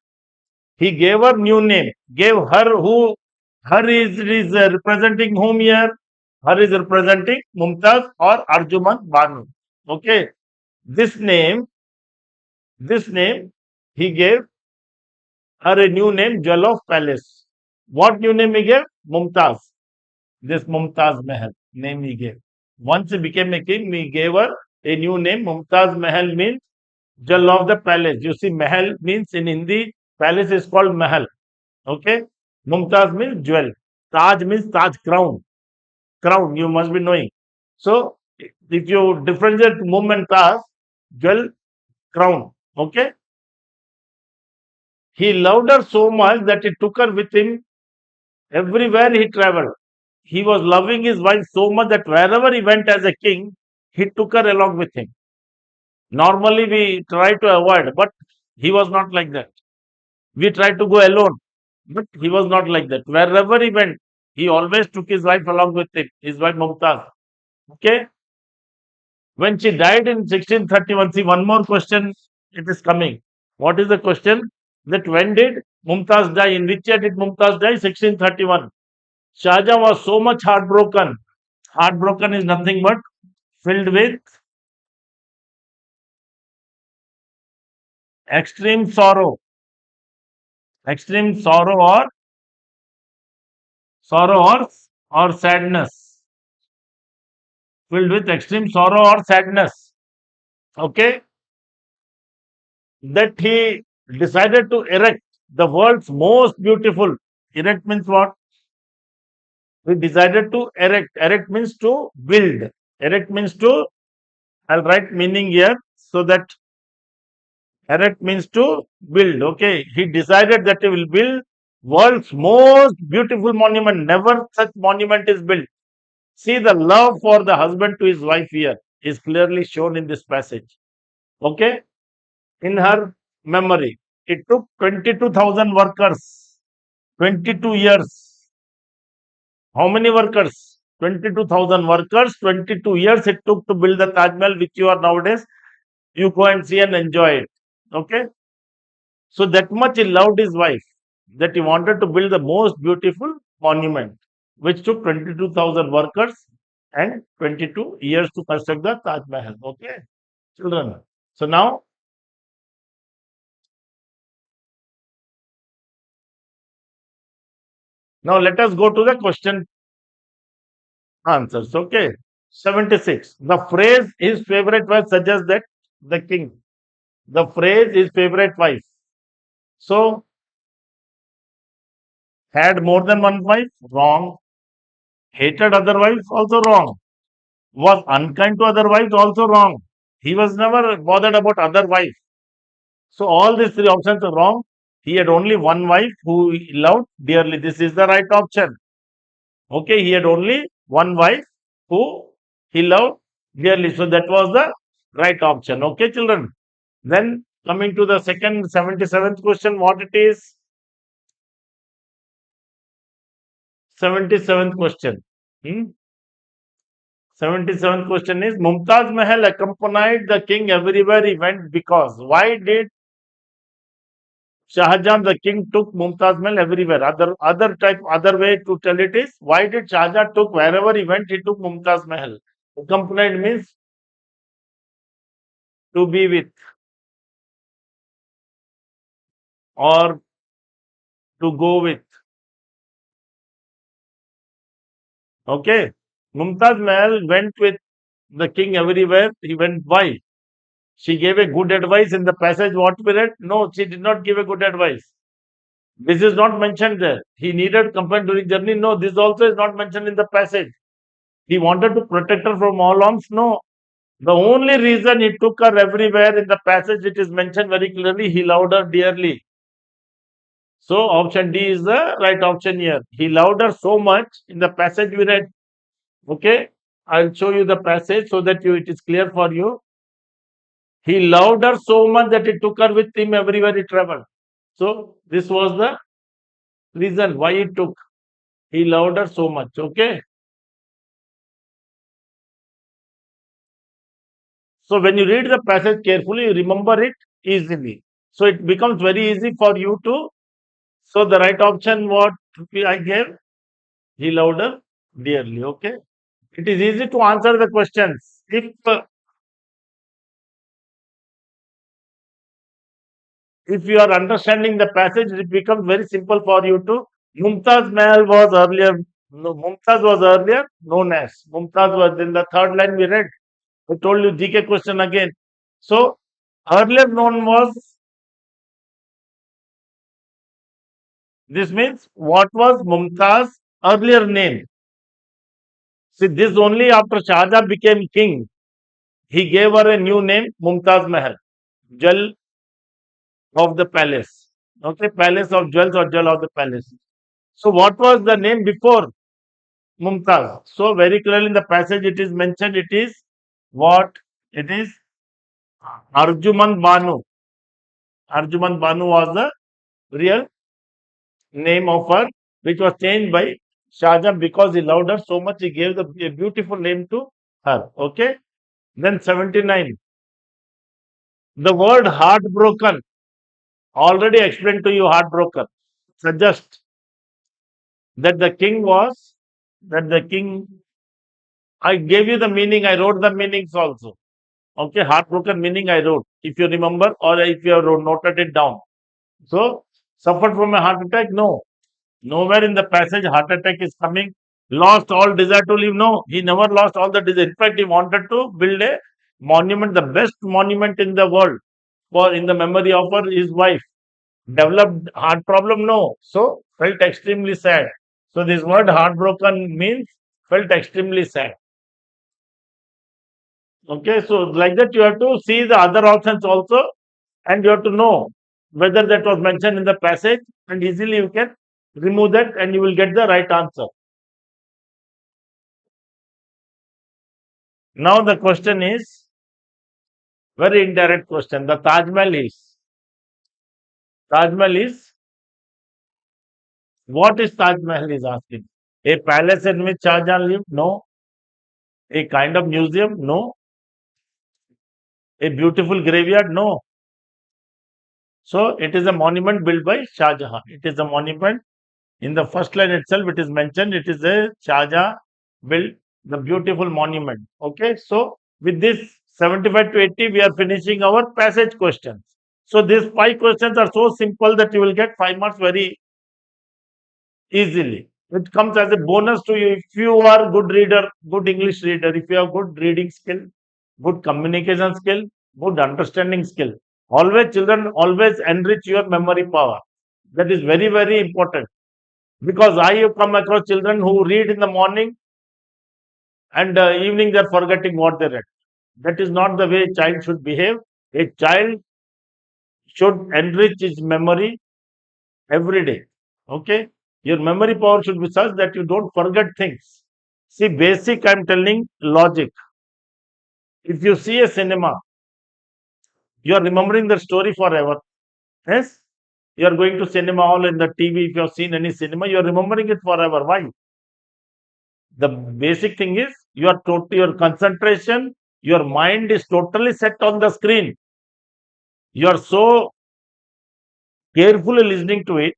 S3: he gave her new name, gave her who, her is representing whom here? Her is representing Mumtaz or Arjuman Banu. Okay, this name, he gave her a new name, Jewel of Palace. What new name he gave? Mumtaz. This Mumtaz Mahal name he gave. Once he became a king, he gave her a new name. Mumtaz Mahal means Jewel of the Palace. You see, Mahal means in Hindi, palace is called Mahal. Okay. Mumtaz means jewel. Taj means Taj crown. Crown, you must be knowing. So, if you differentiate Mum and Taj, jewel, crown. Okay. He loved her so much that he took her with him everywhere he traveled. He was loving his wife so much that wherever he went as a king, he took her along with him. Normally, we try to avoid, but he was not like that. We tried to go alone, but he was not like that. Wherever he went, he always took his wife along with him, his wife Mumtaz. Okay. When she died in 1631, see one more question it is coming. What is the question? That when did Mumtaz die? In which year did Mumtaz die? 1631. Shah Jahan was so much heartbroken. Heartbroken is nothing but filled with extreme sorrow. Extreme sorrow or sadness. Filled with extreme sorrow or sadness. Okay. That he decided to erect the world's most beautiful. Erect means what? We decided to erect. Erect means to build. Erect means to, I'll write meaning here so that erect means to build. Okay. He decided that he will build world's most beautiful monument. Never such monument is built. See, the love for the husband to his wife here is clearly shown in this passage. Okay. In her memory, it took 22,000 workers, 22 years. How many workers? 22,000 workers, 22 years it took to build the Taj Mahal, which you are nowadays. You go and see and enjoy it. Okay. So that much he loved his wife that he wanted to build the most beautiful monument, which took 22,000 workers and 22 years to construct the Taj Mahal. Okay, children. So now let us go to the question answers. Okay. 76. The phrase his favorite wife suggests that the king. The phrase his favorite wife. So, had more than one wife? Wrong. Hated other wives? Also wrong. Was unkind to other wives? Also wrong. He was never bothered about other wives. So, all these three options are wrong. He had only one wife who he loved dearly. This is the right option. Okay, he had only one wife who he loved dearly. So, that was the right option. Okay, children. Then, coming to the second 77th question, what it is? 77th question. 77th question is Mumtaz Mahal accompanied the king everywhere he went because why did Shahjahan the king took Mumtaz Mahal everywhere? Other way to tell it is why did Shahjahan took wherever he went he took Mumtaz Mahal? Accompanied means to be with or to go with. Okay, Mumtaz Mahal went with the king everywhere he went. Why? She gave a good advice in the passage what we read? No, she did not give a good advice. This is not mentioned there. He needed company during journey. No, this also is not mentioned in the passage. He wanted to protect her from all harms. No. The only reason he took her everywhere in the passage, it is mentioned very clearly, he loved her dearly. So option D is the right option here. He loved her so much in the passage we read. Okay, I'll show you the passage so that it is clear for you. He loved her so much that he took her with him everywhere he traveled. So this was the reason why he took. He loved her so much. Okay. So when you read the passage carefully, you remember it easily. So it becomes very easy for you to. So the right option, what I gave, he loved her dearly. Okay. It is easy to answer the questions. If you are understanding the passage, it becomes very simple for you to. Mumtaz Mahal was earlier. No, Mumtaz was earlier known as. Mumtaz was in the third line we read. I told you GK question again. So earlier known was. This means what was Mumtaz earlier name? See, this only after Shah Jahan became king, he gave her a new name, Mumtaz Mahal, jewel of the palace. Okay, palace of jewels or jewel of the palace. So, what was the name before Mumtaz? So, very clearly in the passage it is mentioned, it is what? It is Arjuman Banu. Arjuman Banu was the real name of her, which was changed by Shah Jahan because he loved her so much, he gave a beautiful name to her. Okay. Then 79. The word heartbroken, already explained to you heartbroken, suggest that the king, I gave you the meaning, I wrote the meanings also. Okay, heartbroken meaning I wrote, if you remember, or if you have noted it down. So, suffered from a heart attack? No. Nowhere in the passage heart attack is coming. Lost all desire to live? No, he never lost all the desire. In fact, he wanted to build a monument, the best monument in the world, for in the memory of his wife. Developed heart problem? No. So felt extremely sad. So this word heartbroken means felt extremely sad. Okay, so like that you have to see the other options also, and you have to know whether that was mentioned in the passage, and easily you can remove that and you will get the right answer. Now the question is very indirect question. The Taj Mahal is what is Taj Mahal is asking? A palace in which Shah Jahan lived? No. A kind of museum? No. A beautiful graveyard? No. So it is a monument built by Shah Jahan. It is a monument. In the first line itself, it is mentioned. It is a Shah Jahan built the beautiful monument. Okay. So with this 75 to 80, we are finishing our passage questions. So these 5 questions are so simple that you will get 5 marks very easily. It comes as a bonus to you if you are good reader, good English reader, if you have good reading skill, good communication skill, good understanding skill. Always children always enrich your memory power. That is very, very important. Because I have come across children who read in the morning and evening they're forgetting what they read. That is not the way a child should behave. A child should enrich his memory every day. Okay? Your memory power should be such that you don't forget things. See, basic, I'm telling logic. If you see a cinema, you are remembering the story forever. Yes? You are going to cinema hall in the TV. If you have seen any cinema, you are remembering it forever. Why? The basic thing is your concentration, your mind is totally set on the screen. You are so carefully listening to it.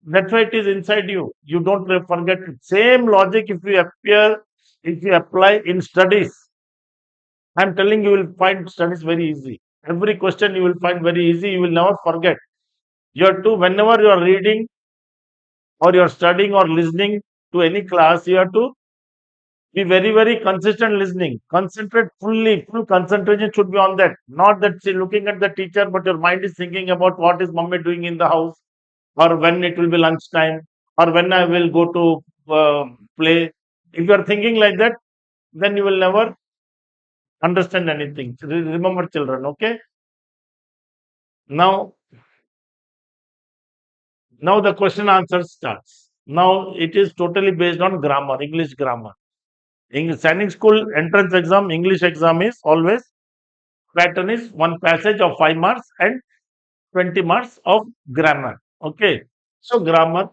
S3: That's why it is inside you. You don't forget it. Same logic if you apply in studies. I'm telling you will find studies very easy. Every question you will find very easy. You will never forget. You have to, whenever you are reading or you are studying or listening to any class, you have to be very, very consistent listening. Concentrate fully. Full concentration should be on that. Not that looking at the teacher, but your mind is thinking about what is mommy doing in the house, or when it will be lunchtime, or when I will go to play. If you are thinking like that, then you will never understand anything. Remember, children. Okay. Now, now the question answer starts. Now it is totally based on grammar, English grammar. Sainik School Entrance Exam, English exam is always pattern is one passage of 5 marks and 20 marks of grammar. Okay. So grammar,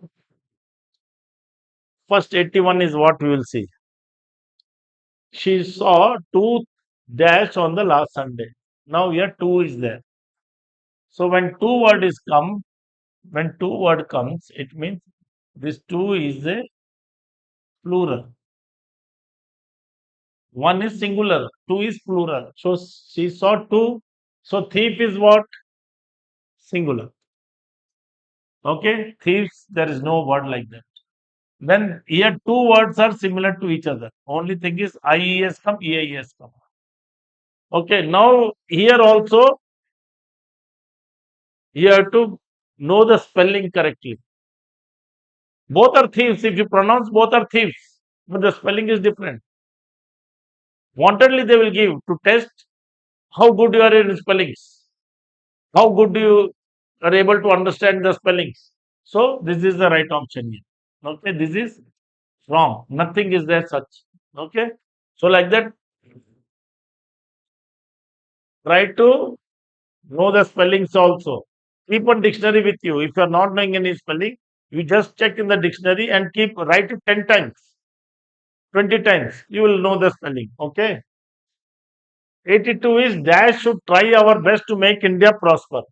S3: first 81 is what we will see. She saw two dash on the last Sunday. Now here two is there. So when two word comes, it means this two is a plural. One is singular, two is plural. So she saw two. So thief is what? Singular. Okay, thieves, there is no word like that. Then here two words are similar to each other. Only thing is IES come, EIS come. Okay, now here also you have to know the spelling correctly. Both are thieves. If you pronounce both are thieves, but the spelling is different. Wantedly they will give to test how good you are in spellings, how good you are able to understand the spellings. So this is the right option here. Okay, this is wrong. Nothing is there such. Okay, so like that, try to know the spellings also. Keep one dictionary with you. If you are not knowing any spelling, you just check in the dictionary and write it 10 times, 20 times. You will know the spelling. Okay. 82 is dash should try our best to make India prosper.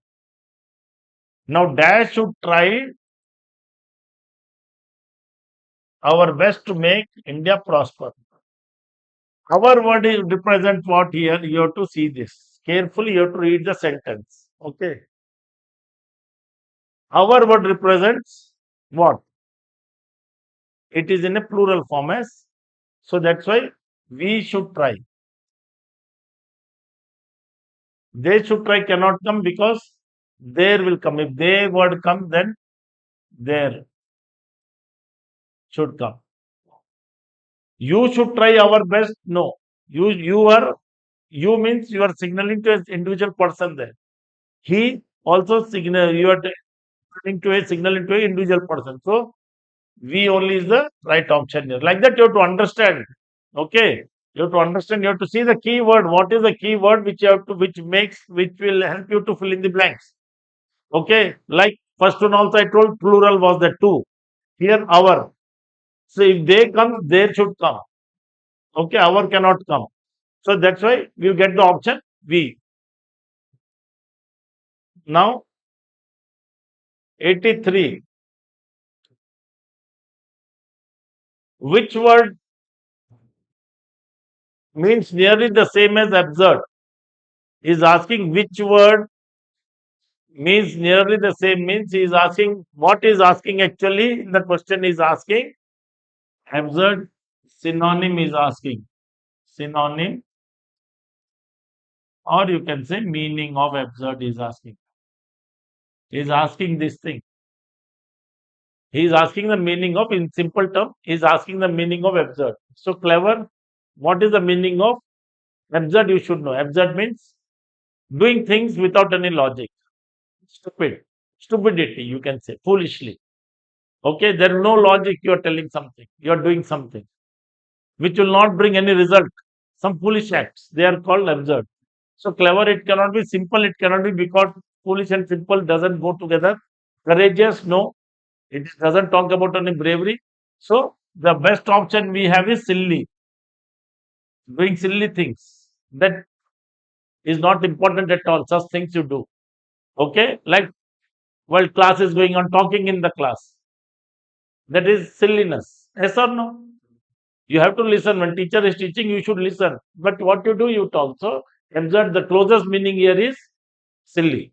S3: Now dash should try our best to make India prosper. Our word is represent what here? You have to see this. Carefully you have to read the sentence. Okay. Our word represents what? It is in a plural form as. So that's why we should try. They should try cannot come because there will come. If they word come, then there should come. You should try our best. No. You means you are signaling to an individual person there. He also signal you are signaling to a signal into an individual person. So we only is the right option here. Like that, you have to understand. Okay. You have to understand, you have to see the key word. What is the key word which you have to which will help you to fill in the blanks. Okay. Like first one also I told plural was the two. Here our. So if they come, there should come. Okay, our cannot come. So that's why we get the option we. Now 83. Which word means nearly the same as absurd? Is asking which word means nearly the same, means he is asking what is asking actually in the question is asking absurd synonym is asking synonym, or you can say meaning of absurd is asking. He is asking this thing. He is asking the meaning of, in simple term, he is asking the meaning of absurd. So clever. What is the meaning of absurd? You should know. Absurd means doing things without any logic. Stupid. Stupidity, you can say. Foolishly. Okay, there is no logic. You are telling something. You are doing something which will not bring any result. Some foolish acts. They are called absurd. So clever, it cannot be. Simple, it cannot be, because foolish and simple doesn't go together. Courageous, no. It doesn't talk about any bravery. So the best option we have is silly. Doing silly things. That is not important at all. Such things you do. Okay? Like while class is going on, talking in the class. That is silliness. Yes or no? You have to listen. When teacher is teaching, you should listen. But what you do, you talk. So absurd, the closest meaning here is silly.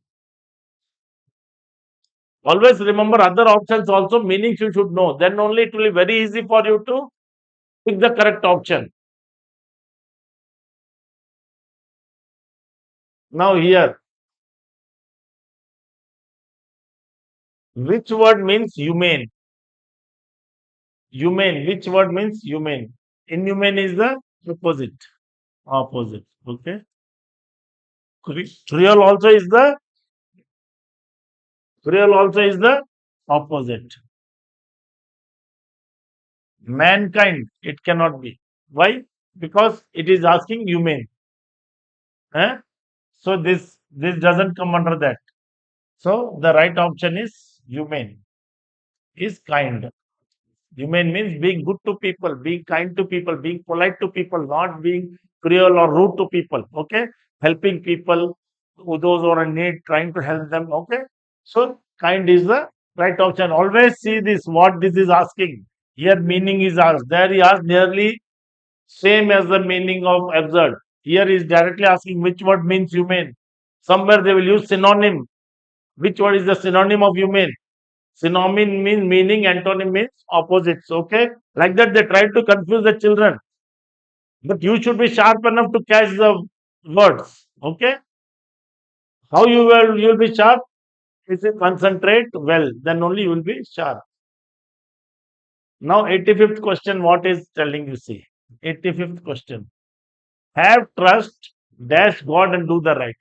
S3: Always remember other options also, meanings you should know. Then only it will be very easy for you to pick the correct option. Now here, which word means humane? Humane. Which word means humane? Inhumane is the opposite. Opposite. Okay. Cruel also is the opposite. Mankind, it cannot be. Why? Because it is asking humane. Eh? So this doesn't come under that. So the right option is humane, is kind. Humane means being good to people, being kind to people, being polite to people, not being cruel or rude to people. Okay, helping people, those who are in need, trying to help them. Okay, so kind is the right option. Always see this. What this is asking here, meaning is asked. There he asked nearly same as the meaning of absurd. Here is directly asking which word means humane. Somewhere they will use synonym. Which word is the synonym of humane? Synonym means meaning, antonym means opposites. Okay, like that they try to confuse the children. But you should be sharp enough to catch the words. Okay, how you will be sharp? If you concentrate well, then only you will be sharp. Now, 85th question. What is telling you? See, 85th question. Have trust, dash God and do the right.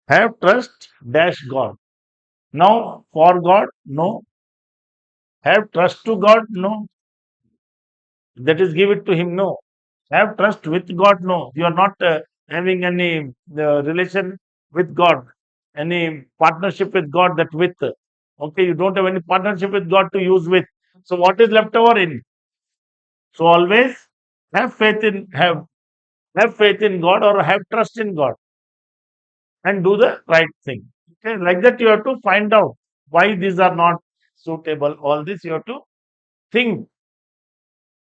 S3: Have trust, dash God. Now, for God, no. Have trust to God, no. That is, give it to Him, no. Have trust with God, no. You are not having any relation with God, any partnership with God that with. Okay, you don't have any partnership with God to use with. So, what is left over in? So, always have faith in God or have trust in God and do the right thing. Okay, like that you have to find out why these are not suitable. All this you have to think.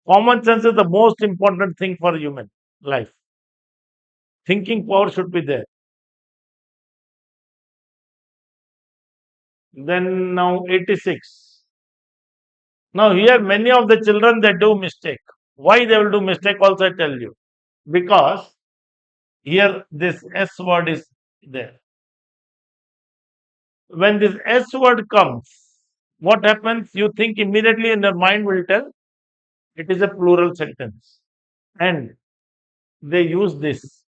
S3: Common sense is the most important thing for human life. Thinking power should be there. Then now 86. Now here many of the children they do mistake. Why they will do mistake also I tell you. Because here this S word is there. When this S word comes, what happens? You think immediately and your mind will tell it is a plural sentence. And they use this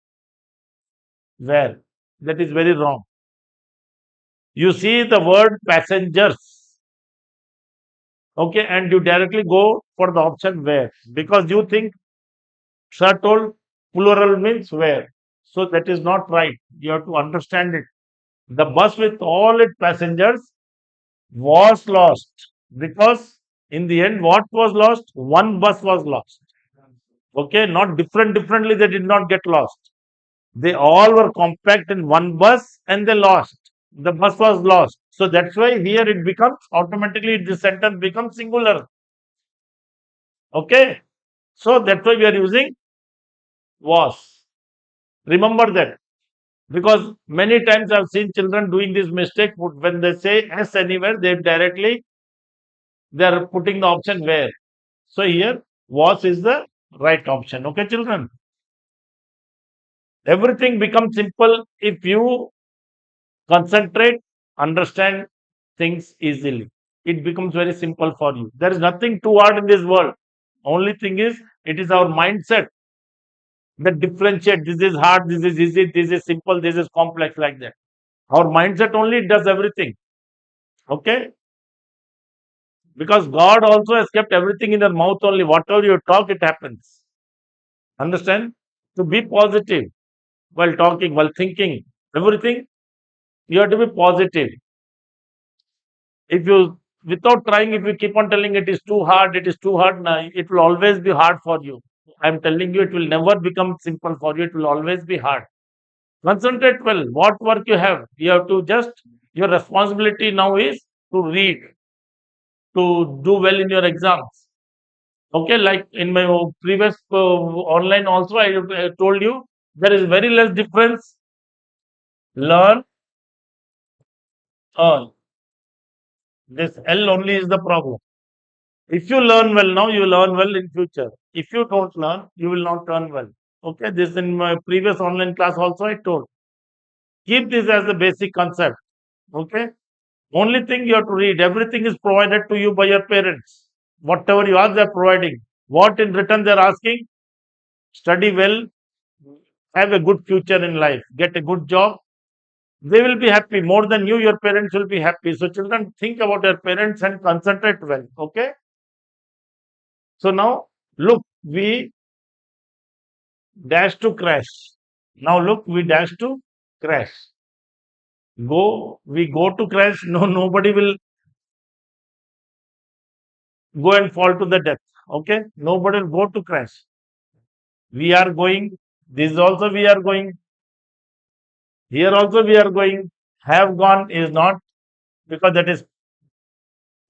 S3: where that is very wrong. You see the word passengers, okay, and you directly go for the option where because you think sir told plural means where. So that is not right. You have to understand it. The bus with all its passengers was lost because in the end, what was lost? One bus was lost. Okay, not differently, they did not get lost. They all were compact in one bus and they lost. The bus was lost. So that's why here it becomes automatically this sentence becomes singular. Okay. So that's why we are using was. Remember that. Because many times I've seen children doing this mistake. When they say S anywhere, they are putting the option where. So here was is the right option. Okay, children. Everything becomes simple if you concentrate, understand things easily. It becomes very simple for you. There is nothing too hard in this world. Only thing is, it is our mindset that differentiate. This is hard, this is easy, this is simple, this is complex, like that. Our mindset only does everything. Okay? Because God also has kept everything in your mouth only. Whatever you talk, it happens. Understand? To be positive while talking, while thinking, everything, you have to be positive. If you, without trying, if you keep on telling it is too hard, now it will always be hard for you. I'm telling you, it will never become simple for you. It will always be hard. Concentrate well. What work you have, you have to just, your responsibility now is to read, to do well in your exams. Okay, like in my previous online also, I told you there is very less difference. Learn, earn. This L only is the problem. If you learn well now, you will learn well in future. If you don't learn, you will not learn well. Okay, this in my previous online class also I told. Keep this as the basic concept. Okay, only thing you have to read. Everything is provided to you by your parents. Whatever you ask, they are providing. What in return they are asking? Study well, have a good future in life, get a good job. They will be happy more than you. Your parents will be happy. So children, think about your parents and concentrate well. Okay. So now look, we dash to crash. Now look, we dash to crash. We go to crash. No, nobody will go and fall to the death. Okay, nobody will go to crash. We are going. This also we are going. Here also we are going. Have gone is not, because that is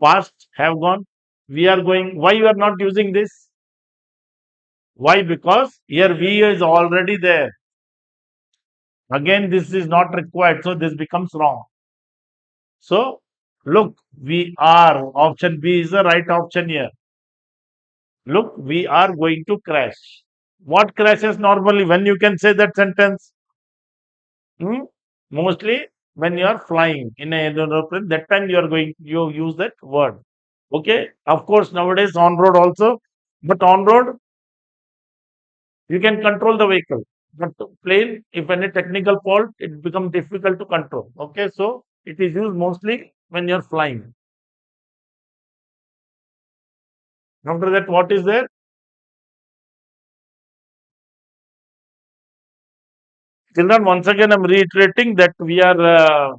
S3: past. Have gone. We are going. Why you are not using this? Why? Because here we is already there. Again, this is not required. So this becomes wrong. So look, we are. Option B is the right option here. Look, we are going to crash. What crashes normally? When you can say that sentence? Hmm? Mostly when you are flying in an aeroplane, that time you use that word. Okay. Of course, nowadays on road also, but on road you can control the vehicle. But plane, if any technical fault, it becomes difficult to control. Okay, so it is used mostly when you are flying. After that, what is there? Children, once again, I'm reiterating that we are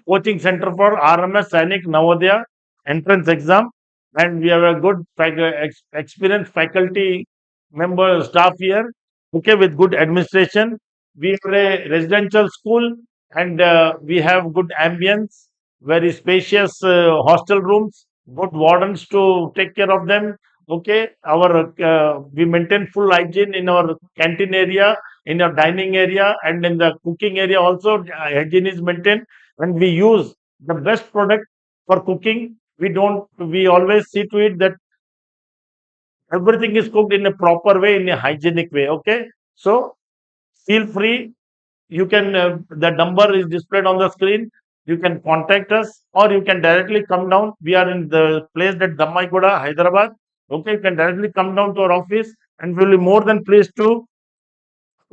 S3: coaching center for RMS Sainik Navodaya entrance exam, and we have a good experienced faculty member staff here. Okay, with good administration. We are a residential school, and we have good ambience, very spacious hostel rooms, good wardens to take care of them. Okay, our we maintain full hygiene in our canteen area, in our dining area, and in the cooking area also. Hygiene is maintained, and we use the best product for cooking. We always see to it that everything is cooked in a proper way, in a hygienic way. Okay, so feel free. You can, the number is displayed on the screen. You can contact us, or you can directly come down. We are in the place at Dammaigoda, Hyderabad. Okay, you can directly come down to our office, and we'll be more than pleased to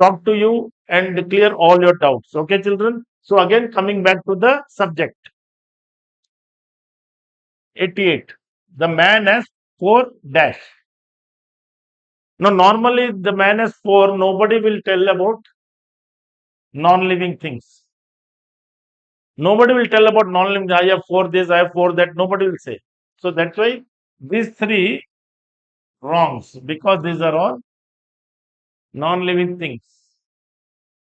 S3: talk to you and clear all your doubts. Okay, children. So again, coming back to the subject. 88. The man has 4 dash. Now, normally the man has 4. Nobody will tell about non-living things. Nobody will tell about non-living. I have 4 this, I have 4 that. Nobody will say. So that's why these 3 wrongs, because these are all non-living things.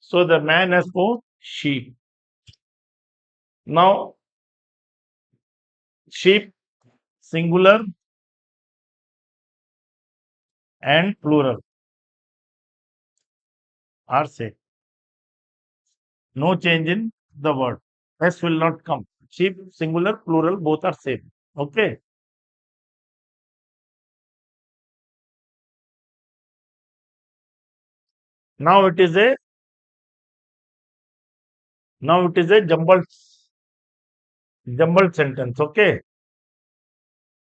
S3: So the man has 4 sheep. Now, sheep singular and plural are said. No change in the word. S will not come. Sheep, singular, plural, both are same. Okay. Now it is a jumbled sentence. Okay.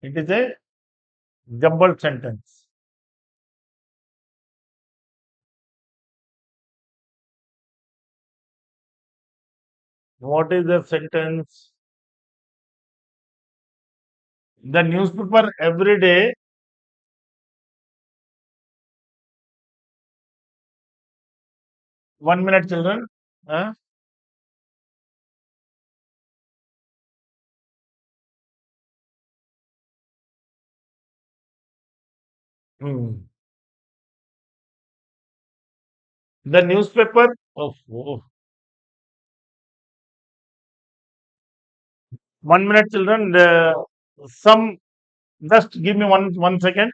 S3: It is a jumbled sentence. What is the sentence? The newspaper every day. 1 minute, children. Huh? Hmm. The newspaper. Oh. 1 minute, children. Some. Just give me one second.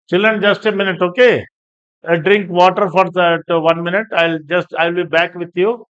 S3: Children, just a minute. Okay. Drink water for that 1 minute. I'll be back with you.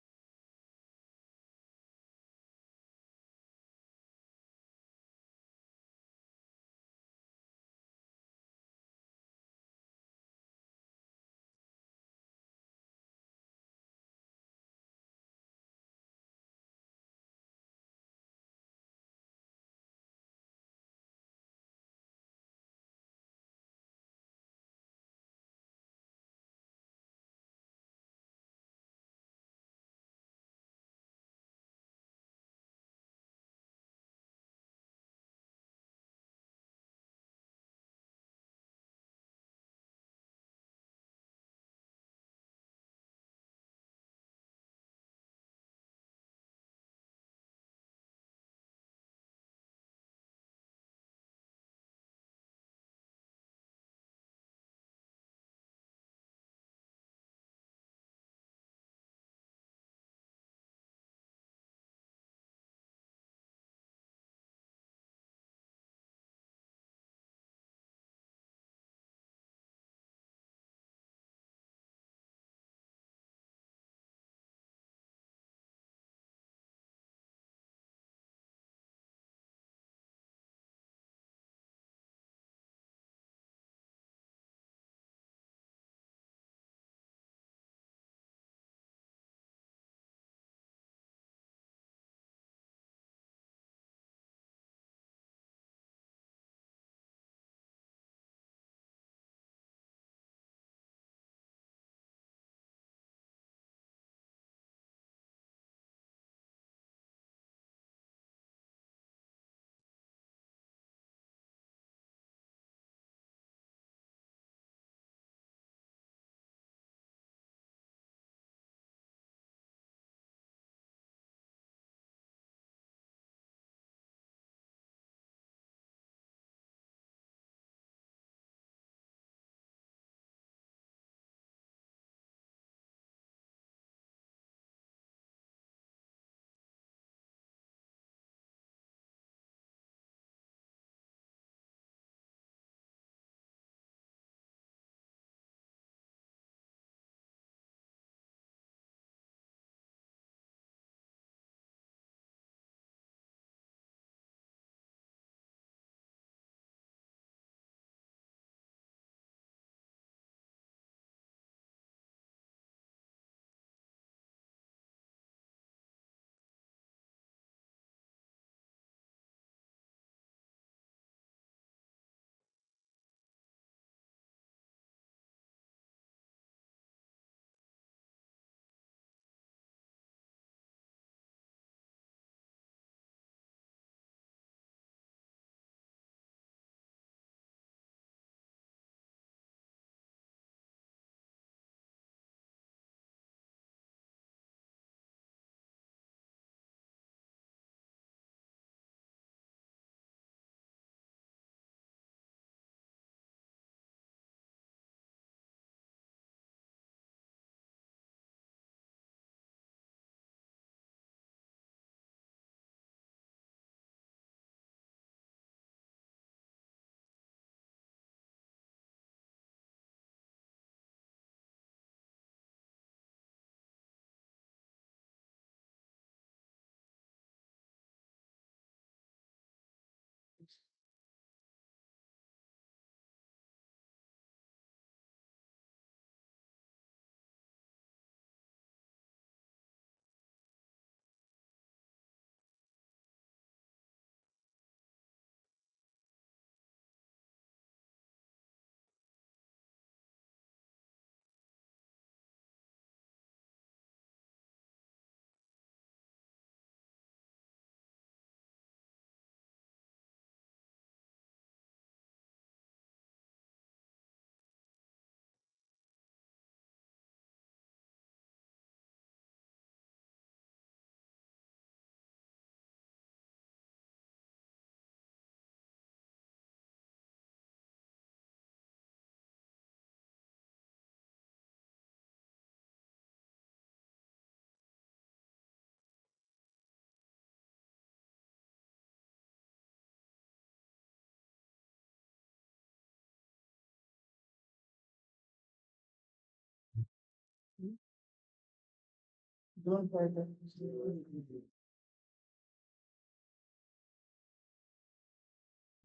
S3: So,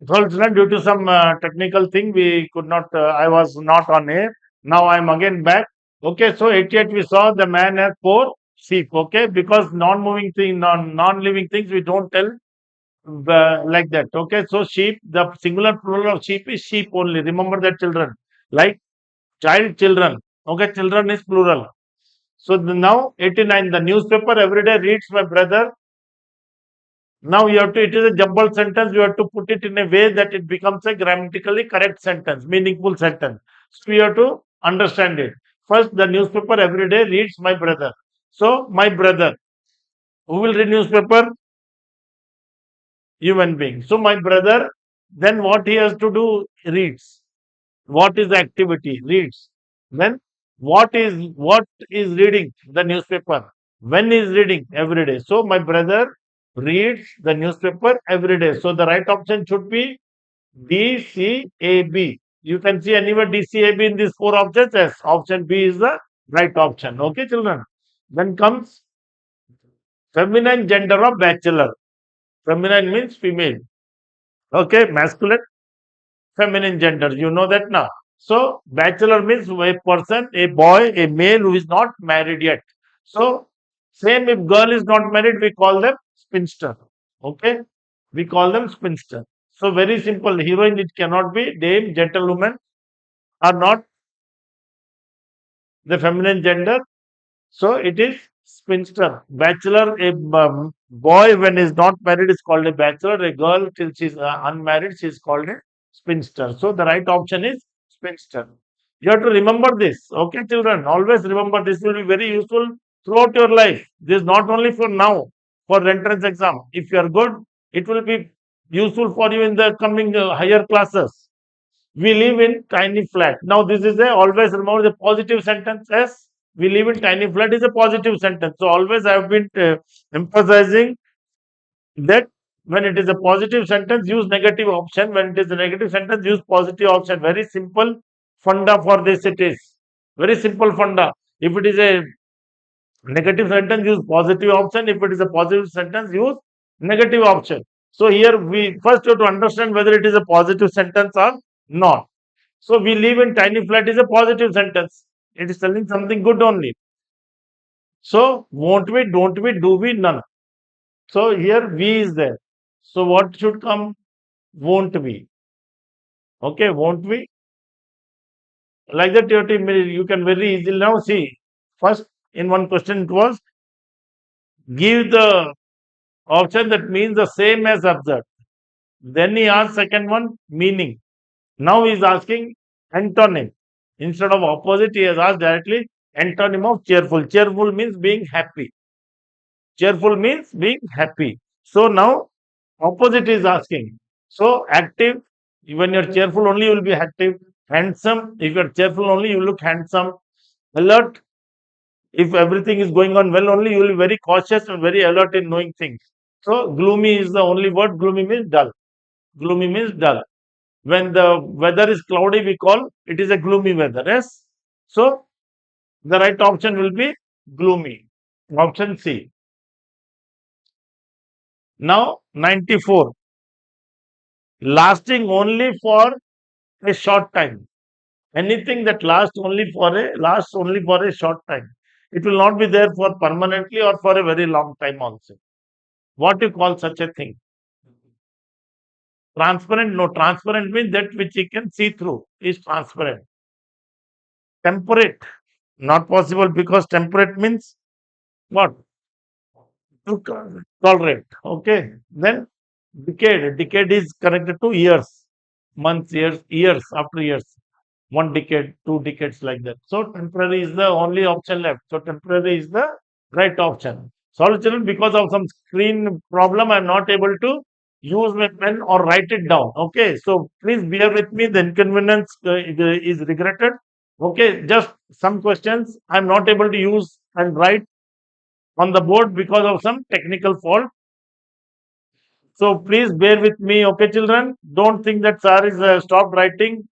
S3: children, due to some technical thing, we could not. I was not on air. Now I am again back. Okay, so 88 we saw the man has four sheep. Okay, because non-moving thing, non-living things we don't tell like that. Okay, so sheep, the singular plural of sheep is sheep only. Remember that, children. Like child, children. Okay, children is plural. So now 89, the newspaper every day reads my brother. Now you have to, it is a jumbled sentence, you have to put it in a way that it becomes a grammatically correct sentence, meaningful sentence. So you have to understand it. First, the newspaper every day reads my brother. So my brother, who will read newspaper? Human being. So my brother, then what he has to do? Reads. What is the activity? Reads. Then what is reading? The newspaper. When is reading? Every day. So my brother reads the newspaper every day. So the right option should be D, C, A, B. You can see anywhere D, C, A, B in these four options. Yes, option B is the right option. Okay, children. Then comes feminine gender of bachelor. Feminine means female. Okay, masculine, feminine gender. You know that now. So, bachelor means a person, a boy, a male who is not married yet. So, same if girl is not married, we call them spinster. Okay, we call them spinster. So, very simple. Heroine, it cannot be dame, gentlewoman are not the feminine gender. So it is spinster. Bachelor, a boy when is not married is called a bachelor. A girl till she's unmarried, she is called a spinster. So the right option is spinster. You have to remember this. Okay, children, always remember this will be very useful throughout your life. This is not only for now, for entrance exam. If you are good, it will be useful for you in the coming higher classes. We live in tiny flat. Now, this is a always remember the positive sentence. Yes, we live in tiny flat is a positive sentence. So, always I have been emphasizing that when it is a positive sentence, use negative option. When it is a negative sentence, use positive option. Very simple funda for this. It is very simple funda. If it is a negative sentence, use positive option. If it is a positive sentence, use negative option. So here we first have to understand whether it is a positive sentence or not. So we live in tiny flat is a positive sentence. It is telling something good only. So won't we, don't we, do we, none. So here we is there. So what should come? Won't we? Okay, won't we? Like that you can very easily now see. First in one question it was give the option that means the same as observed. Then he asked second one meaning. Now he is asking antonym. Instead of opposite, he has asked directly antonym of cheerful. Cheerful means being happy. Cheerful means being happy. So now opposite is asking. So active, when you're cheerful only you will be active. Handsome, if you're cheerful only you look handsome. Alert, if everything is going on well only you will be very cautious and very alert in knowing things. So gloomy is the only word. Gloomy means dull. Gloomy means dull. When the weather is cloudy, we call it is a gloomy weather. Yes. So the right option will be gloomy. Option C. Now 94. Lasting only for a short time. Anything that lasts only for a short time. It will not be there for permanently or for a very long time also. What you call such a thing? Transparent? No, transparent means that which you can see through is transparent. Temperate? Not possible because temperate means what? To tolerate. Okay. Then decade. Decade is connected to years, months, years after years. One decade, 2 decades, like that. So temporary is the only option left. So temporary is the right option. Sorry, children, because of some screen problem, I'm not able to use my pen or write it down. Okay. So please bear with me. The inconvenience is regretted. Okay. Just some questions I'm not able to use and write on the board because of some technical fault. So please bear with me, okay, children. Don't think that sir is stopped writing.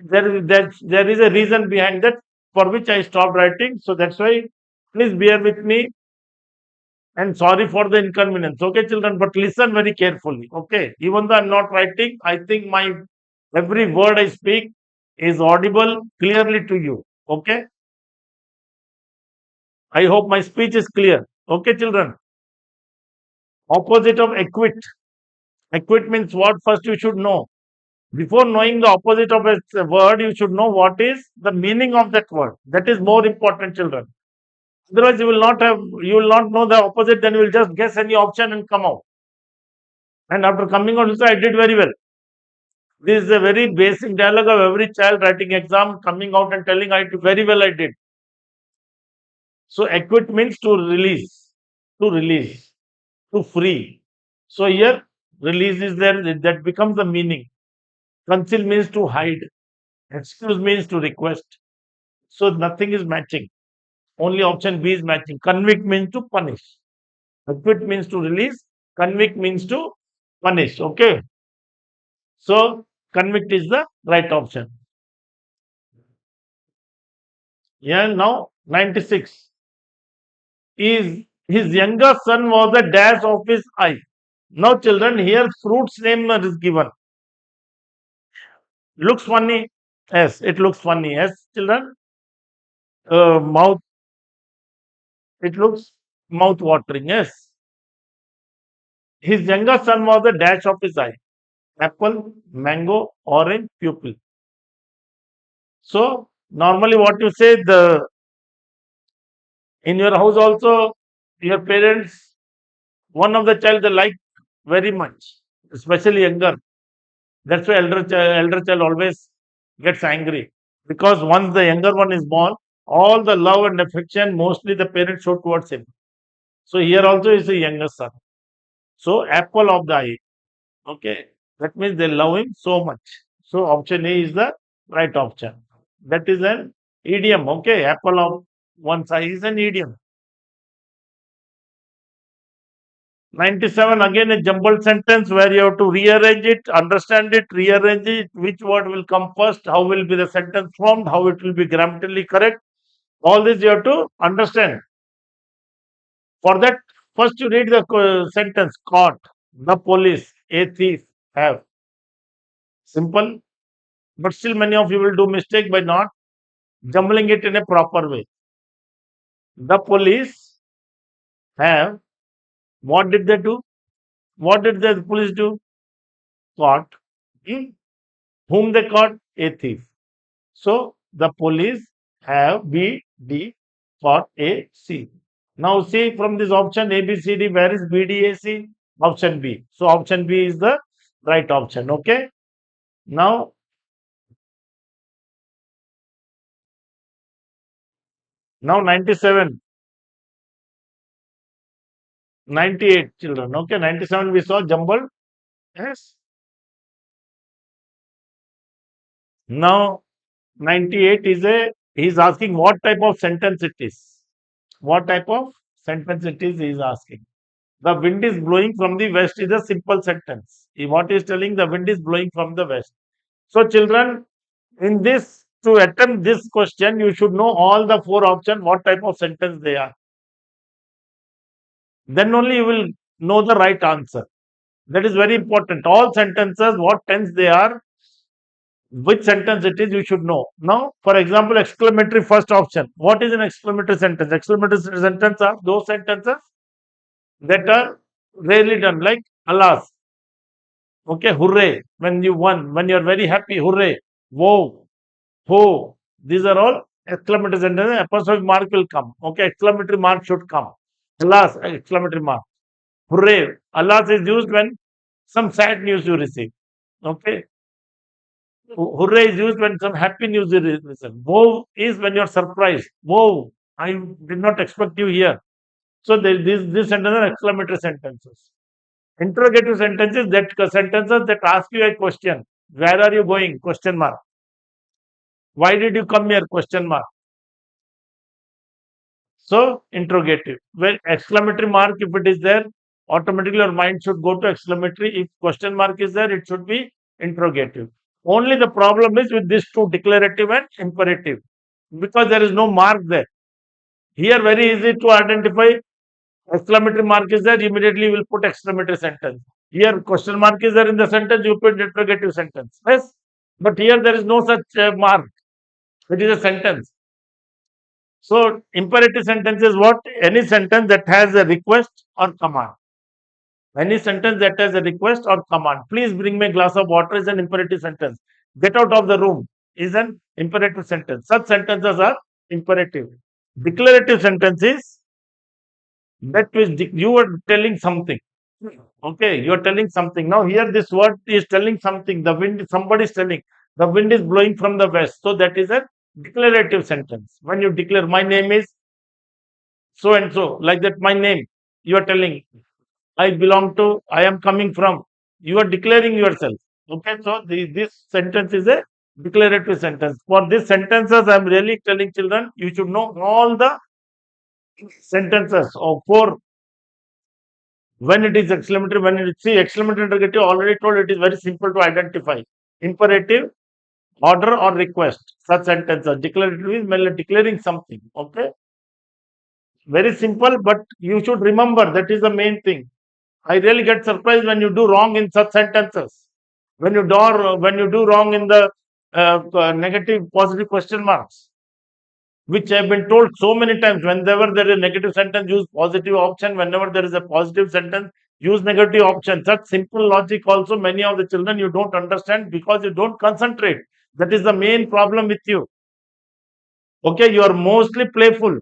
S3: There is a reason behind that for which I stopped writing. So that's why please bear with me. And sorry for the inconvenience. Okay, children, but listen very carefully. Okay, even though I'm not writing, I think my every word I speak is audible clearly to you. Okay, I hope my speech is clear. Okay, children. Opposite of acquit. Acquit means what? First, you should know. Before knowing the opposite of a word, you should know what is the meaning of that word. That is more important, children. Otherwise, you will not know the opposite. Then you will just guess any option and come out. And after coming out, you say, I did very well. This is a very basic dialogue of every child writing exam, coming out and telling, I did very well, I did. So acquit means to release, to free. So here release is there, that becomes the meaning. Conceal means to hide. Excuse means to request. So nothing is matching. Only option B is matching. Convict means to punish. Acquit means to release. Convict means to punish. Okay. So convict is the right option. Yeah, now 96. His younger son was the dash of his eye. Now, children, here fruit's name is given. Looks funny. Yes, it looks funny. Yes, children. Mouth. It looks mouth watering. Yes. His younger son was the dash of his eye. Apple, mango, orange, pupil. So normally, what you say, the in your house also, your parents, one of the child they like very much, especially younger. That's why elder child always gets angry, because once the younger one is born, all the love and affection mostly the parents show towards him. So here also is a younger son. So apple of the eye. Okay, that means they love him so much. So option A is the right option. That is an idiom. Okay, apple of one's eye is an idiom. 97, again a jumbled sentence where you have to rearrange it, understand it, rearrange it, which word will come first, how will be the sentence formed, how it will be grammatically correct. All this you have to understand. For that, first you read the sentence: caught, the police, a thief, have. Simple, but still many of you will do mistake by not jumbling it in a proper way. The police have. What did they do? What did the police do? Caught. Hmm? Whom they caught? A thief. So the police have B, D, caught A, C. Now see from this option A, B, C, D, where is B, D, A, C? Option B. So option B is the right option. Okay. Now 97, 98 children. Okay. 97 we saw jumbled. Yes. Now 98 is he's asking what type of sentence it is. What type of sentence it is, he is asking. The wind is blowing from the west is a simple sentence. What is telling, the wind is blowing from the west. So, children, in this, to attempt this question, you should know all the four options, what type of sentence they are. Then only you will know the right answer. That is very important. All sentences, what tense they are, which sentence it is, you should know. Now, for example, exclamatory first option. What is an exclamatory sentence? Exclamatory sentence are those sentences that are rarely done, like alas. Okay, hooray. When you won, when you're very happy, hooray. Whoa, ho. These are all exclamatory sentences. Apostrophe mark will come. Okay, exclamatory mark should come. Alas, exclamatory mark. Hooray. Alas is used when some sad news you receive. Okay. Hooray is used when some happy news you receive. Whoa is when you're surprised. Whoa, I did not expect you here. So these sentences are exclamatory sentences. Interrogative sentences, that ask you a question. Where are you going? Question mark. Why did you come here? Question mark. So interrogative. Well, exclamatory mark, if it is there, automatically your mind should go to exclamatory. If question mark is there, it should be interrogative. Only the problem is with these two, declarative and imperative, because there is no mark there. Here, very easy to identify Exclamatory mark is there, immediately you will put exclamatory sentence. Here question mark is there in the sentence, you put interrogative sentence. Yes, but here there is no such mark. It is a sentence. So imperative sentence is what? Any sentence that has a request or command. Any sentence that has a request or command. Please bring me a glass of water is an imperative sentence. Get out of the room is an imperative sentence. Such sentences are imperative. Declarative sentence is that which you are telling something. Okay, you are telling something. Now here this word is telling something. The wind, somebody is telling. The wind is blowing from the west. So that is a declarative sentence. When you declare my name is so and so, like that, my name, you are telling I belong to, I am coming from. You are declaring yourself. Okay, so this sentence is a declarative sentence. For these sentences, I am really telling children, you should know all the sentences of four. When it is exclamatory, when it is see exclamatory interrogative, already told it is very simple to identify. Imperative, order or request. Such sentences. Declarative is merely declaring something. Okay, very simple, but you should remember that is the main thing. I really get surprised when you do wrong in such sentences. When you do wrong in the negative, positive question marks, which I've been told so many times. Whenever there is a negative sentence, use positive option. Whenever there is a positive sentence, use negative option. Such simple logic also many of the children you don't understand because you don't concentrate. That is the main problem with you. Okay, you are mostly playful.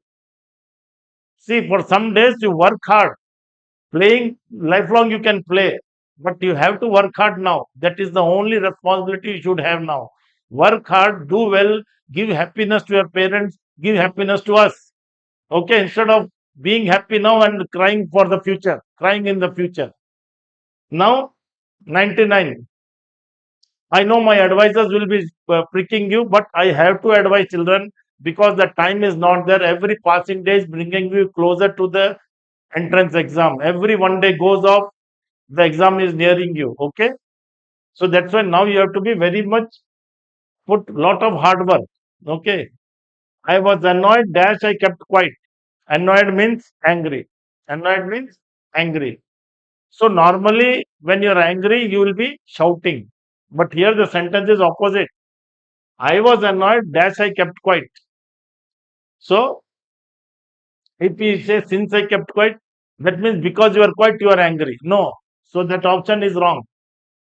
S3: See, for some days you work hard. Playing lifelong you can play, but you have to work hard now. That is the only responsibility you should have now. Work hard, do well, give happiness to your parents, give happiness to us. Okay, instead of being happy now and crying for the future, crying in the future. Now, 99. I know my advisors will be pricking you, but I have to advise children because the time is not there. Every passing day is bringing you closer to the entrance exam. Every one day goes off, the exam is nearing you. Okay, so that's why now you have to be very much put lot of hard work. Okay, I was annoyed dash I kept quiet. Annoyed means angry. Annoyed means angry. So normally when you're angry you will be shouting, but here the sentence is opposite. I was annoyed dash I kept quiet. So if we say since I kept quiet, that means because you are quiet you are angry. No, so that option is wrong.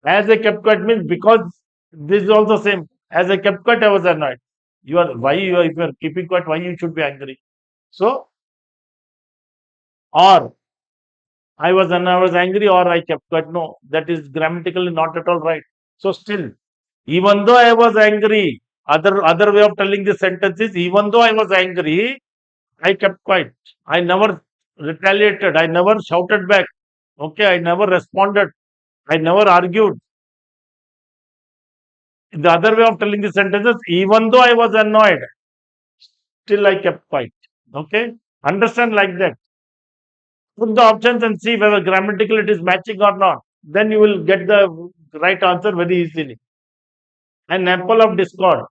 S3: As I kept quiet means because this is also same. As I kept quiet, I was annoyed. You are why you are, if you are keeping quiet, why you should be angry? So or I was angry or I kept quiet. No, that is grammatically not at all right. So still, even though I was angry, other way of telling this sentence is even though I was angry, I kept quiet. I never retaliated. I never shouted back. Okay, I never responded. I never argued. The other way of telling the sentences, even though I was annoyed, still I kept quiet. Okay, understand like that. Put the options and see whether grammatical it is matching or not. Then you will get the right answer very easily. An apple of discord.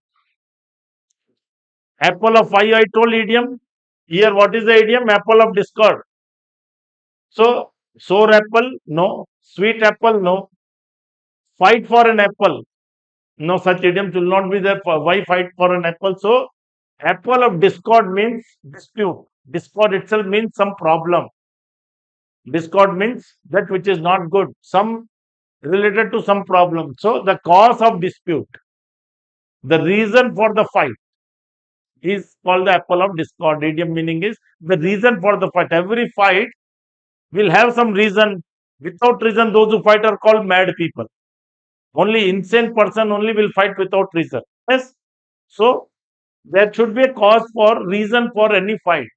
S3: Apple of fire, I told idiom. Here, what is the idiom? Apple of discord. So, sour apple, no. Sweet apple, no. Fight for an apple. No, such idioms will not be there. For why fight for an apple? So, apple of discord means dispute. Discord itself means some problem. Discord means that which is not good, some related to some problem. So, the cause of dispute, the reason for the fight is called the apple of discord. Idiom meaning is the reason for the fight. Every fight will have some reason. Without reason, those who fight are called mad people. Only insane person only will fight without reason. Yes. So, there should be a cause for reason for any fight.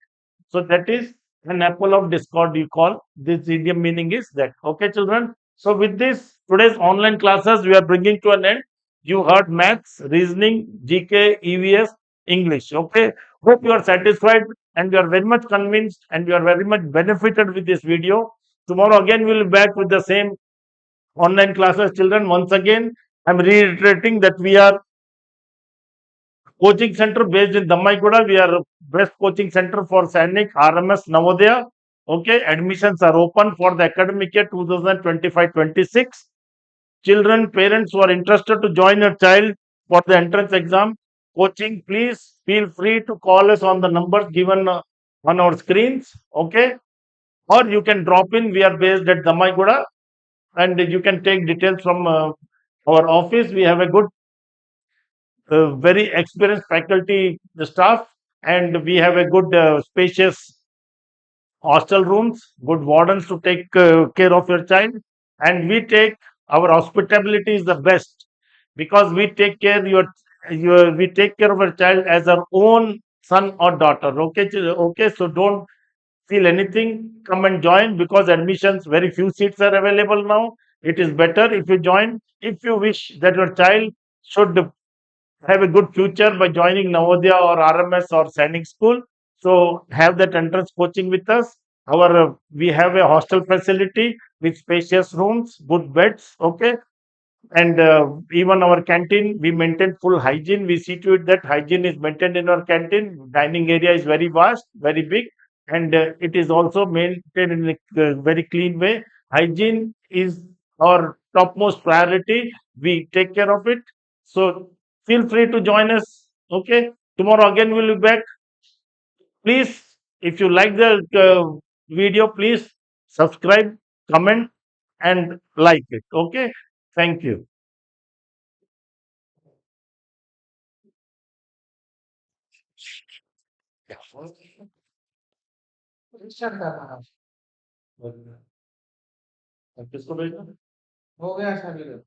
S3: So that is an apple of discord you call. This idiom meaning is that. Okay, children. So with this, today's online classes we are bringing to an end. You heard maths, reasoning, GK, EVS, English. Okay. Hope you are satisfied and you are very much convinced and you are very much benefited with this video. Tomorrow again we will be back with the same online classes, children. Once again, I'm reiterating that we are coaching center based in Dammaiguda. We are best coaching center for Sainik, RMS, Navodaya. Okay, admissions are open for the academic year 2025-26. Children, parents who are interested to join your child for the entrance exam coaching, please feel free to call us on the numbers given on our screens. Okay, or you can drop in. We are based at Damaiguda, and you can take details from our office. We have a good, very experienced faculty staff, and we have a good, spacious hostel rooms, good wardens to take care of your child, and we take our hospitality is the best because we take care your we take care of our child as our own son or daughter. Okay, okay, so don't feel anything. Come and join because admissions very few seats are available now. It is better if you join. If you wish that your child should have a good future by joining Navodaya or RMS or Sainik School. So have that entrance coaching with us. We have a hostel facility with spacious rooms, good beds. Okay, and even our canteen, we maintain full hygiene. We see to it that hygiene is maintained in our canteen. Dining area is very vast, very big, and it is also maintained in a very clean way. Hygiene is our topmost priority. We take care of it. So feel free to join us. Okay, tomorrow again we'll be back. Please, if you like the video, please subscribe, comment, and like it. Okay, thank you. किसको भेजना
S2: हो गया शामिल